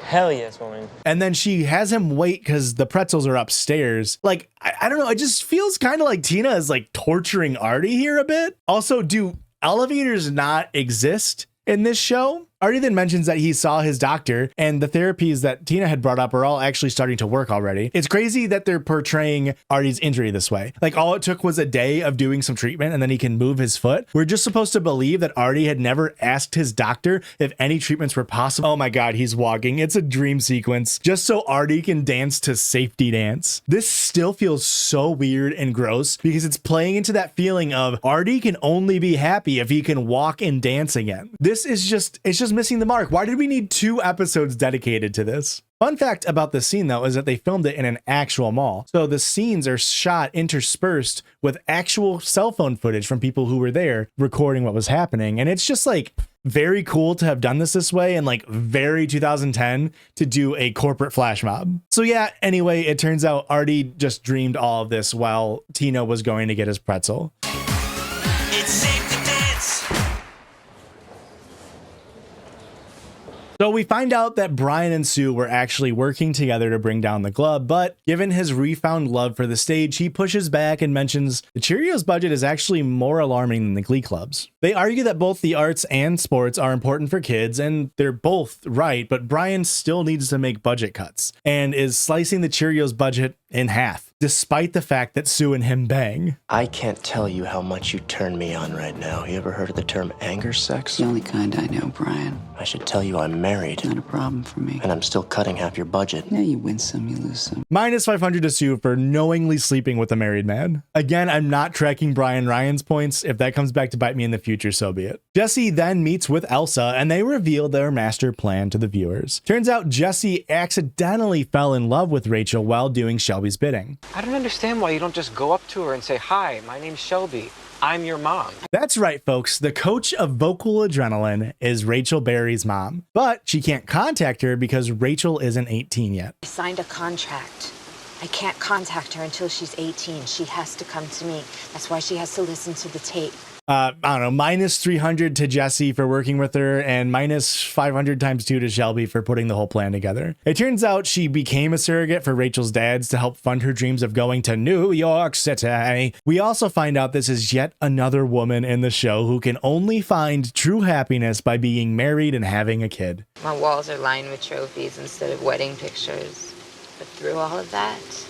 Hell yes, woman. And then she has him wait because the pretzels are upstairs. Like, I don't know. It just feels kind of like Tina is like torturing Artie here a bit. Also, do elevators not exist in this show? Artie then mentions that he saw his doctor, and the therapies that Tina had brought up are all actually starting to work already. It's crazy that they're portraying Artie's injury this way. Like, all it took was a day of doing some treatment and then he can move his foot. We're just supposed to believe that Artie had never asked his doctor if any treatments were possible. Oh my god, he's walking. It's a dream sequence just so Artie can dance to Safety Dance. This still feels so weird and gross because it's playing into that feeling of Artie can only be happy if he can walk and dance again. This is just, it's just missing the mark. Why did we need 2 episodes dedicated to this? Fun fact about the scene, though, is that they filmed it in an actual mall. So the scenes are shot interspersed with actual cell phone footage from people who were there recording what was happening. And it's just like very cool to have done this way, and like very 2010 to do a corporate flash mob. So yeah, anyway, it turns out Artie just dreamed all of this while Tina was going to get his pretzel. It's safe to dance. So we find out that Brian and Sue were actually working together to bring down the club, but given his refound love for the stage, he pushes back and mentions the Cheerios budget is actually more alarming than the Glee clubs. They argue that both the arts and sports are important for kids, and they're both right, but Brian still needs to make budget cuts and is slicing the Cheerios budget in half, despite the fact that Sue and him bang. I can't tell you how much you turn me on right now. You ever heard of the term anger sex? The only kind I know, Brian. I should tell you I'm married. Not a problem for me. And I'm still cutting half your budget. Yeah, you win some, you lose some. Minus 500 to Sue for knowingly sleeping with a married man. Again, I'm not tracking Brian Ryan's points. If that comes back to bite me in the future, so be it. Jesse then meets with Elsa and they reveal their master plan to the viewers. Turns out Jesse accidentally fell in love with Rachel while doing Shelby's bidding. I don't understand why you don't just go up to her and say, "Hi, my name's Shelby. I'm your mom." That's right, folks. The coach of vocal adrenaline is Rachel Berry's mom, but she can't contact her because Rachel isn't 18 yet. I signed a contract. I can't contact her until she's 18. She has to come to me. That's why she has to listen to the tape. I don't know, minus 300 to Jesse for working with her and minus 500 times 2 to Shelby for putting the whole plan together. It turns out she became a surrogate for Rachel's dads to help fund her dreams of going to New York City. We also find out this is yet another woman in the show who can only find true happiness by being married and having a kid. My walls are lined with trophies instead of wedding pictures. But through all of that,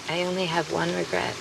I only have one regret.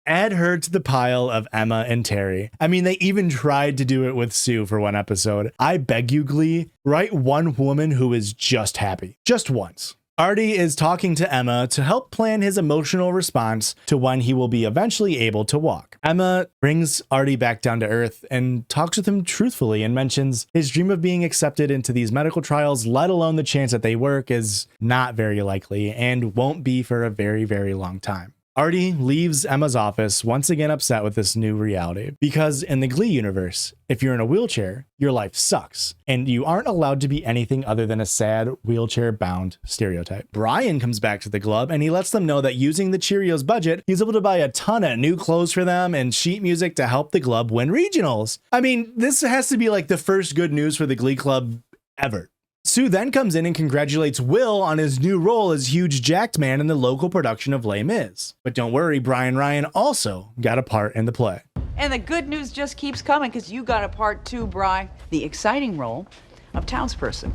Add her to the pile of Emma and Terry. I mean, they even tried to do it with Sue for one episode. I beg you, Glee, write one woman who is just happy. Just once. Artie is talking to Emma to help plan his emotional response to when he will be eventually able to walk. Emma brings Artie back down to earth and talks with him truthfully and mentions his dream of being accepted into these medical trials, let alone the chance that they work, is not very likely and won't be for a very, very long time. Artie leaves Emma's office, once again upset with this new reality, because in the Glee universe, if you're in a wheelchair, your life sucks, and you aren't allowed to be anything other than a sad, wheelchair-bound stereotype. Brian comes back to the club, and he lets them know that using the Cheerios budget, he's able to buy a ton of new clothes for them and sheet music to help the club win regionals. I mean, this has to be like the first good news for the Glee Club ever. Sue then comes in and congratulates Will on his new role as huge jacked man in the local production of Les Mis. But don't worry, Brian Ryan also got a part in the play. And the good news just keeps coming because you got a part too, Bri. The exciting role of townsperson.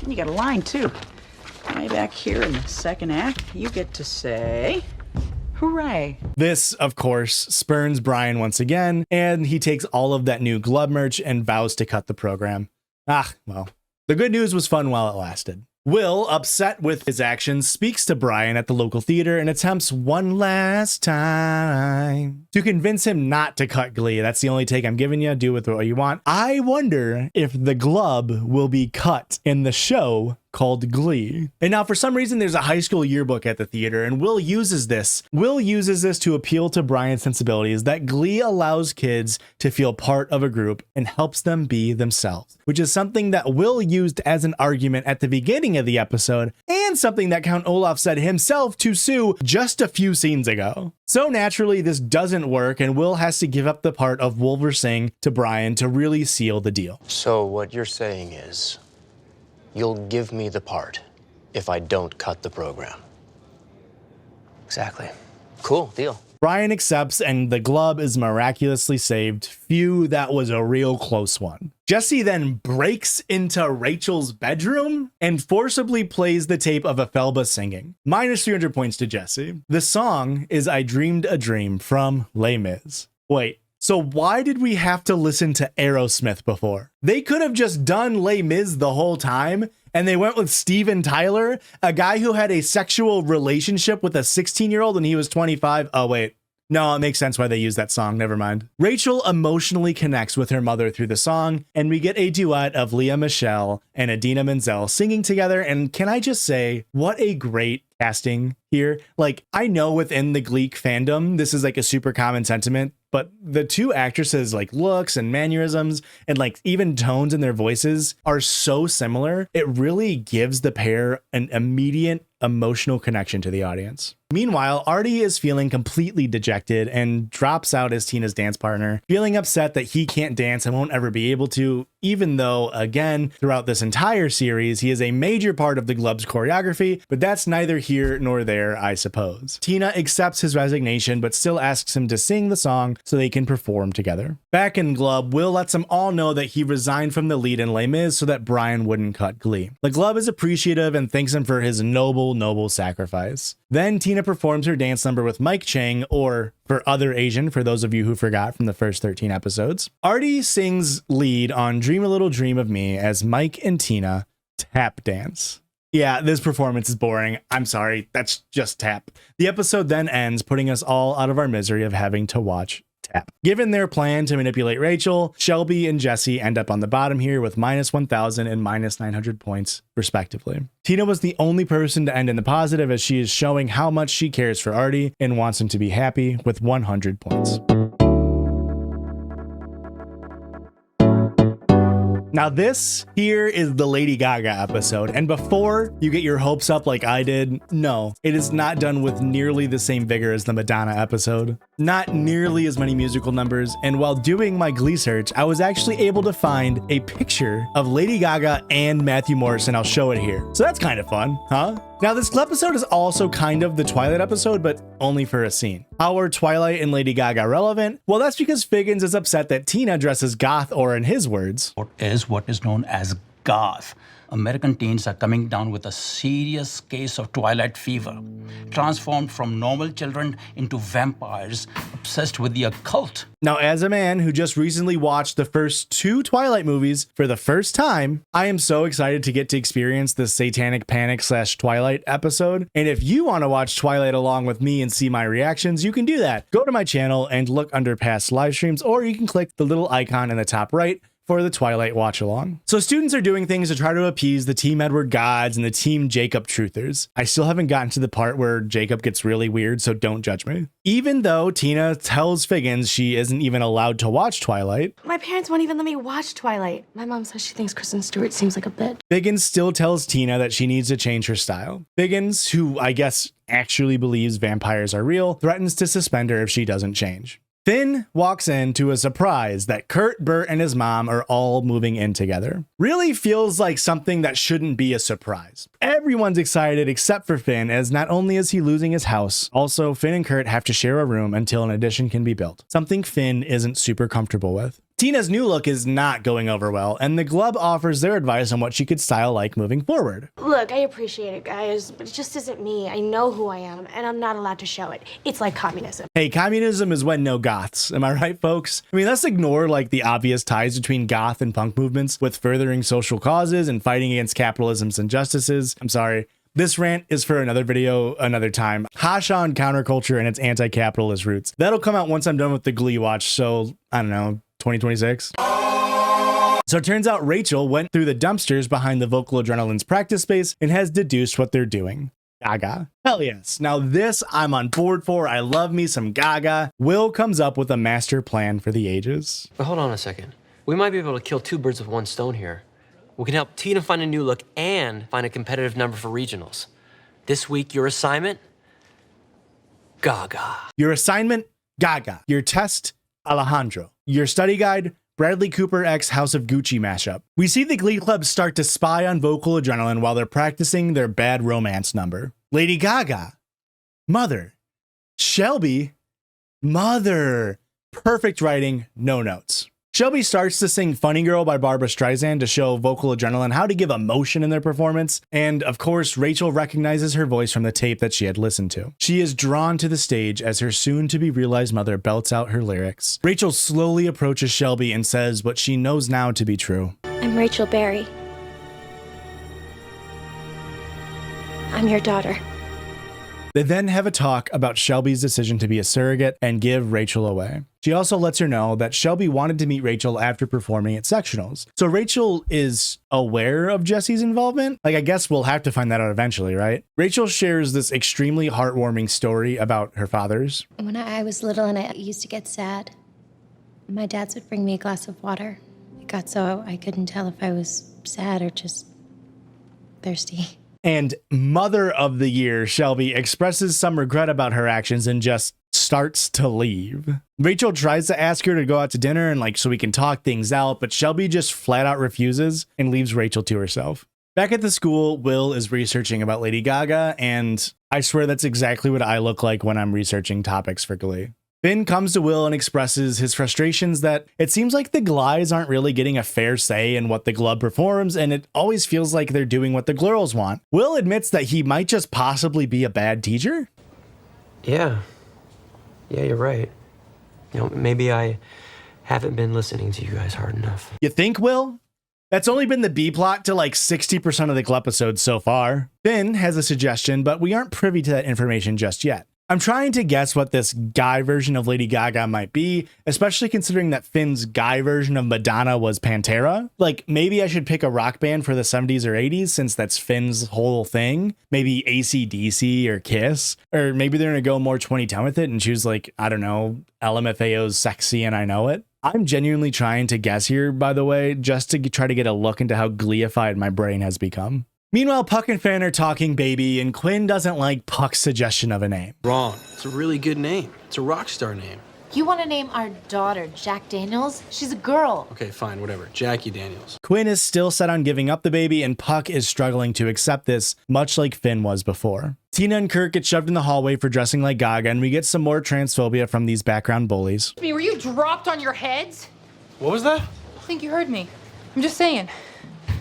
And you got a line too. Way back here in the second act, you get to say, hooray. This, of course, spurns Brian once again, and he takes all of that new glove merch and vows to cut the program. Well. The good news was fun while it lasted. Will, upset with his actions, speaks to Brian at the local theater and attempts one last time to convince him not to cut Glee. That's the only take I'm giving you. Do with what you want. I wonder if the glove will be cut in the show called Glee. And now for some reason there's a high school yearbook at the theater and Will uses this to appeal to Brian's sensibilities that Glee allows kids to feel part of a group and helps them be themselves, which is something that Will used as an argument at the beginning of the episode and something that Count Olaf said himself to Sue just a few scenes ago. So naturally this doesn't work and Will has to give up the part of Wolver Singh to Brian to really seal the deal. So what you're saying is, you'll give me the part if I don't cut the program. Exactly. Cool, deal. Brian accepts and the glove is miraculously saved. Phew, that was a real close one. Jesse then breaks into Rachel's bedroom and forcibly plays the tape of Ethelba singing. Minus 300 points to Jesse. The song is I Dreamed a Dream from Les Mis. Wait. So why did we have to listen to Aerosmith before? They could have just done Les Mis the whole time, and they went with Steven Tyler, a guy who had a sexual relationship with a 16-year-old when he was 25. Oh, wait. No, it makes sense why they used that song. Never mind. Rachel emotionally connects with her mother through the song, and we get a duet of Leah Michele and Idina Menzel singing together. And can I just say, what a great casting here. Like, I know within the Gleek fandom, this is like a super common sentiment, but the two actresses' like looks and mannerisms and like even tones in their voices are so similar. It really gives the pair an immediate emotional connection to the audience. Meanwhile, Artie is feeling completely dejected and drops out as Tina's dance partner, feeling upset that he can't dance and won't ever be able to, even though, again, throughout this entire series, he is a major part of the Glub's choreography, but that's neither here nor there, I suppose. Tina accepts his resignation, but still asks him to sing the song so they can perform together. Back in Glub, Will lets them all know that he resigned from the lead in Les Mis so that Brian wouldn't cut Glee. The Glub is appreciative and thanks him for his noble sacrifice. Then Tina performs her dance number with Mike Chang, or for Other Asian, for those of you who forgot from the first 13 episodes. Artie sings lead on Dream a Little Dream of Me as Mike and Tina tap dance. Yeah, this performance is boring. I'm sorry, that's just tap. The episode then ends, putting us all out of our misery of having to watch tap. Given their plan to manipulate Rachel, Shelby and Jesse end up on the bottom here with -1,000 and -900 points, respectively. Tina was the only person to end in the positive, as she is showing how much she cares for Artie and wants him to be happy with 100 points. Now this here is the Lady Gaga episode, and before you get your hopes up like I did, no, it is not done with nearly the same vigor as the Madonna episode. Not nearly as many musical numbers, and while doing my Glee search, I was actually able to find a picture of Lady Gaga and Matthew Morrison. I'll show it here. So that's kind of fun, huh? Now this episode is also kind of the Twilight episode, but only for a scene. How are Twilight and Lady Gaga relevant? Well, that's because Figgins is upset that Tina dresses goth, or in his words, what is known as goth. American teens are coming down with a serious case of Twilight fever, transformed from normal children into vampires obsessed with the occult. Now, as a man who just recently watched the first 2 Twilight movies for the first time, I am so excited to get to experience the Satanic Panic / Twilight episode. And if you want to watch Twilight along with me and see my reactions, you can do that. Go to my channel and look under past live streams, or you can click the little icon in the top right for the Twilight watch along. So students are doing things to try to appease the Team Edward gods and the Team Jacob truthers. I still haven't gotten to the part where Jacob gets really weird, so don't judge me. Even though Tina tells Figgins she isn't even allowed to watch Twilight, My parents won't even let me watch Twilight. My mom says she thinks Kristen Stewart seems like a bitch. Figgins still tells Tina that she needs to change her style. Figgins, who I guess actually believes vampires are real, threatens to suspend her if she doesn't change. Finn walks in to a surprise that Kurt, Bert, and his mom are all moving in together. Really feels like something that shouldn't be a surprise. Everyone's excited except for Finn, as not only is he losing his house, also Finn and Kurt have to share a room until an addition can be built. Something Finn isn't super comfortable with. Tina's new look is not going over well, and the Glub offers their advice on what she could style like moving forward. Look, I appreciate it, guys, but it just isn't me. I know who I am, and I'm not allowed to show it. It's like communism. Hey, communism is when no goths. Am I right, folks? I mean, let's ignore like the obvious ties between goth and punk movements with furthering social causes and fighting against capitalism's injustices. I'm sorry. This rant is for another video, another time. Hasha on counterculture and its anti-capitalist roots. That'll come out once I'm done with the Glee watch, so I don't know, 2026. So it turns out Rachel went through the dumpsters behind the Vocal Adrenaline's practice space and has deduced what they're doing. Gaga. Hell yes. Now this I'm on board for. I love me some Gaga. Will comes up with a master plan for the ages. But hold on a second. We might be able to kill 2 birds with 1 stone here. We can help Tina find a new look and find a competitive number for regionals. This week, your assignment? Gaga. Your assignment? Gaga. Your test? Alejandro. Your study guide? Bradley Cooper x House of Gucci mashup. We see the Glee Club start to spy on Vocal Adrenaline while they're practicing their bad romance number. Lady Gaga. Mother. Shelby. Mother. Perfect writing, no notes. Shelby starts to sing Funny Girl by Barbra Streisand to show Vocal Adrenaline how to give emotion in their performance, and of course, Rachel recognizes her voice from the tape that she had listened to. She is drawn to the stage as her soon-to-be-realized mother belts out her lyrics. Rachel slowly approaches Shelby and says what she knows now to be true. I'm Rachel Berry. I'm your daughter. They then have a talk about Shelby's decision to be a surrogate and give Rachel away. She also lets her know that Shelby wanted to meet Rachel after performing at sectionals. So Rachel is aware of Jesse's involvement? Like, I guess we'll have to find that out eventually, right? Rachel shares this extremely heartwarming story about her father's. When I was little and I used to get sad, my dads would bring me a glass of water. It got so I couldn't tell if I was sad or just thirsty. And Mother of the Year, Shelby, expresses some regret about her actions and just starts to leave. Rachel tries to ask her to go out to dinner and so we can talk things out, but Shelby just flat out refuses and leaves Rachel to herself. Back at the school, Will is researching about Lady Gaga, and I swear that's exactly what I look like when I'm researching topics for Glee. Finn comes to Will and expresses his frustrations that it seems like the Glies aren't really getting a fair say in what the Glub performs, and it always feels like they're doing what the girls want. Will admits that he might just possibly be a bad teacher. Yeah, you're right. You know, maybe I haven't been listening to you guys hard enough. You think, Will? That's only been the B plot to like 60% of the Glup episodes so far. Finn has a suggestion, but we aren't privy to that information just yet. I'm trying to guess what this guy version of Lady Gaga might be, especially considering that Finn's guy version of Madonna was Pantera. Like, maybe I should pick a rock band for the 70s or 80s since that's Finn's whole thing. Maybe AC/DC or Kiss. Or maybe they're going to go more 2010 with it and choose, like, I don't know, LMFAO's Sexy and I Know It. I'm genuinely trying to guess here, by the way, just to try to get a look into how Gleeified my brain has become. Meanwhile, Puck and Finn are talking baby, and Quinn doesn't like Puck's suggestion of a name. Wrong. It's a really good name. It's a rock star name. You want to name our daughter Jack Daniels? She's a girl. Okay, fine, whatever. Jackie Daniels. Quinn is still set on giving up the baby, and Puck is struggling to accept this, much like Finn was before. Tina and Kirk get shoved in the hallway for dressing like Gaga, and we get some more transphobia from these background bullies. Were you dropped on your heads? What was that? I think you heard me. I'm just saying.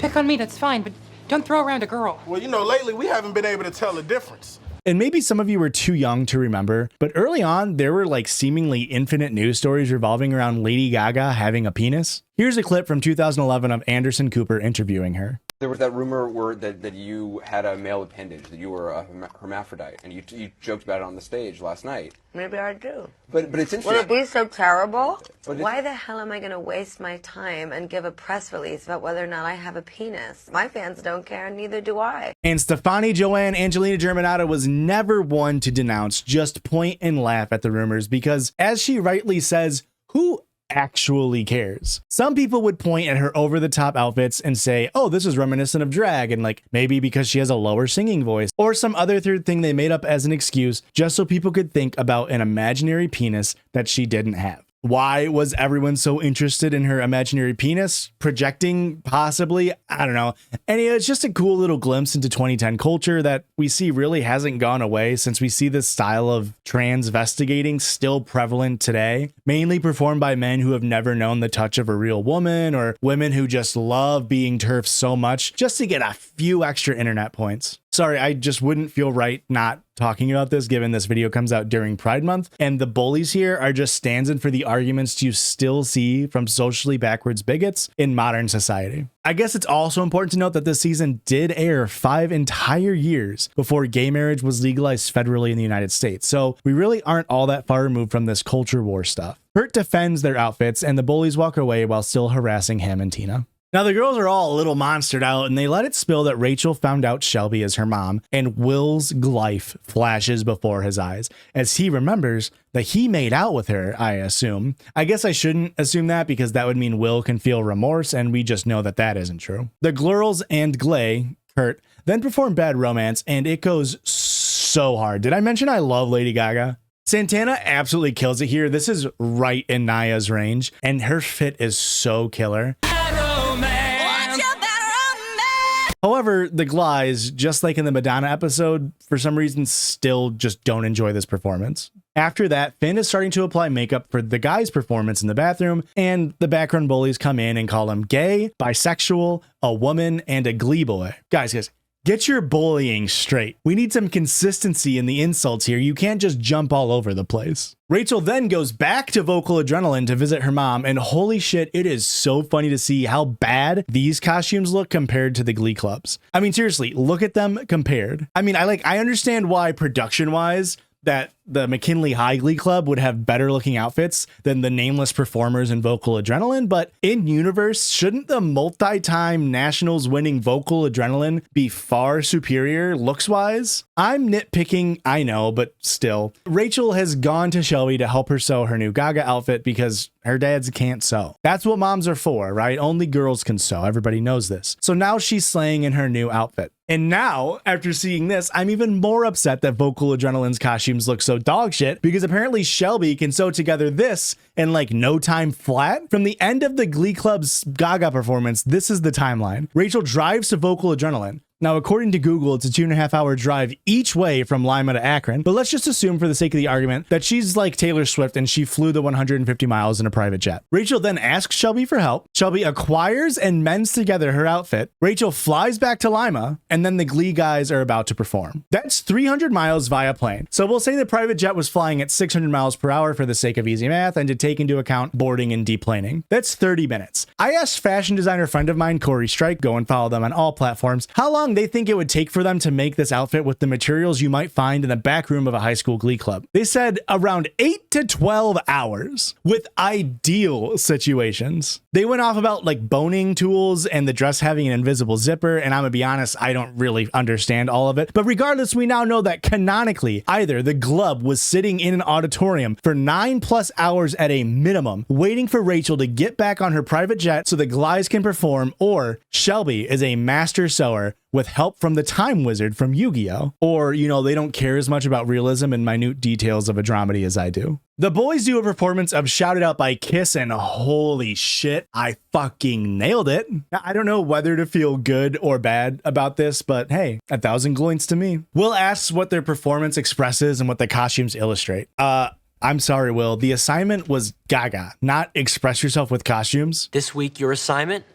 Pick on me, that's fine, but don't throw around a girl. Well, you know, lately we haven't been able to tell the difference. And maybe some of you were too young to remember, but early on, there were like seemingly infinite news stories revolving around Lady Gaga having a penis. Here's a clip from 2011 of Anderson Cooper interviewing her. There was that rumor that you had a male appendage, that you were a hermaphrodite, and you joked about it on the stage last night. Maybe I do. But it's interesting. Will it be so terrible? But Why the hell am I going to waste my time and give a press release about whether or not I have a penis? My fans don't care, and neither do I. And Stefani Joanne Angelina Germanotta was never one to denounce, just point and laugh at the rumors because, as she rightly says, who actually cares? Some people would point at her over-the-top outfits and say, oh, this is reminiscent of drag, and like maybe because she has a lower singing voice, or some other third thing they made up as an excuse just so people could think about an imaginary penis that she didn't have. Why was everyone so interested in her imaginary penis? Projecting, possibly? I don't know. And it's just a cool little glimpse into 2010 culture that we see really hasn't gone away since we see this style of transvestigating still prevalent today, mainly performed by men who have never known the touch of a real woman or women who just love being TERFs so much just to get a few extra internet points. Sorry, I just wouldn't feel right not talking about this given this video comes out during Pride Month, and the bullies here are just stands-in for the arguments you still see from socially backwards bigots in modern society. I guess it's also important to note that this season did air 5 entire years before gay marriage was legalized federally in the United States, so we really aren't all that far removed from this culture war stuff. Kurt defends their outfits, and the bullies walk away while still harassing him and Tina. Now, the girls are all a little monstered out, and they let it spill that Rachel found out Shelby is her mom, and Will's glife flashes before his eyes, as he remembers that he made out with her, I assume. I guess I shouldn't assume that, because that would mean Will can feel remorse, and we just know that that isn't true. The Glurls and Gley, Kurt, then perform Bad Romance, and it goes so hard. Did I mention I love Lady Gaga? Santana absolutely kills it here. This is right in Naya's range, and her fit is so killer. However, the Glies, just like in the Madonna episode, for some reason still just don't enjoy this performance. After that, Finn is starting to apply makeup for the guy's performance in the bathroom, and the background bullies come in and call him gay, bisexual, a woman, and a Glee boy. Guys, get your bullying straight. We need some consistency in the insults here. You can't just jump all over the place. Rachel then goes back to Vocal Adrenaline to visit her mom, and holy shit, it is so funny to see how bad these costumes look compared to the Glee clubs. I mean, seriously, look at them compared. I mean, I understand why production-wise that the McKinley High Glee Club would have better looking outfits than the nameless performers in Vocal Adrenaline, but in universe, shouldn't the multi-time nationals winning Vocal Adrenaline be far superior looks wise? I'm nitpicking, I know, but still. Rachel has gone to Shelby to help her sew her new Gaga outfit because her dads can't sew. That's what moms are for, right? Only girls can sew. Everybody knows this. So now she's slaying in her new outfit. And now, after seeing this, I'm even more upset that Vocal Adrenaline's costumes look so dog shit because apparently Shelby can sew together this in like no time flat. From the end of the Glee Club's Gaga performance, this is the timeline. Rachel drives to Vocal Adrenaline, Now, according to Google, it's a 2.5-hour drive each way from Lima to Akron, but let's just assume for the sake of the argument that she's like Taylor Swift and she flew the 150 miles in a private jet. Rachel then asks Shelby for help. Shelby acquires and mends together her outfit. Rachel flies back to Lima, and then the Glee guys are about to perform. That's 300 miles via plane. So we'll say the private jet was flying at 600 miles per hour for the sake of easy math and to take into account boarding and deplaning. That's 30 minutes. I asked fashion designer friend of mine, Corey Strike, go and follow them on all platforms, how long they think it would take for them to make this outfit with the materials you might find in the back room of a high school glee club. They said around 8 to 12 hours with ideal situations. They went off about like boning tools and the dress having an invisible zipper, and I'm gonna be honest, I don't really understand all of it. But regardless, we now know that canonically, either the Glub was sitting in an auditorium for 9+ hours at a minimum, waiting for Rachel to get back on her private jet so the Glies can perform, or Shelby is a master sewer with help from the time wizard from Yu-Gi-Oh! Or, you know, they don't care as much about realism and minute details of a dramedy as I do. The boys do a performance of Shout It Out by Kiss, and holy shit, I fucking nailed it. Now, I don't know whether to feel good or bad about this, but hey, 1,000 gloints to me. Will asks what their performance expresses and what the costumes illustrate. I'm sorry, Will. The assignment was Gaga, not express yourself with costumes. This week, your assignment?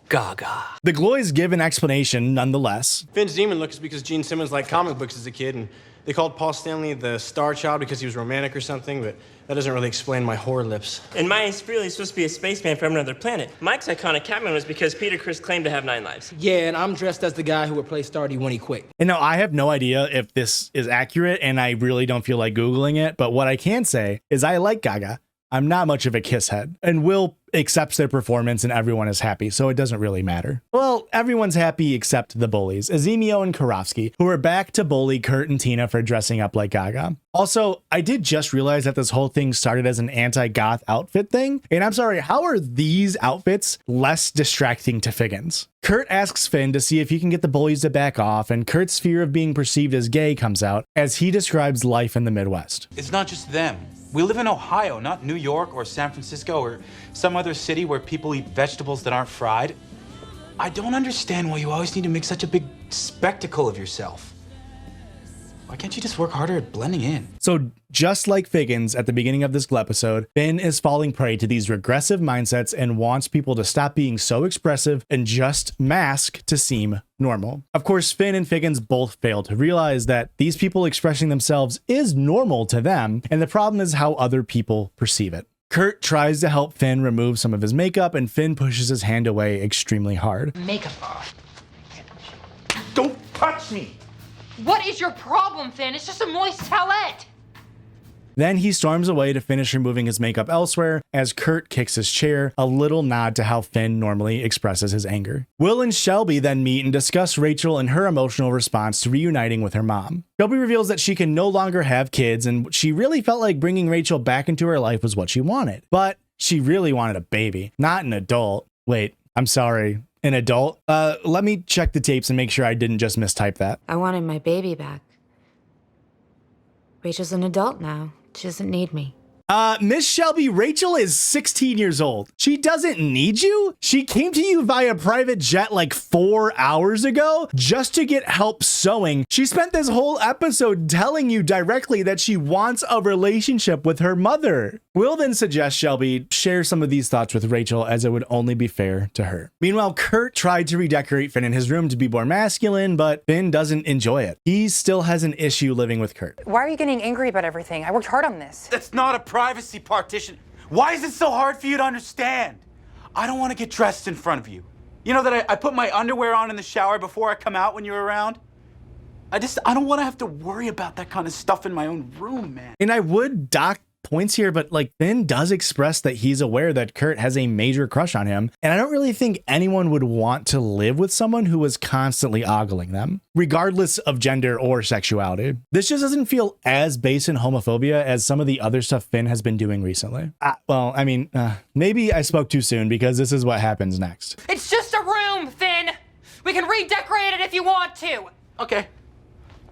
Gaga. The Gloys give an explanation nonetheless. Finn's demon look is because Gene Simmons liked comic books as a kid, and they called Paul Stanley the Star Child because he was romantic or something, but that doesn't really explain my whore lips. And Maya's really supposed to be a spaceman from another planet. Mike's iconic Catman was because Peter Criss claimed to have 9 lives. Yeah, and I'm dressed as the guy who replaced Stardy when he quit. And now I have no idea if this is accurate, and I really don't feel like Googling it, but what I can say is I like Gaga. I'm not much of a Kiss head, and Will accepts their performance and everyone is happy, so it doesn't really matter. Well, everyone's happy except the bullies, Azimio and Karofsky, who are back to bully Kurt and Tina for dressing up like Gaga. Also, I did just realize that this whole thing started as an anti-goth outfit thing, and I'm sorry, how are these outfits less distracting to Figgins? Kurt asks Finn to see if he can get the bullies to back off, and Kurt's fear of being perceived as gay comes out as he describes life in the Midwest. It's not just them. We live in Ohio, not New York or San Francisco or some other city where people eat vegetables that aren't fried. I don't understand why you always need to make such a big spectacle of yourself. Why can't you just work harder at blending in? So just like Figgins at the beginning of this episode, Finn is falling prey to these regressive mindsets and wants people to stop being so expressive and just mask to seem normal. Of course, Finn and Figgins both fail to realize that these people expressing themselves is normal to them, and the problem is how other people perceive it. Kurt tries to help Finn remove some of his makeup, and Finn pushes his hand away extremely hard. Makeup off. Don't touch me! What is your problem, Finn? It's just a moist towelette. Then he storms away to finish removing his makeup elsewhere as Kurt kicks his chair, a little nod to how Finn normally expresses his anger. Will and Shelby then meet and discuss Rachel and her emotional response to reuniting with her mom. Shelby reveals that she can no longer have kids, and she really felt like bringing Rachel back into her life was what she wanted. But she really wanted a baby, not an adult. Wait, I'm sorry. An adult? Let me check the tapes and make sure I didn't just mistype that. I wanted my baby back. Rachel's an adult now. She doesn't need me. Miss Shelby, Rachel is 16 years old. She doesn't need you? She came to you via private jet like 4 hours ago just to get help sewing. She spent this whole episode telling you directly that she wants a relationship with her mother. Will then suggest Shelby share some of these thoughts with Rachel as it would only be fair to her. Meanwhile, Kurt tried to redecorate Finn in his room to be more masculine, but Finn doesn't enjoy it. He still has an issue living with Kurt. Why are you getting angry about everything? I worked hard on this. That's not a privacy partition. Why is it so hard for you to understand? I don't want to get dressed in front of you. You know that I put my underwear on in the shower before I come out when you're around? I don't want to have to worry about that kind of stuff in my own room, man. And I would dock points here, but like Finn does express that he's aware that Kurt has a major crush on him, and I don't really think anyone would want to live with someone who was constantly ogling them, regardless of gender or sexuality. This just doesn't feel as based in homophobia as some of the other stuff Finn has been doing recently. Well, I mean, maybe I spoke too soon because this is what happens next. It's just a room, Finn. We can redecorate it if you want to. Okay,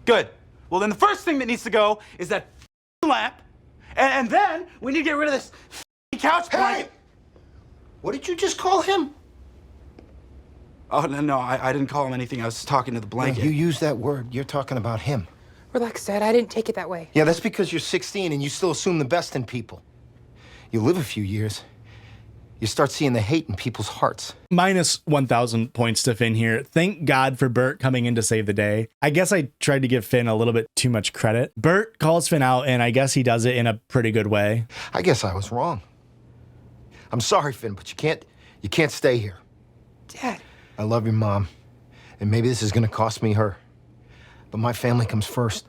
good. Well, then the first thing that needs to go is that lamp. And then we need to get rid of this couch blanket. What did you just call him? Oh, no, I didn't call him anything. I was talking to the blanket. You use that word, you're talking about him. Relax, Dad. I didn't take it that way. Yeah, that's because you're 16 and you still assume the best in people. You live a few years, you start seeing the hate in people's hearts. Minus 1,000 points to Finn here. Thank God for Bert coming in to save the day. I guess I tried to give Finn a little bit too much credit. Bert calls Finn out, and I guess he does it in a pretty good way. I guess I was wrong. I'm sorry, Finn, but you can't stay here. Dad. I love your mom, and maybe this is gonna cost me her. But my family comes first.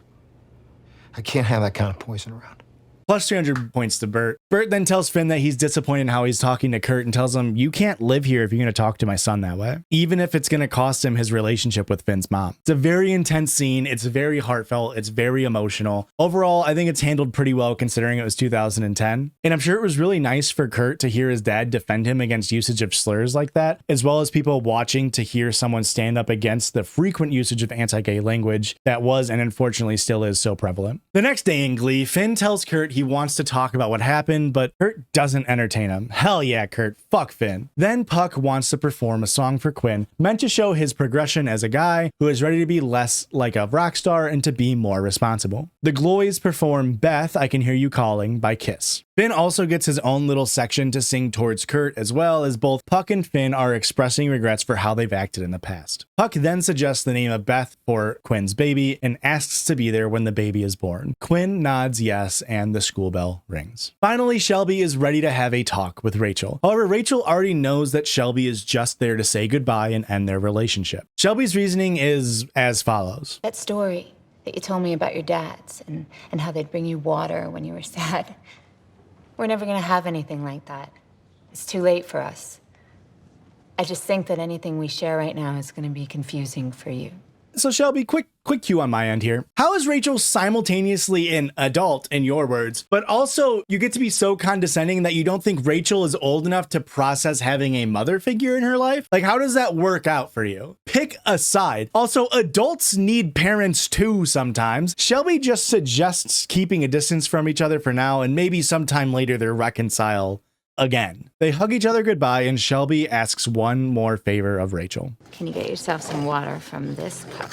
I can't have that kind of poison around. Plus 300 points to Bert. Bert then tells Finn that he's disappointed in how he's talking to Kurt and tells him, you can't live here if you're going to talk to my son that way, even if it's going to cost him his relationship with Finn's mom. It's a very intense scene. It's very heartfelt. It's very emotional. Overall, I think it's handled pretty well considering it was 2010. And I'm sure it was really nice for Kurt to hear his dad defend him against usage of slurs like that, as well as people watching to hear someone stand up against the frequent usage of anti-gay language that was and unfortunately still is so prevalent. The next day in Glee, Finn tells Kurt he wants to talk about what happened, but Kurt doesn't entertain him. Hell yeah, Kurt. Fuck Finn. Then Puck wants to perform a song for Quinn, meant to show his progression as a guy who is ready to be less like a rock star and to be more responsible. The Gloys perform Beth, I Can Hear You Calling by Kiss. Finn also gets his own little section to sing towards Kurt, as well as both Puck and Finn are expressing regrets for how they've acted in the past. Puck then suggests the name of Beth for Quinn's baby and asks to be there when the baby is born. Quinn nods yes, and the school bell rings. Finally, Shelby is ready to have a talk with Rachel. However, Rachel already knows that Shelby is just there to say goodbye and end their relationship. Shelby's reasoning is as follows. That story that you told me about your dads and how they'd bring you water when you were sad. We're never going to have anything like that. It's too late for us. I just think that anything we share right now is going to be confusing for you. So Shelby, quick cue on my end here. How is Rachel simultaneously an adult, in your words, but also you get to be so condescending that you don't think Rachel is old enough to process having a mother figure in her life? Like, how does that work out for you? Pick a side. Also, adults need parents too sometimes. Shelby just suggests keeping a distance from each other for now, and maybe sometime later they'll reconcile again. They hug each other goodbye, and Shelby asks one more favor of Rachel. Can you get yourself some water from this cup?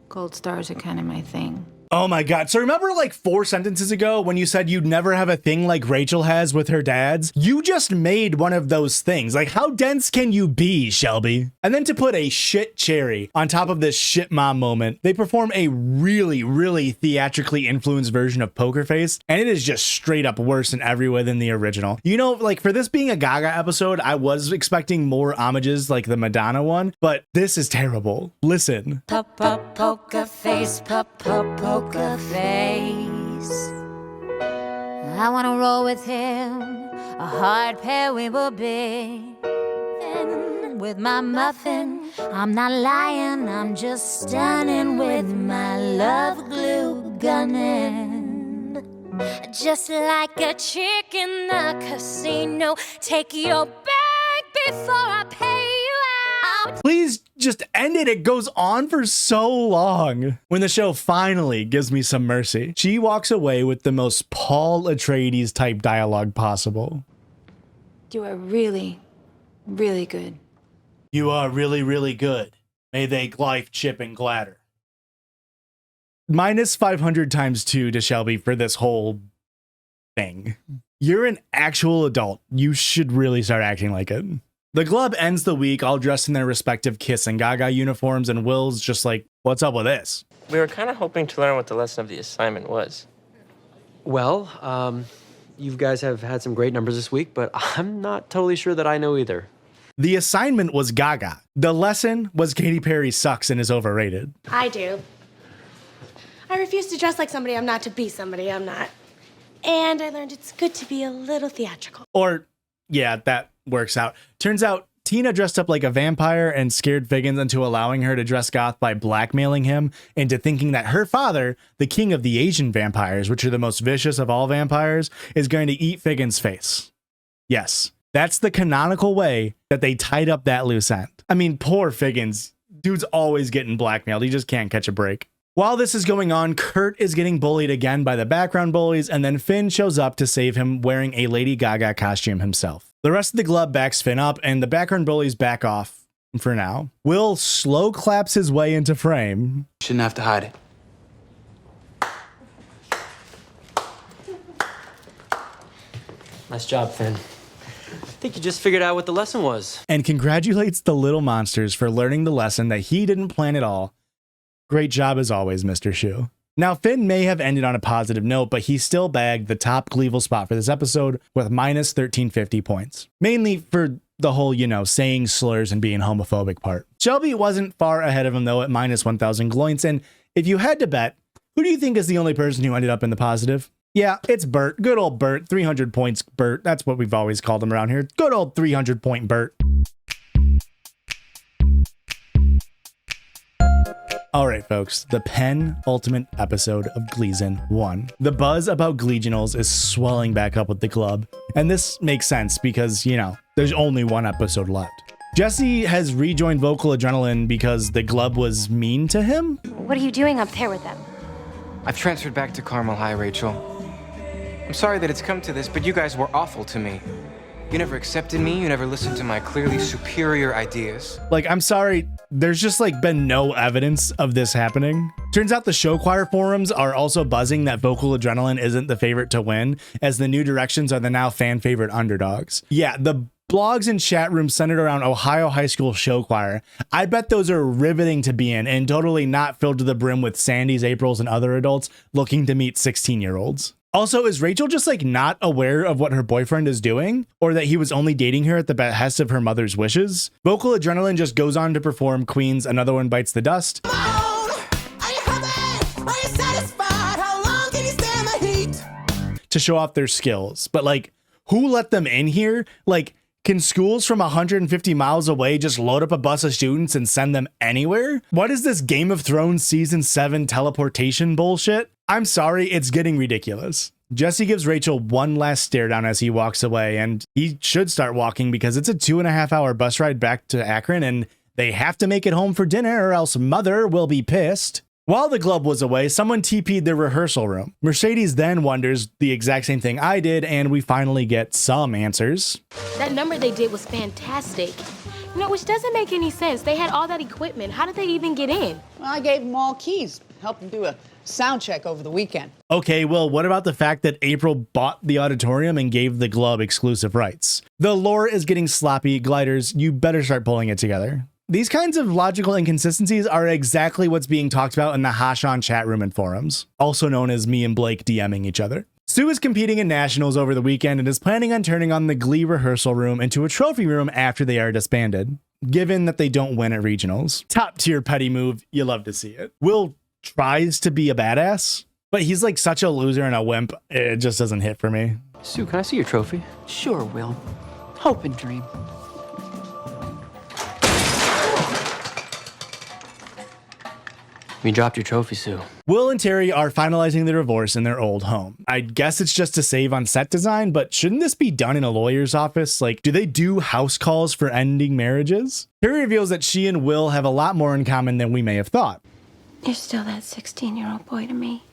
Gold stars are kind of my thing. Oh my God. So remember like 4 sentences ago when you said you'd never have a thing like Rachel has with her dads? You just made one of those things. Like, how dense can you be, Shelby? And then to put a shit cherry on top of this shit mom moment, they perform a really, really theatrically influenced version of Poker Face, and it is just straight up worse in every way than the original. You know, like for this being a Gaga episode, I was expecting more homages like the Madonna one, but this is terrible. Listen. Poker face, poker face. I wanna roll with him, a hard pair we will be. And with my muffin, I'm not lying, I'm just stunning with my love glue gunning. Just like a chick in the casino, take your bag before I pay you out. Please just end it. It goes on for so long. When the show finally gives me some mercy, she walks away with the most Paul Atreides type dialogue possible. You are really, really good. You are really, really good. May they glife, chip, and glatter. Minus 500 times 2 to Shelby for this whole thing. You're an actual adult. You should really start acting like it. The club ends the week all dressed in their respective Kiss and Gaga uniforms, and Will's just like, what's up with this? We were kind of hoping to learn what the lesson of the assignment was. Well, you guys have had some great numbers this week, but I'm not totally sure that I know either. The assignment was Gaga. The lesson was Katy Perry sucks and is overrated. I do. I refuse to dress like somebody I'm not to be somebody I'm not. And I learned it's good to be a little theatrical. Or, yeah, that works out. Turns out Tina dressed up like a vampire and scared Figgins into allowing her to dress goth by blackmailing him into thinking that her father, the king of the Asian vampires, which are the most vicious of all vampires, is going to eat Figgins' face. Yes, that's the canonical way that they tied up that loose end. I mean, poor Figgins. Dude's always getting blackmailed. He just can't catch a break. While this is going on, Kurt is getting bullied again by the background bullies, and then Finn shows up to save him wearing a Lady Gaga costume himself. The rest of the Glub backs Finn up, and the background bullies back off for now. Will slow claps his way into frame. Shouldn't have to hide it. Nice job, Finn. I think you just figured out what the lesson was. And congratulates the little monsters for learning the lesson that he didn't plan at all. Great job as always, Mr. Shu. Now, Finn may have ended on a positive note, but he still bagged the top Gleeville spot for this episode with minus 1350 points. Mainly for the whole, saying slurs and being homophobic part. Shelby wasn't far ahead of him, though, at minus 1,000 gloints. And if you had to bet, who do you think is the only person who ended up in the positive? Yeah, it's Bert. Good old Bert. 300 points, Bert. That's what we've always called him around here. Good old 300-point Bert. All right, folks, the penultimate episode of Gleason 1. The buzz about Gleegionals is swelling back up with the club, and this makes sense because, there's only one episode left. Jesse has rejoined Vocal Adrenaline because the Glub was mean to him? What are you doing up there with them? I've transferred back to Carmel High, Rachel. I'm sorry that it's come to this, but you guys were awful to me. You never accepted me, you never listened to my clearly superior ideas. I'm sorry, there's just been no evidence of this happening. Turns out the show choir forums are also buzzing that Vocal Adrenaline isn't the favorite to win, as the New Directions are the now fan favorite underdogs. Yeah, the blogs and chat rooms centered around Ohio High School show choir. I bet those are riveting to be in and totally not filled to the brim with Sandys, Aprils, and other adults looking to meet 16-year-olds. Also, is Rachel just not aware of what her boyfriend is doing? Or that he was only dating her at the behest of her mother's wishes? Vocal Adrenaline just goes on to perform Queen's Another One Bites the Dust. To show off their skills. But who let them in here? Can schools from 150 miles away just load up a bus of students and send them anywhere? What is this Game of Thrones Season 7 teleportation bullshit? I'm sorry, it's getting ridiculous. Jesse gives Rachel one last stare down as he walks away, and he should start walking because it's a 2.5-hour bus ride back to Akron, and they have to make it home for dinner or else Mother will be pissed. While the Glub was away, someone TP'd the rehearsal room. Mercedes then wonders the exact same thing I did, and we finally get some answers. That number they did was fantastic. Which doesn't make any sense. They had all that equipment. How did they even get in? Well, I gave them all keys, helped them do a sound check over the weekend. Okay, well, what about the fact that April bought the auditorium and gave the Glub exclusive rights? The lore is getting sloppy. Gliders, you better start pulling it together. These kinds of logical inconsistencies are exactly what's being talked about in the Hashan chat room and forums, also known as me and Blake DMing each other. Sue is competing in nationals over the weekend and is planning on turning on the Glee rehearsal room into a trophy room after they are disbanded, given that they don't win at regionals. Top tier petty move, you love to see it. Will tries to be a badass, but he's such a loser and a wimp, it just doesn't hit for me. Sue, can I see your trophy? Sure, Will. Hope and dream. You dropped your trophy, Sue. Will and Terry are finalizing their divorce in their old home. I guess it's just to save on set design, but shouldn't this be done in a lawyer's office? Do they do house calls for ending marriages? Terry reveals that she and Will have a lot more in common than we may have thought. You're still that 16-year-old boy to me.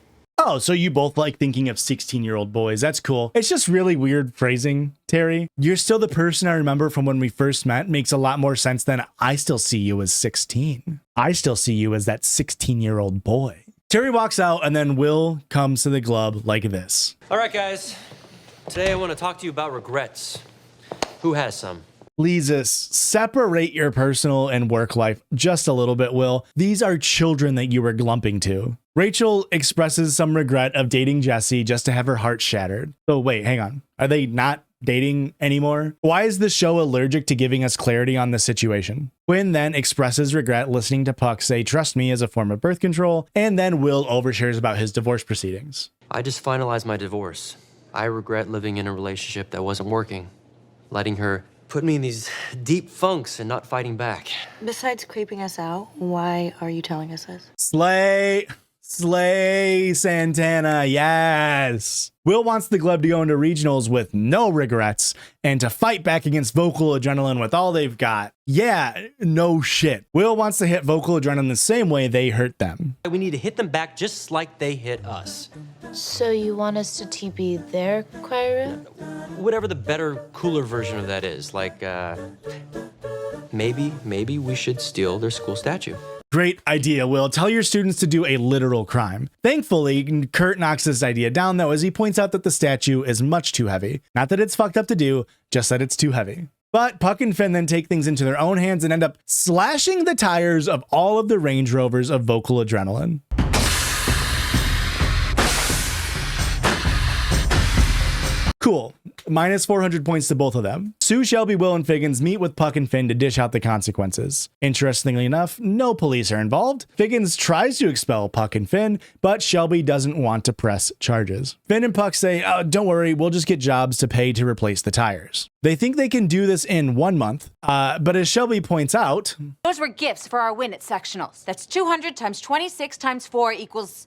Oh, so you both like thinking of 16-year-old boys. That's cool. It's just really weird phrasing, Terry. You're still the person I remember from when we first met. Makes a lot more sense than I still see you as 16. I still see you as that 16-year-old boy. Terry walks out and then Will comes to the Glub like this. All right, guys. Today I want to talk to you about regrets. Who has some? Please separate your personal and work life just a little bit, Will. These are children that you were glumping to. Rachel expresses some regret of dating Jesse just to have her heart shattered. So wait, hang on. Are they not dating anymore? Why is the show allergic to giving us clarity on the situation? Quinn then expresses regret listening to Puck say, "Trust me," as a form of birth control, and then Will overshares about his divorce proceedings. I just finalized my divorce. I regret living in a relationship that wasn't working, letting her put me in these deep funks and not fighting back. Besides creeping us out, why are you telling us this? Slay. Slay, Santana, yes. Will wants the Gleb to go into regionals with no regrets and to fight back against Vocal Adrenaline with all they've got. Yeah, no shit. Will wants to hit Vocal Adrenaline the same way they hurt them. We need to hit them back just like they hit us. So you want us to TP their choir route? Whatever the better, cooler version of that is. Like, maybe we should steal their school statue. Great idea, Will. Tell your students to do a literal crime. Thankfully, Kurt knocks this idea down, though, as he points out that the statue is much too heavy. Not that it's fucked up to do, just that it's too heavy. But Puck and Finn then take things into their own hands and end up slashing the tires of all of the Range Rovers of Vocal Adrenaline. Cool. Minus 400 points to both of them. Sue, Shelby, Will, and Figgins meet with Puck and Finn to dish out the consequences. Interestingly enough, no police are involved. Figgins tries to expel Puck and Finn, but Shelby doesn't want to press charges. Finn and Puck say, oh, don't worry, we'll just get jobs to pay to replace the tires. They think they can do this in 1 month, but as Shelby points out... Those were gifts for our win at sectionals. That's 200 times 26 times 4 equals...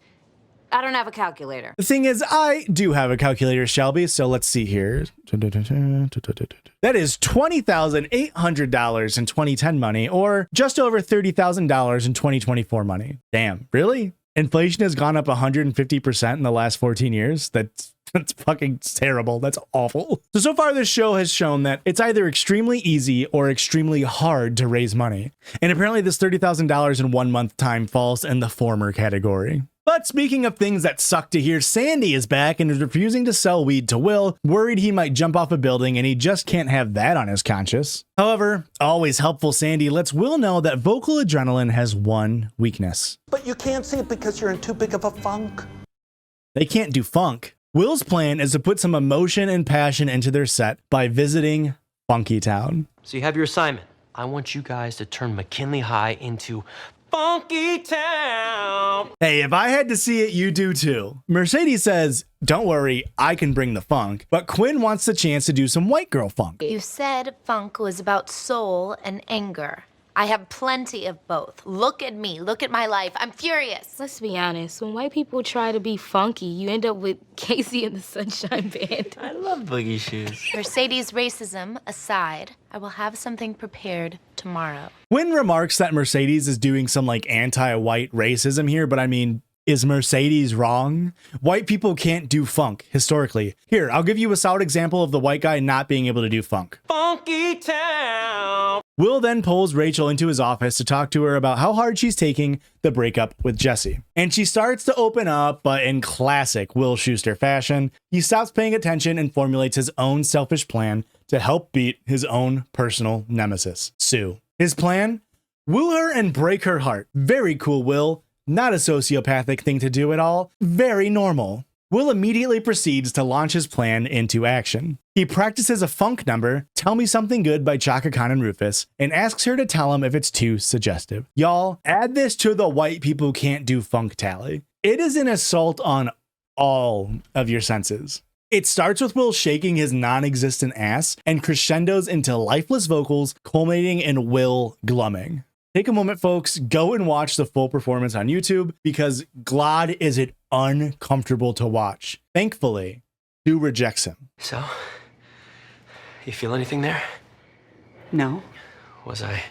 I don't have a calculator. The thing is, I do have a calculator, Shelby, so let's see here. That is $20,800 in 2010 money, or just over $30,000 in 2024 money. Damn, really? Inflation has gone up 150% in the last 14 years? That's fucking terrible. That's awful. So far this show has shown that it's either extremely easy or extremely hard to raise money. And apparently this $30,000 in 1 month time falls in the former category. But speaking of things that suck to hear, Sandy is back and is refusing to sell weed to Will, worried he might jump off a building and he just can't have that on his conscience. However, always helpful Sandy lets Will know that Vocal Adrenaline has one weakness. But you can't see it because you're in too big of a funk. They can't do funk. Will's plan is to put some emotion and passion into their set by visiting Funky Town. So you have your assignment. I want you guys to turn McKinley High into Funky Town. Hey, if I had to see it, you do too. Mercedes says, don't worry, I can bring the funk, but Quinn wants the chance to do some white girl funk. You said funk was about soul and anger. I have plenty of both. Look at me. Look at my life. I'm furious. Let's be honest. When white people try to be funky, you end up with Casey and the Sunshine Band. I love boogie shoes. Mercedes racism aside, I will have something prepared tomorrow. Quinn remarks that Mercedes is doing some like anti-white racism here, but I mean, is Mercedes wrong? White people can't do funk, historically. Here, I'll give you a solid example of the white guy not being able to do funk. Funky Town. Will then pulls Rachel into his office to talk to her about how hard she's taking the breakup with Jesse. And she starts to open up, but in classic Will Schuester fashion, he stops paying attention and formulates his own selfish plan to help beat his own personal nemesis, Sue. His plan? Woo her and break her heart. Very cool, Will. Not a sociopathic thing to do at all. Very normal. Will immediately proceeds to launch his plan into action. He practices a funk number, Tell Me Something Good by Chaka Khan and Rufus, and asks her to tell him if it's too suggestive. Y'all, add this to the white people who can't do funk tally. It is an assault on all of your senses. It starts with Will shaking his non-existent ass and crescendos into lifeless vocals, culminating in Will glumming. Take a moment, folks, go and watch the full performance on YouTube because God, is it uncomfortable to watch. Thankfully, Sue rejects him. So, you feel anything there? No. Was I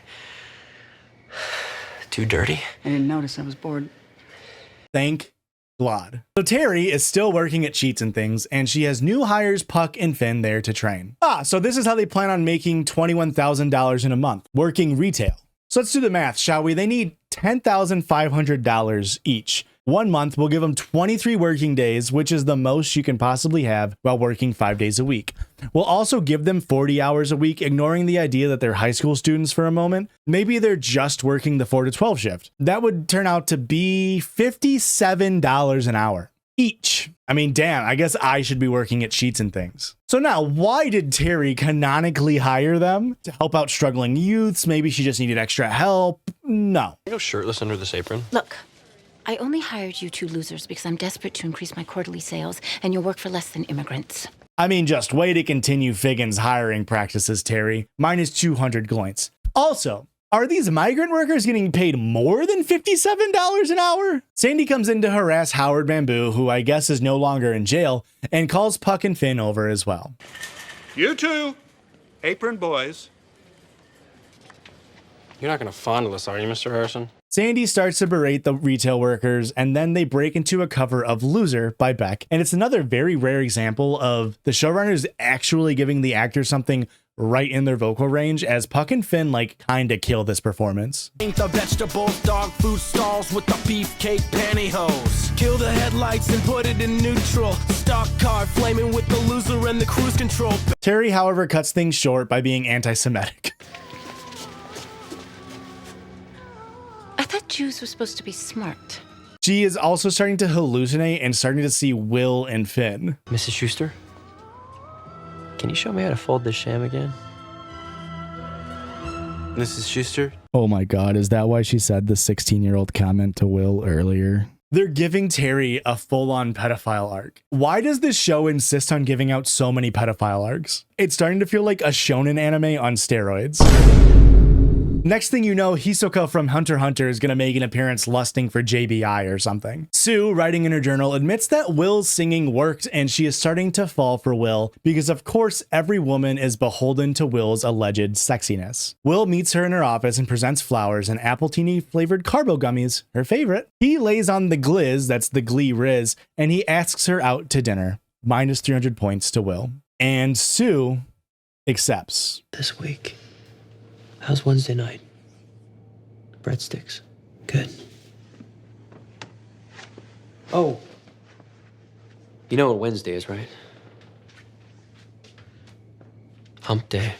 too dirty? I didn't notice. I was bored. Thank God. So Terry is still working at Cheats and Things, and she has new hires Puck and Finn there to train. So this is how they plan on making $21,000 in a month, working retail. So let's do the math, shall we? They need $10,500 each. 1 month will give them 23 working days, which is the most you can possibly have while working 5 days a week. We'll also give them 40 hours a week, ignoring the idea that they're high school students for a moment. Maybe they're just working the 4 to 12 shift. That would turn out to be $57 an hour each. I mean, damn, I guess I should be working at Cheats and Things. So now, why did Terry canonically hire them? To help out struggling youths? Maybe she just needed extra help? No. You go shirtless under this apron. Look, I only hired you two losers because I'm desperate to increase my quarterly sales, and you'll work for less than immigrants. I mean, just way to continue Figgins' hiring practices, Terry. Minus 200 gloints. Also, Are these migrant workers getting paid more than $57 an hour? Sandy comes in to harass Howard Bamboo, who I guess is no longer in jail, and calls Puck and Finn over as well. You two, apron boys. You're not gonna fondle us, are you, Mr. Harrison? Sandy starts to berate the retail workers, and then they break into a cover of Loser by Beck. And it's another very rare example of the showrunners actually giving the actors something right in their vocal range, as Puck and Finn kinda kill this performance. Ain't the vegetables, dog food stalls with the beefcake pantyhose. Kill the headlights and put it in neutral. Stock car flaming with the loser and the cruise control. Terry, however, cuts things short by being anti-Semitic. I thought Jews were supposed to be smart. She is also starting to hallucinate and starting to see Will and Finn. Mrs. Schuster? Can you show me how to fold this sham again? Mrs. Schuster? Oh my God, is that why she said the 16-year-old comment to Will earlier? They're giving Terry a full-on pedophile arc. Why does this show insist on giving out so many pedophile arcs? It's starting to feel like a shonen anime on steroids. Next thing you know, Hisoka from Hunter x Hunter is going to make an appearance lusting for JBI or something. Sue, writing in her journal, admits that Will's singing worked, and she is starting to fall for Will because, of course, every woman is beholden to Will's alleged sexiness. Will meets her in her office and presents flowers and appletini flavored carbo gummies, her favorite. He lays on the glizz, that's the Glee Riz, and he asks her out to dinner. Minus 300 points to Will. And Sue accepts. This week. How's Wednesday night? Breadsticks. Good. Oh. You know what Wednesday is, right? Hump day.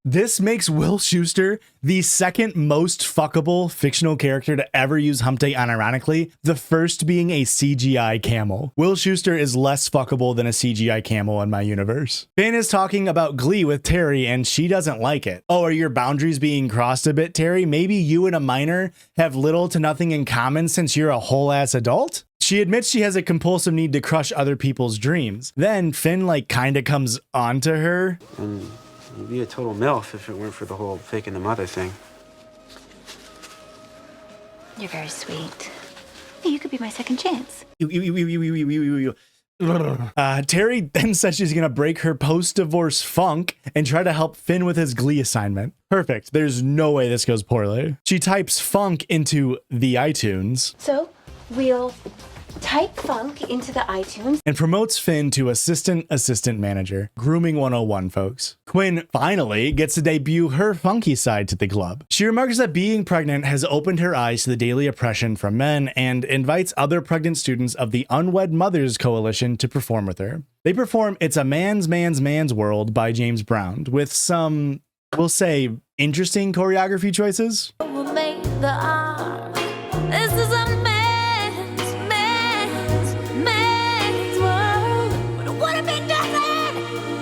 This makes Will Schuster the second most fuckable fictional character to ever use hump day unironically, the first being a CGI camel. Will Schuster is less fuckable than a CGI camel in my universe. Finn is talking about Glee with Terry and she doesn't like it. Oh, are your boundaries being crossed a bit, Terry? Maybe you and a minor have little to nothing in common since you're a whole ass adult? She admits she has a compulsive need to crush other people's dreams. Then Finn kinda comes onto her. You'd be a total MILF if it weren't for the whole faking the mother thing. You're very sweet. You could be my second chance. Terry then says she's gonna break her post-divorce funk and try to help Finn with his Glee assignment. Perfect. There's no way this goes poorly. She types funk into the iTunes. So, we'll type funk into the iTunes and promotes Finn to assistant manager. Grooming 101, folks. Quinn finally gets to debut her funky side to the club. She remarks that being pregnant has opened her eyes to the daily oppression from men and invites other pregnant students of the Unwed Mothers Coalition to perform with her. They perform It's a Man's World by James Brown with some, we'll say, interesting choreography choices. This is a man's world. But what if it doesn't?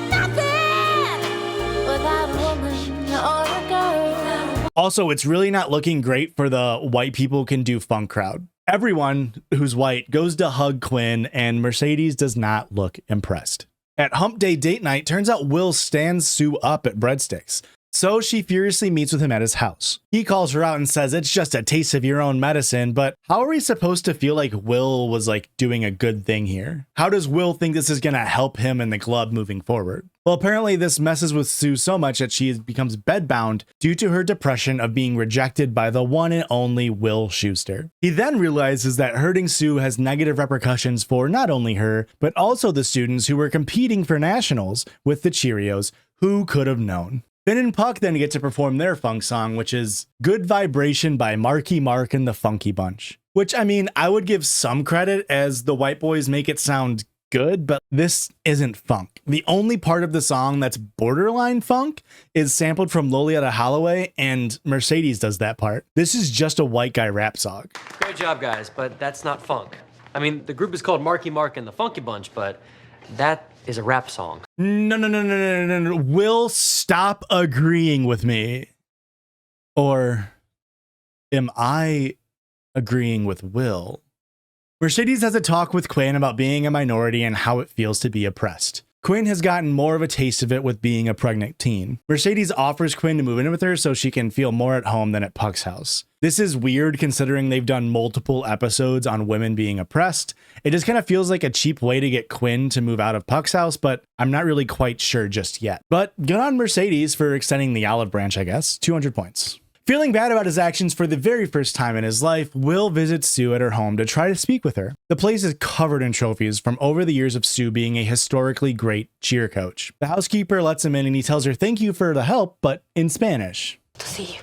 Nothing without a woman or a girl. Also, it's really not looking great for the white people can do funk crowd. Everyone who's white goes to hug Quinn, and Mercedes does not look impressed. At Hump Day date night, turns out Will stands Sue up at Breadsticks. So she furiously meets with him at his house. He calls her out and says it's just a taste of your own medicine, but how are we supposed to feel like Will was doing a good thing here? How does Will think this is gonna help him in the club moving forward? Well, apparently this messes with Sue so much that she becomes bedbound due to her depression of being rejected by the one and only Will Schuster. He then realizes that hurting Sue has negative repercussions for not only her, but also the students who were competing for nationals with the Cheerios. Who could have known? Finn and Puck then get to perform their funk song, which is Good Vibration by Marky Mark and the Funky Bunch. Which, I mean, I would give some credit as the white boys make it sound good, but this isn't funk. The only part of the song that's borderline funk is sampled from Lolita Holloway, and Mercedes does that part. This is just a white guy rap song. Great job, guys, but that's not funk. I mean, the group is called Marky Mark and the Funky Bunch, but that is a rap song. No. Will, stop agreeing with me. Or am I agreeing with Will? Mercedes has a talk with Quinn about being a minority and how it feels to be oppressed. Quinn has gotten more of a taste of it with being a pregnant teen. Mercedes offers Quinn to move in with her so she can feel more at home than at Puck's house. This is weird considering they've done multiple episodes on women being oppressed. It just kind of feels like a cheap way to get Quinn to move out of Puck's house, but I'm not really quite sure just yet. But good on Mercedes for extending the olive branch, I guess. 200 points. Feeling bad about his actions for the very first time in his life, Will visits Sue at her home to try to speak with her. The place is covered in trophies from over the years of Sue being a historically great cheer coach. The housekeeper lets him in and he tells her thank you for the help, but in Spanish.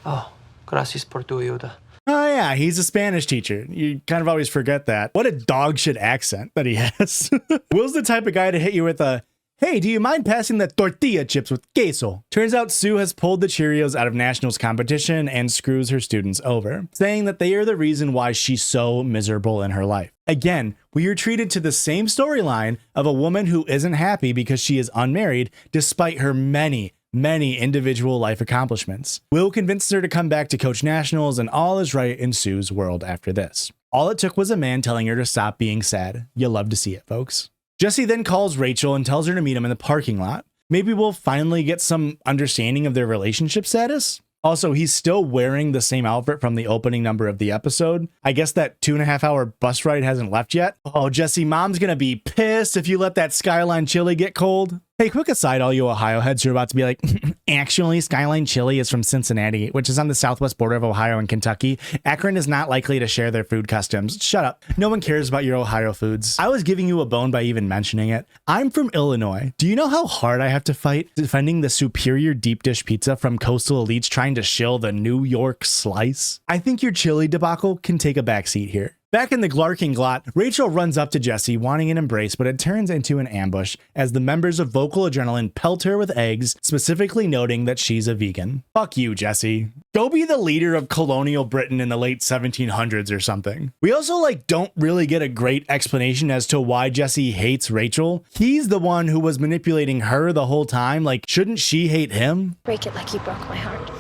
Oh, gracias por tu ayuda. Oh yeah, he's a Spanish teacher. You kind of always forget that. What a dog shit accent that he has. Will's the type of guy to hit you with a, hey, do you mind passing the tortilla chips with queso? Turns out Sue has pulled the Cheerios out of nationals competition and screws her students over, saying that they are the reason why she's so miserable in her life. Again, we are treated to the same storyline of a woman who isn't happy because she is unmarried despite her many individual life accomplishments. Will convinces her to come back to coach nationals and all is right in Sue's world after this. All it took was a man telling her to stop being sad. You love to see it, folks. Jesse then calls Rachel and tells her to meet him in the parking lot. Maybe we'll finally get some understanding of their relationship status. Also, he's still wearing the same outfit from the opening number of the episode. I guess that 2.5-hour bus ride hasn't left yet. Oh, Jesse, mom's gonna be pissed if you let that Skyline chili get cold. Hey, quick aside, all you Ohio heads who are about to be like, actually, Skyline Chili is from Cincinnati, which is on the southwest border of Ohio and Kentucky. Akron is not likely to share their food customs. Shut up. No one cares about your Ohio foods. I was giving you a bone by even mentioning it. I'm from Illinois. Do you know how hard I have to fight defending the superior deep dish pizza from coastal elites trying to shill the New York slice? I think your chili debacle can take a backseat here. Back in the Glarking Glot, Rachel runs up to Jesse wanting an embrace, but it turns into an ambush as the members of Vocal Adrenaline pelt her with eggs, specifically noting that she's a vegan. Fuck you, Jesse. Go be the leader of colonial Britain in the late 1700s or something. We also don't really get a great explanation as to why Jesse hates Rachel. He's the one who was manipulating her the whole time. Shouldn't she hate him? Break it like you broke my heart.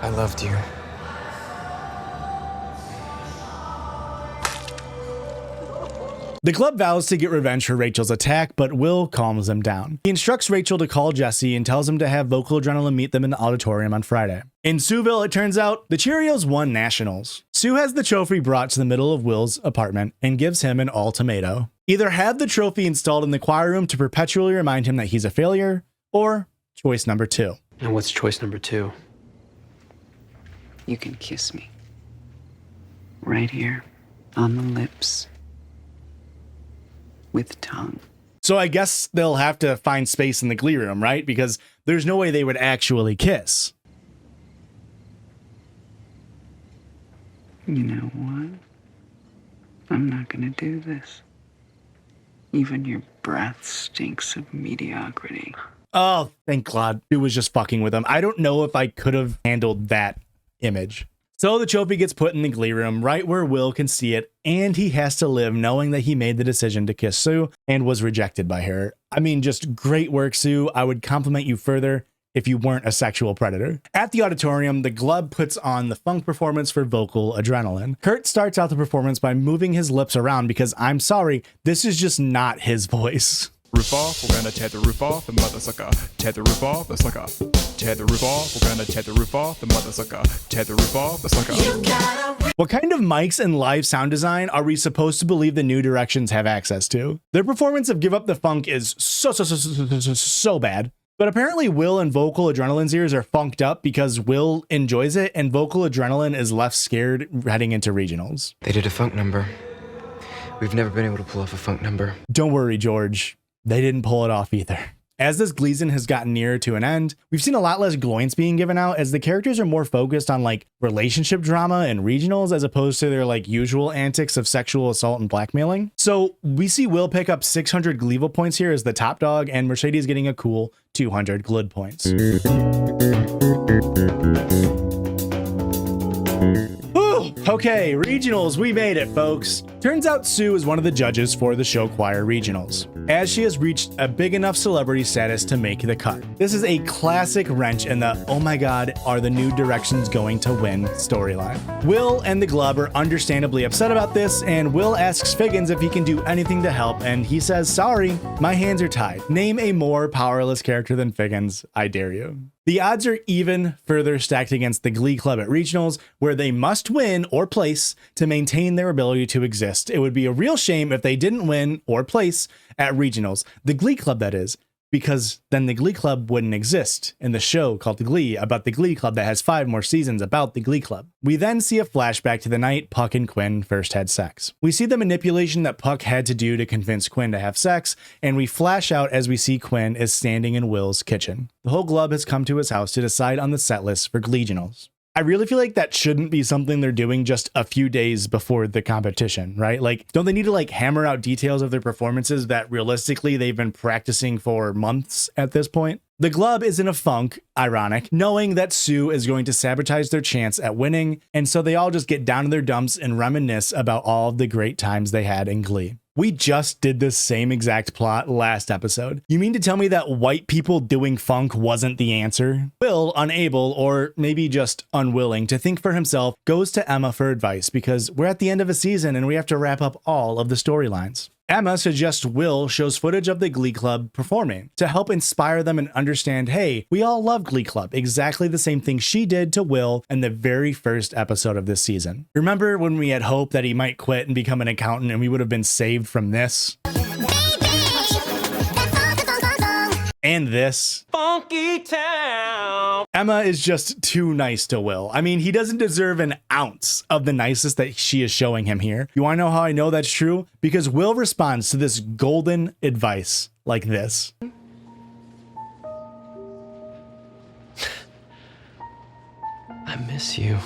I loved you. The club vows to get revenge for Rachel's attack, but Will calms them down. He instructs Rachel to call Jesse and tells him to have Vocal Adrenaline meet them in the auditorium on Friday. In Sueville, it turns out the Cheerios won nationals. Sue has the trophy brought to the middle of Will's apartment and gives him an ultimatum. Either have the trophy installed in the choir room to perpetually remind him that he's a failure, or choice number 2. And what's choice number 2? You can kiss me. Right here, on the lips. With tongue. So I guess they'll have to find space in the Glee room, right? Because there's no way they would actually kiss. You know what? I'm not gonna do this. Even your breath stinks of mediocrity. Oh, thank God. It was just fucking with him. I don't know if I could have handled that image. So the trophy gets put in the Glee room right where Will can see it, and he has to live knowing that he made the decision to kiss Sue and was rejected by her. I mean, just great work, Sue. I would compliment you further if you weren't a sexual predator. At the auditorium, the Glub puts on the funk performance for Vocal Adrenaline. Kurt starts out the performance by moving his lips around because, I'm sorry, this is just not his voice. Roof off, we're gonna tear the roof off, the mother sucker. Tear the roof off, the sucker. Tear the roof off, we're gonna tear the roof off, the mother sucker. Tear the roof off, the sucker. What kind of mics and live sound design are we supposed to believe the New Directions have access to? Their performance of Give Up the Funk is so bad. But apparently Will and Vocal Adrenaline's ears are funked up because Will enjoys it and Vocal Adrenaline is left scared heading into regionals. They did a funk number. We've never been able to pull off a funk number. Don't worry, George. They didn't pull it off either. As this Gleason has gotten nearer to an end, we've seen a lot less gloints being given out as the characters are more focused on relationship drama and regionals as opposed to their usual antics of sexual assault and blackmailing. So we see Will pick up 600 Gleevil points here as the top dog and Mercedes getting a cool 200 gl-ood points. Ooh, Okay, regionals, we made it, folks. Turns out Sue is one of the judges for the show choir regionals, as she has reached a big enough celebrity status to make the cut. This is a classic wrench in the, oh my god, are the new directions going to win storyline. Will and the Glub are understandably upset about this, and Will asks Figgins if he can do anything to help, and he says, sorry, my hands are tied. Name a more powerless character than Figgins, I dare you. The odds are even further stacked against the Glee Club at regionals, where they must win or place to maintain their ability to exist. It would be a real shame if they didn't win or place at regionals. The Glee Club, that is, because then the Glee Club wouldn't exist in the show called The Glee, about the Glee Club that has 5 more seasons about the Glee Club. We then see a flashback to the night Puck and Quinn first had sex. We see the manipulation that Puck had to do to convince Quinn to have sex, and we flash out as we see Quinn is standing in Will's kitchen. The whole Glub has come to his house to decide on the set list for Gleeginals. I really feel like that shouldn't be something they're doing just a few days before the competition, right? Like, don't they need to like hammer out details of their performances that realistically they've been practicing for months at this point? The Glub is in a funk, ironic, knowing that Sue is going to sabotage their chance at winning, and so they all just get down to their dumps and reminisce about all of the great times they had in Glee. We just did the same exact plot last episode. You mean to tell me that white people doing funk wasn't the answer? Will, unable, or maybe just unwilling to think for himself, goes to Emma for advice because we're at the end of a season and we have to wrap up all of the storylines. Emma suggests Will shows footage of the Glee Club performing to help inspire them and understand, hey, we all love Glee Club, exactly the same thing she did to Will in the very first episode of this season. Remember when we had hope that he might quit and become an accountant and we would have been saved from this? And this. Funky town. Emma is just too nice to Will. I mean, he doesn't deserve an ounce of the nicest that she is showing him here. You want to know how I know that's true? Because Will responds to this golden advice like this. I miss you.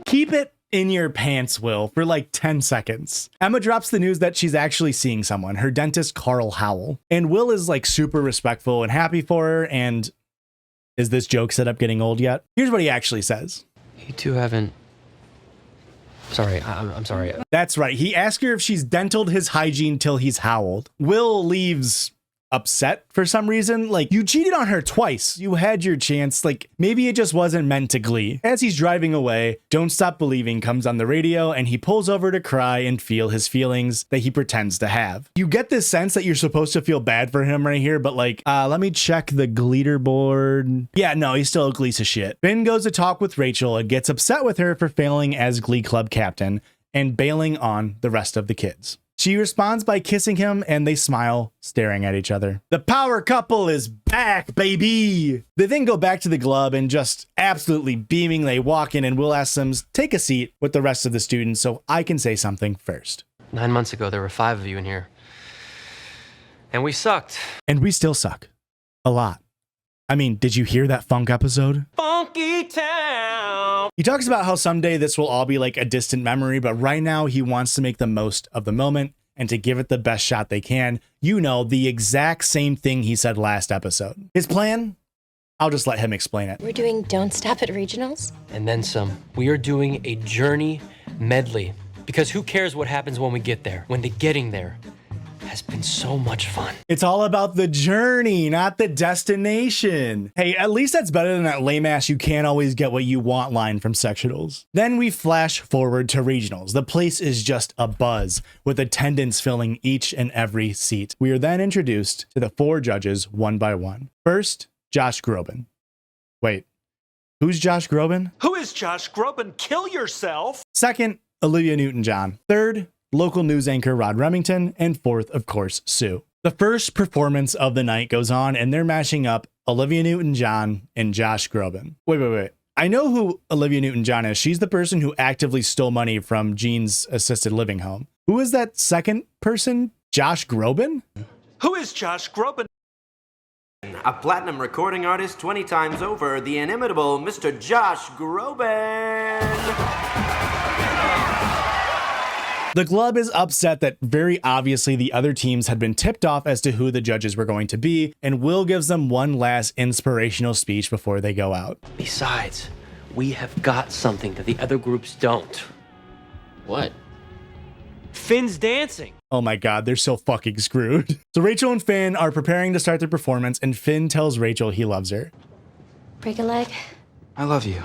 Keep it in your pants, Will, for like 10 seconds. Emma drops the news that she's actually seeing someone, her dentist, Carl Howell. And Will is like super respectful and happy for her. And is this joke set up getting old yet? Here's what he actually says. You two haven't... Sorry, I'm sorry. That's right. He asks her if she's dentaled his hygiene till he's howled. Will leaves upset for some reason. Like, you cheated on her twice. You had your chance. Like, maybe it just wasn't meant to Glee. As he's driving away, Don't Stop Believing comes on the radio and he pulls over to cry and feel his feelings that he pretends to have. You get this sense that you're supposed to feel bad for him right here, but like, let me check the leaderboard. Yeah, no, he's still a Glee's of shit. Ben goes to talk with Rachel and gets upset with her for failing as Glee Club captain and bailing on the rest of the kids. She responds by kissing him and they smile, staring at each other. The power couple is back, baby! They then go back to the Glub and just absolutely beaming, they walk in and Will asks them, take a seat with the rest of the students so I can say something first. 9 months ago, there were 5 of you in here. And we sucked. And we still suck. A lot. I mean, did you hear that funk episode? Funky town. He talks about how someday this will all be like a distant memory, but right now he wants to make the most of the moment and to give it the best shot they can. You know, the exact same thing he said last episode. His plan? I'll just let him explain it. We're doing Don't Stop at Regionals? And then some. We are doing a journey medley. Because who cares what happens when we get there? When the getting there has been so much fun. It's all about the journey, not the destination. Hey, at least that's better than that lame ass you can't always get what you want line from sectionals. Then we flash forward to regionals. The place is just a buzz with attendance filling each and every seat. We are then introduced to the 4 judges one by one. First, Josh Groban. Wait, who's Josh Groban? Who is Josh Groban? Kill yourself. Second, Olivia Newton-John. Third, local news anchor Rod Remington, and fourth, of course, Sue. The first performance of the night goes on and they're mashing up Olivia Newton-John and Josh Groban. Wait. I know who Olivia Newton-John is. She's the person who actively stole money from Gene's assisted living home. Who is that second person? Josh Groban? Who is Josh Groban? A platinum recording artist 20 times over, the inimitable Mr. Josh Groban. The Glub is upset that very obviously the other teams had been tipped off as to who the judges were going to be, and Will gives them one last inspirational speech before they go out. Besides, we have got something that the other groups don't. What? Finn's dancing. Oh my God, they're so fucking screwed. So Rachel and Finn are preparing to start their performance, and Finn tells Rachel he loves her. Break a leg? I love you.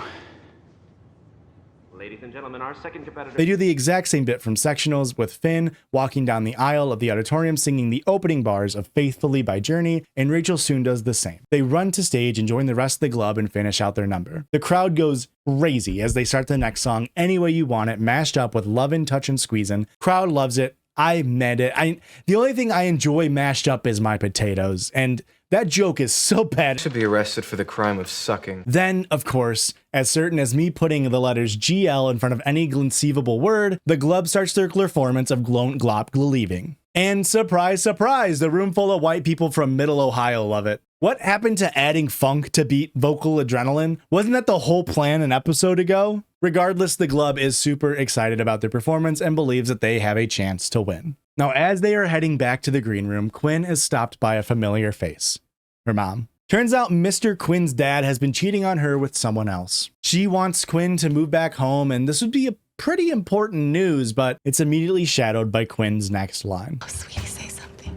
Ladies and gentlemen, our second competitor. They do the exact same bit from sectionals, with Finn walking down the aisle of the auditorium singing the opening bars of Faithfully by Journey, and Rachel soon does the same. They run to stage and join the rest of the club and finish out their number. The crowd goes crazy as they start the next song, Any Way You Want It, mashed up with Lovin', Touchin', Squeezin'. Crowd loves it. I meant it. The only thing I enjoy mashed up is my potatoes, and that joke is so bad. Should be arrested for the crime of sucking. Then, of course, as certain as me putting the letters GL in front of any conceivable word, the club starts their performance of Gloint Glop Gleeving. And surprise, surprise, the room full of white people from Middle Ohio love it. What happened to adding funk to beat vocal adrenaline? Wasn't that the whole plan an episode ago? Regardless, the club is super excited about their performance and believes that they have a chance to win. Now, as they are heading back to the green room, Quinn is stopped by a familiar face. Her mom. Turns out Mr. Quinn's dad has been cheating on her with someone else. She wants Quinn to move back home, and this would be a pretty important news, but it's immediately shadowed by Quinn's next line. Oh, sweetie, say something.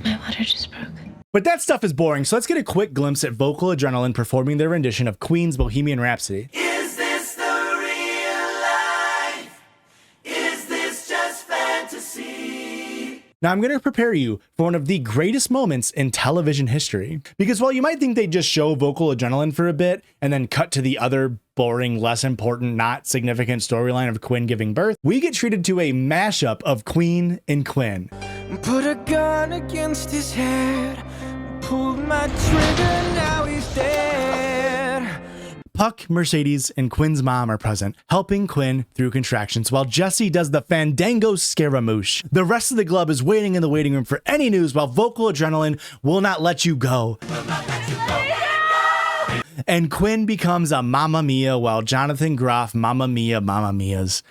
My water just broke. But that stuff is boring, so let's get a quick glimpse at Vocal Adrenaline performing their rendition of Queen's Bohemian Rhapsody. Is this the real life? Is this just fantasy? Now I'm going to prepare you for one of the greatest moments in television history. Because while you might think they'd just show Vocal Adrenaline for a bit and then cut to the other boring, less important, not significant storyline of Quinn giving birth, we get treated to a mashup of Queen and Quinn. Put a gun against his head, pulled my trigger, now he's dead. Puck, Mercedes, and Quinn's mom are present, helping Quinn through contractions, while Jesse does the Fandango Scaramouche. The rest of the club is waiting in the waiting room for any news, while Vocal Adrenaline will not let you go. And Quinn becomes a Mamma Mia, while Jonathan Groff Mamma Mia, Mamma Mias.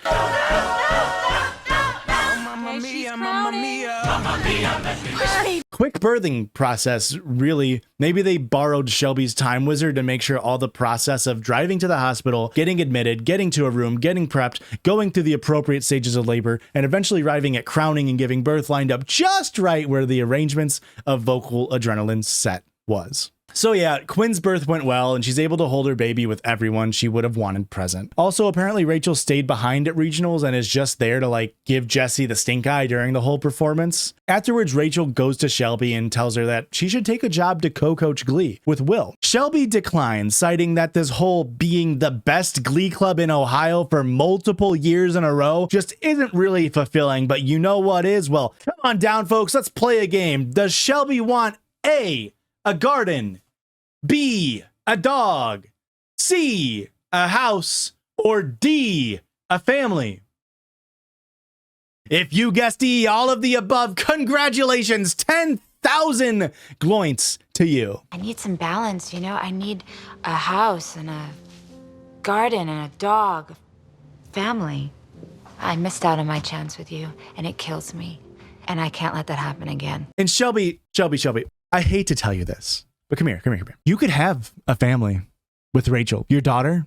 Quick birthing process, really. Maybe they borrowed Shelby's time wizard to make sure all the process of driving to the hospital, getting admitted, getting to a room, getting prepped, going through the appropriate stages of labor, and eventually arriving at crowning and giving birth lined up just right where the arrangements of Vocal Adrenaline set was. So yeah, Quinn's birth went well, and she's able to hold her baby with everyone she would have wanted present. Also, apparently Rachel stayed behind at regionals and is just there to like give Jesse the stink eye during the whole performance. Afterwards, Rachel goes to Shelby and tells her that she should take a job to co-coach Glee with Will. Shelby declines, citing that this whole being the best Glee club in Ohio for multiple years in a row just isn't really fulfilling, but you know what is? Well, come on down, folks, let's play a game. Does Shelby want A, a garden, B, a dog, C, a house, or D, a family? If you guessed E, all of the above, congratulations, 10,000 gloints to you. I need some balance, you know? I need a house and a garden and a dog, a family. I missed out on my chance with you, and it kills me. And I can't let that happen again. And Shelby, I hate to tell you this, but come here. You could have a family with Rachel, your daughter.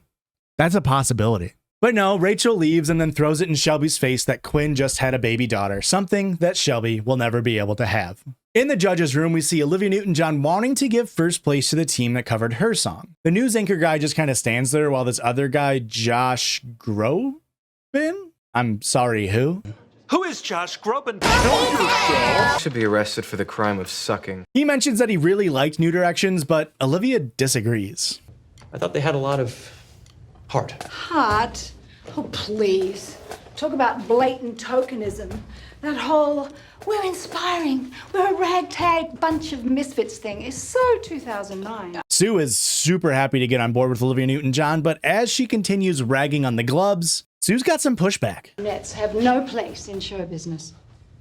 That's a possibility. But no, Rachel leaves and then throws it in Shelby's face that Quinn just had a baby daughter, something that Shelby will never be able to have. In the judges' room, we see Olivia Newton-John wanting to give first place to the team that covered her song. The news anchor guy just kind of stands there while this other guy, Josh Groban? I'm sorry, who? Who is Josh Groban? Should be arrested for the crime of sucking. He mentions that he really liked New Directions, but Olivia disagrees. I thought they had a lot of heart. Heart? Oh, please. Talk about blatant tokenism. That whole, we're inspiring, we're a ragtag bunch of misfits thing is so 2009. Sue is super happy to get on board with Olivia Newton-John, but as she continues ragging on the Glubs, Sue's got some pushback. Nets have no place in show business.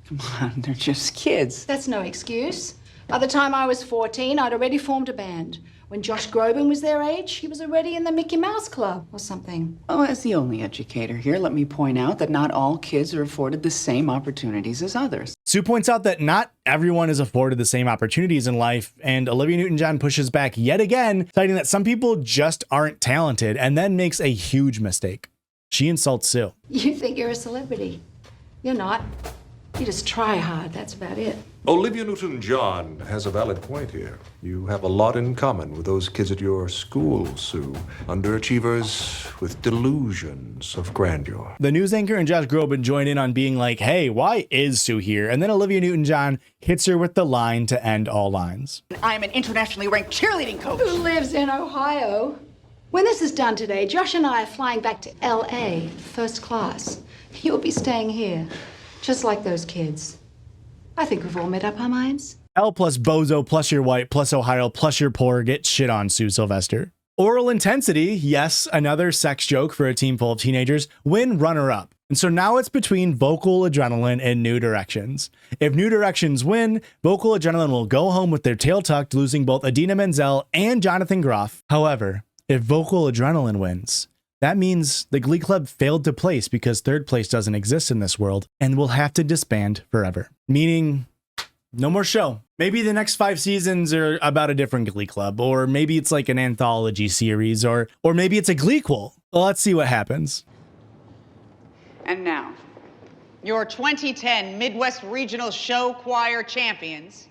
Come on, they're just kids. That's no excuse. By the time I was 14, I'd already formed a band. When Josh Groban was their age, he was already in the Mickey Mouse Club or something. Oh, as the only educator here, let me point out that not all kids are afforded the same opportunities as others. Sue points out that not everyone is afforded the same opportunities in life, and Olivia Newton-John pushes back yet again, citing that some people just aren't talented, and then makes a huge mistake. she insults Sue. You think you're a celebrity. You're not. You just try hard, that's about it. Olivia Newton-John has a valid point here. You have a lot in common with those kids at your school, Sue. Underachievers with delusions of grandeur. The news anchor and Josh Groban join in on being like, hey, why is Sue here? And then Olivia Newton-John hits her with the line to end all lines. I'm an internationally ranked cheerleading coach. Who lives in Ohio? When this is done today, Josh and I are flying back to L.A., first class. You'll be staying here, just like those kids. I think we've all made up our minds. L plus bozo plus you're white plus Ohio plus you're poor get shit on, Sue Sylvester. Oral intensity, yes, another sex joke for a team full of teenagers, win runner-up. And so now it's between Vocal Adrenaline and New Directions. If New Directions win, Vocal Adrenaline will go home with their tail tucked, losing both Idina Menzel and Jonathan Groff. However, if Vocal Adrenaline wins, that means the Glee Club failed to place because third place doesn't exist in this world and will have to disband forever. Meaning, no more show. Maybe the next 5 seasons are about a different Glee Club, or maybe it's like an anthology series, or maybe it's a Gleequel. Well, let's see what happens. And now, your 2010 Midwest Regional Show Choir champions.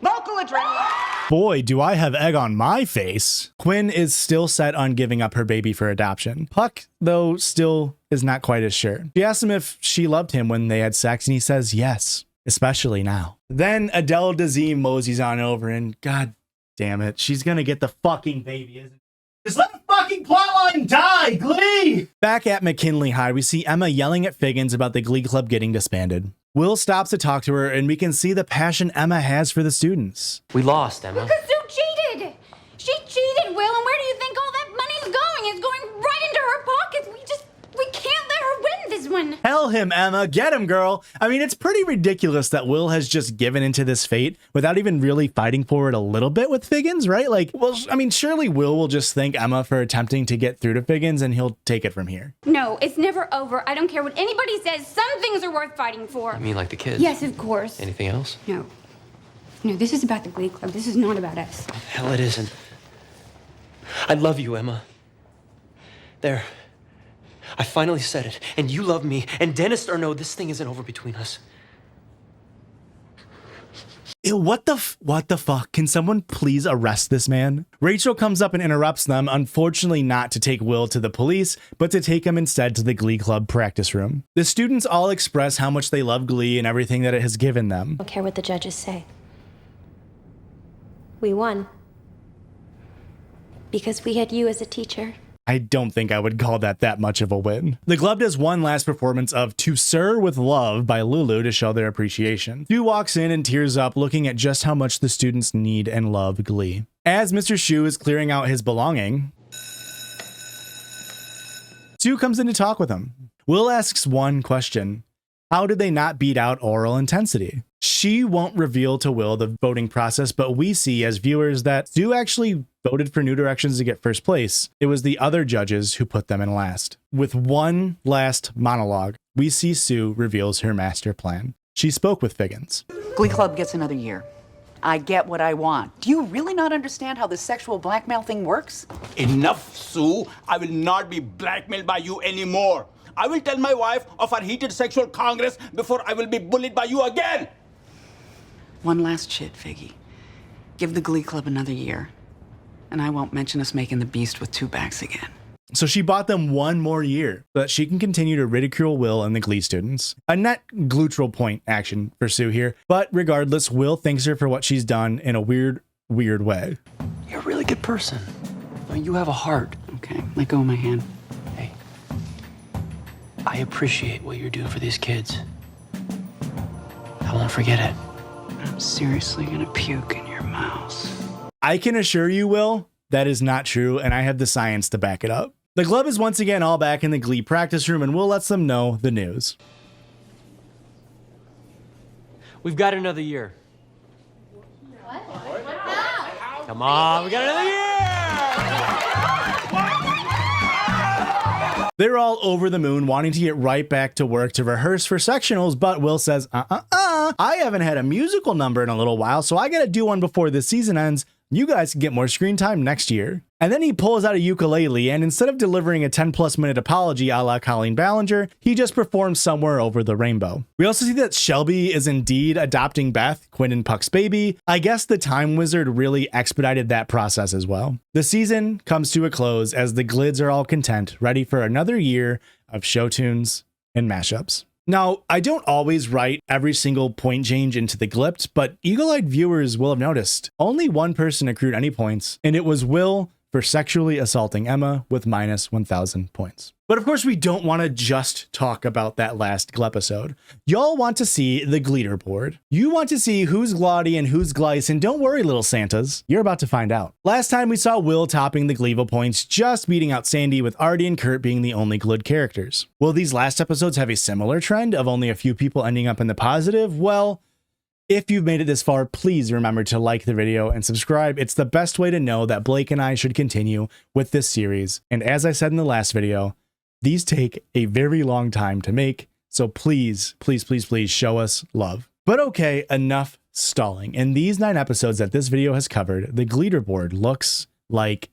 Vocal Adrenaline. Boy, do I have egg on my face. Quinn is still set on giving up her baby for adoption. Puck, though, still is not quite as sure. She asks him if she loved him when they had sex, and he says yes, especially now. Then Adele Dazeem moseys on over, and god damn it, she's gonna get the fucking baby, isn't it? Just let the fucking plotline die, Glee! Back at McKinley High, we see Emma yelling at Figgins about the Glee Club getting disbanded. Will stops to talk to her, and we can see the passion Emma has for the students. We lost, Emma. Because Sue cheated! She cheated, Will, and where do you think all that money's going? It's going right into her pockets. We can't let her win this one. Tell him, Emma. Get him, girl. I mean, it's pretty ridiculous that Will has just given into this fate without even really fighting for it a little bit with Figgins, right? Like, well, I mean, surely Will just thank Emma for attempting to get through to Figgins, and he'll take it from here. No, it's never over. I don't care what anybody says. Some things are worth fighting for. I mean, like the kids? Yes, of course. Anything else? No. No, this is about the Glee Club. This is not about us. Hell, it isn't. I love you, Emma. There. I finally said it, and you love me, and Dennis or no, this thing isn't over between us. Ew, what the fuck? Can someone please arrest this man? Rachel comes up and interrupts them, unfortunately not to take Will to the police, but to take him instead to the Glee Club practice room. The students all express how much they love Glee and everything that it has given them. I don't care what the judges say. We won. Because we had you as a teacher. I don't think I would call that much of a win. The club does one last performance of To Sir with Love by Lulu to show their appreciation. Sue walks in and tears up, looking at just how much the students need and love Glee. As Mr. Shu is clearing out his belonging, Sue comes in to talk with him. Will asks one question. How did they not beat out Oral Intensity? She won't reveal to Will the voting process, but we see as viewers that Sue actually voted for New Directions to get first place. It was the other judges who put them in last. With one last monologue, we see Sue reveals her master plan. She spoke with Figgins. Glee Club gets another year. I get what I want. Do you really not understand how the sexual blackmail thing works? Enough, Sue. I will not be blackmailed by you anymore. I will tell my wife of our heated sexual congress before I will be bullied by you again. One last shit, Figgy. Give the Glee Club another year, and I won't mention us making the beast with 2 backs again. So she bought them one more year so that she can continue to ridicule Will and the Glee students. A net glutral point action for Sue here, but regardless, Will thanks her for what she's done in a weird way. You're a really good person. I mean, you have a heart. Okay, let go of my hand. Hey, I appreciate what you're doing for these kids. I won't forget it. I'm seriously gonna puke in your mouth. I can assure you, Will, that is not true, and I have the science to back it up. The club is once again all back in the Glee practice room, and Will lets them know the news. We've got another year. What? Come on, we got another year! They're all over the moon, wanting to get right back to work to rehearse for sectionals, but Will says, I haven't had a musical number in a little while, so I gotta do one before this season ends. You guys can get more screen time next year. And then he pulls out a ukulele, and instead of delivering a 10+ minute apology a la Colleen Ballinger, he just performs Somewhere Over the Rainbow. We also see that Shelby is indeed adopting Beth, Quinn and Puck's baby. I guess the Time Wizard really expedited that process as well. The season comes to a close as the Glids are all content, ready for another year of show tunes and mashups. Now, I don't always write every single point change into the Glipt, but eagle-eyed viewers will have noticed only one person accrued any points, and it was Will for sexually assaulting Emma with minus 1,000 points. But of course, we don't want to just talk about that last Gleepisode. Y'all want to see the leaderboard. You want to see who's Glotty and who's Gleiss, and don't worry, little Santas, you're about to find out. Last time we saw Will topping the Gleevil points, just beating out Sandy, with Artie and Kurt being the only Glid characters. Will these last episodes have a similar trend of only a few people ending up in the positive? Well, if you've made it this far, please remember to like the video and subscribe. It's the best way to know that Blake and I should continue with this series. And as I said in the last video, these take a very long time to make, so please, please, please, please show us love. But okay, enough stalling. In these 9 episodes that this video has covered, the leaderboard looks like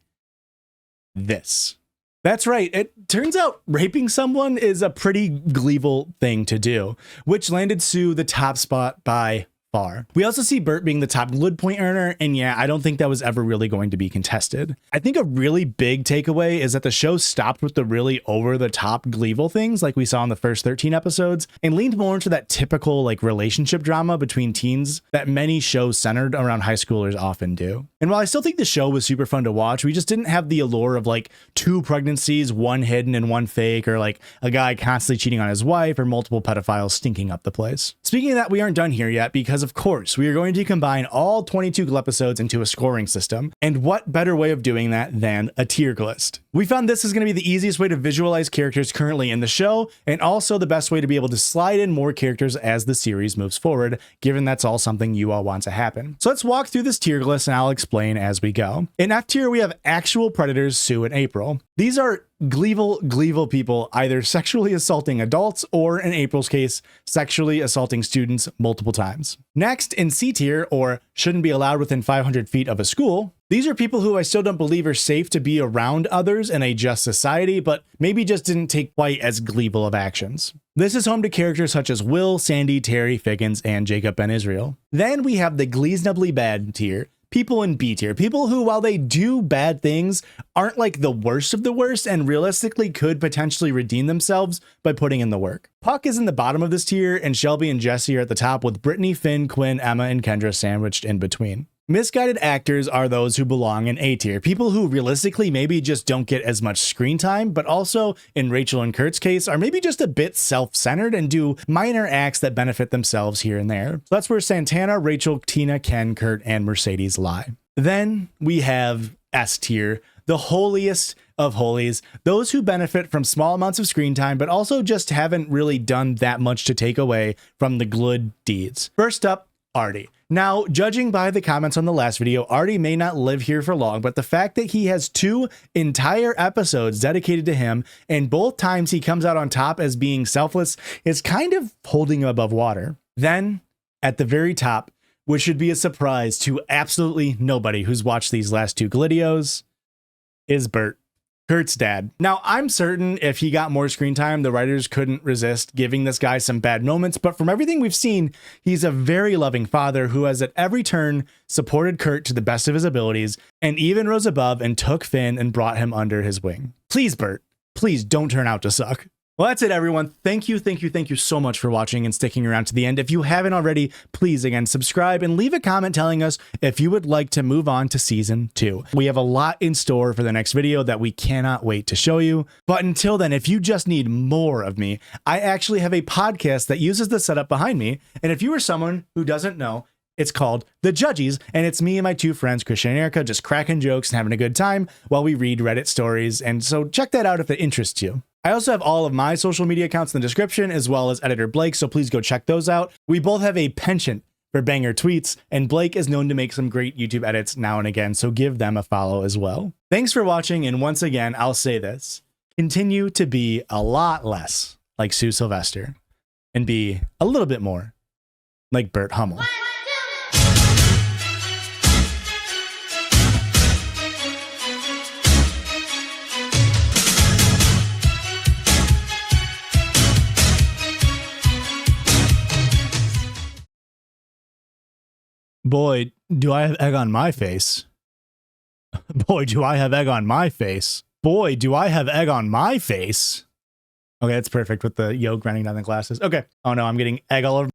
this. That's right, it turns out raping someone is a pretty Gleevil thing to do, which landed Sue the top spot by far. We also see Bert being the top Glid point earner, and yeah, I don't think that was ever really going to be contested. I think a really big takeaway is that the show stopped with the really over-the-top Gleevil things like we saw in the first 13 episodes, and leaned more into that typical like relationship drama between teens that many shows centered around high schoolers often do. And while I still think the show was super fun to watch, we just didn't have the allure of like 2 pregnancies, 1 hidden and 1 fake, or like a guy constantly cheating on his wife, or multiple pedophiles stinking up the place. Speaking of that, we aren't done here yet, because of course we are going to combine all 22 episodes into a scoring system. And what better way of doing that than a tier list? We found this is going to be the easiest way to visualize characters currently in the show, and also the best way to be able to slide in more characters as the series moves forward, given that's all something you all want to happen. So let's walk through this tier list and I'll explain as we go. In F tier, we have actual predators Sue and April. These are Gleevil people either sexually assaulting adults, or in April's case, sexually assaulting students multiple times. Next, in C tier, or shouldn't be allowed within 500 feet of a school, these are people who I still don't believe are safe to be around others in a just society, but maybe just didn't take quite as Gleevil of actions. This is home to characters such as Will, Sandy, Terry, Figgins, and Jacob Ben Israel. Then we have the Gleesnubly bad tier. People in B tier, people who, while they do bad things, aren't like the worst of the worst and realistically could potentially redeem themselves by putting in the work. Puck is in the bottom of this tier, and Shelby and Jesse are at the top, with Brittany, Finn, Quinn, Emma, and Kendra sandwiched in between. Misguided actors are those who belong in A tier, people who realistically maybe just don't get as much screen time, but also, in Rachel and Kurt's case, are maybe just a bit self-centered and do minor acts that benefit themselves here and there. So that's where Santana, Rachel, Tina, Ken, Kurt, and Mercedes lie. Then we have S tier, the holiest of holies, those who benefit from small amounts of screen time, but also just haven't really done that much to take away from the Glid deeds. First up, Artie. Now, judging by the comments on the last video, Artie may not live here for long, but the fact that he has 2 entire episodes dedicated to him, and both times he comes out on top as being selfless, is kind of holding him above water. Then, at the very top, which should be a surprise to absolutely nobody who's watched these last 2 Glidios, is Bert, Kurt's dad. Now, I'm certain if he got more screen time, the writers couldn't resist giving this guy some bad moments, but from everything we've seen, he's a very loving father who has at every turn supported Kurt to the best of his abilities, and even rose above and took Finn and brought him under his wing. Please, Bert, please don't turn out to suck. Well, that's it, everyone. Thank you so much for watching and sticking around to the end. If you haven't already, please, again, subscribe and leave a comment telling us if you would like to move on to season 2. We have a lot in store for the next video that we cannot wait to show you. But until then, if you just need more of me, I actually have a podcast that uses the setup behind me. And if you are someone who doesn't know, it's called The Judgies, and it's me and my 2 friends, Christian and Erica, just cracking jokes and having a good time while we read Reddit stories. And so check that out if it interests you. I also have all of my social media accounts in the description, as well as editor Blake, so please go check those out. We both have a penchant for banger tweets, and Blake is known to make some great YouTube edits now and again, so give them a follow as well. Thanks for watching, and once again, I'll say this. continue to be a lot less like Sue Sylvester and be a little bit more like Bert Hummel. Boy, do I have egg on my face. Boy, do I have egg on my face. Boy, do I have egg on my face. Okay, that's perfect with the yolk running down the glasses. Okay. Oh no, I'm getting egg all over.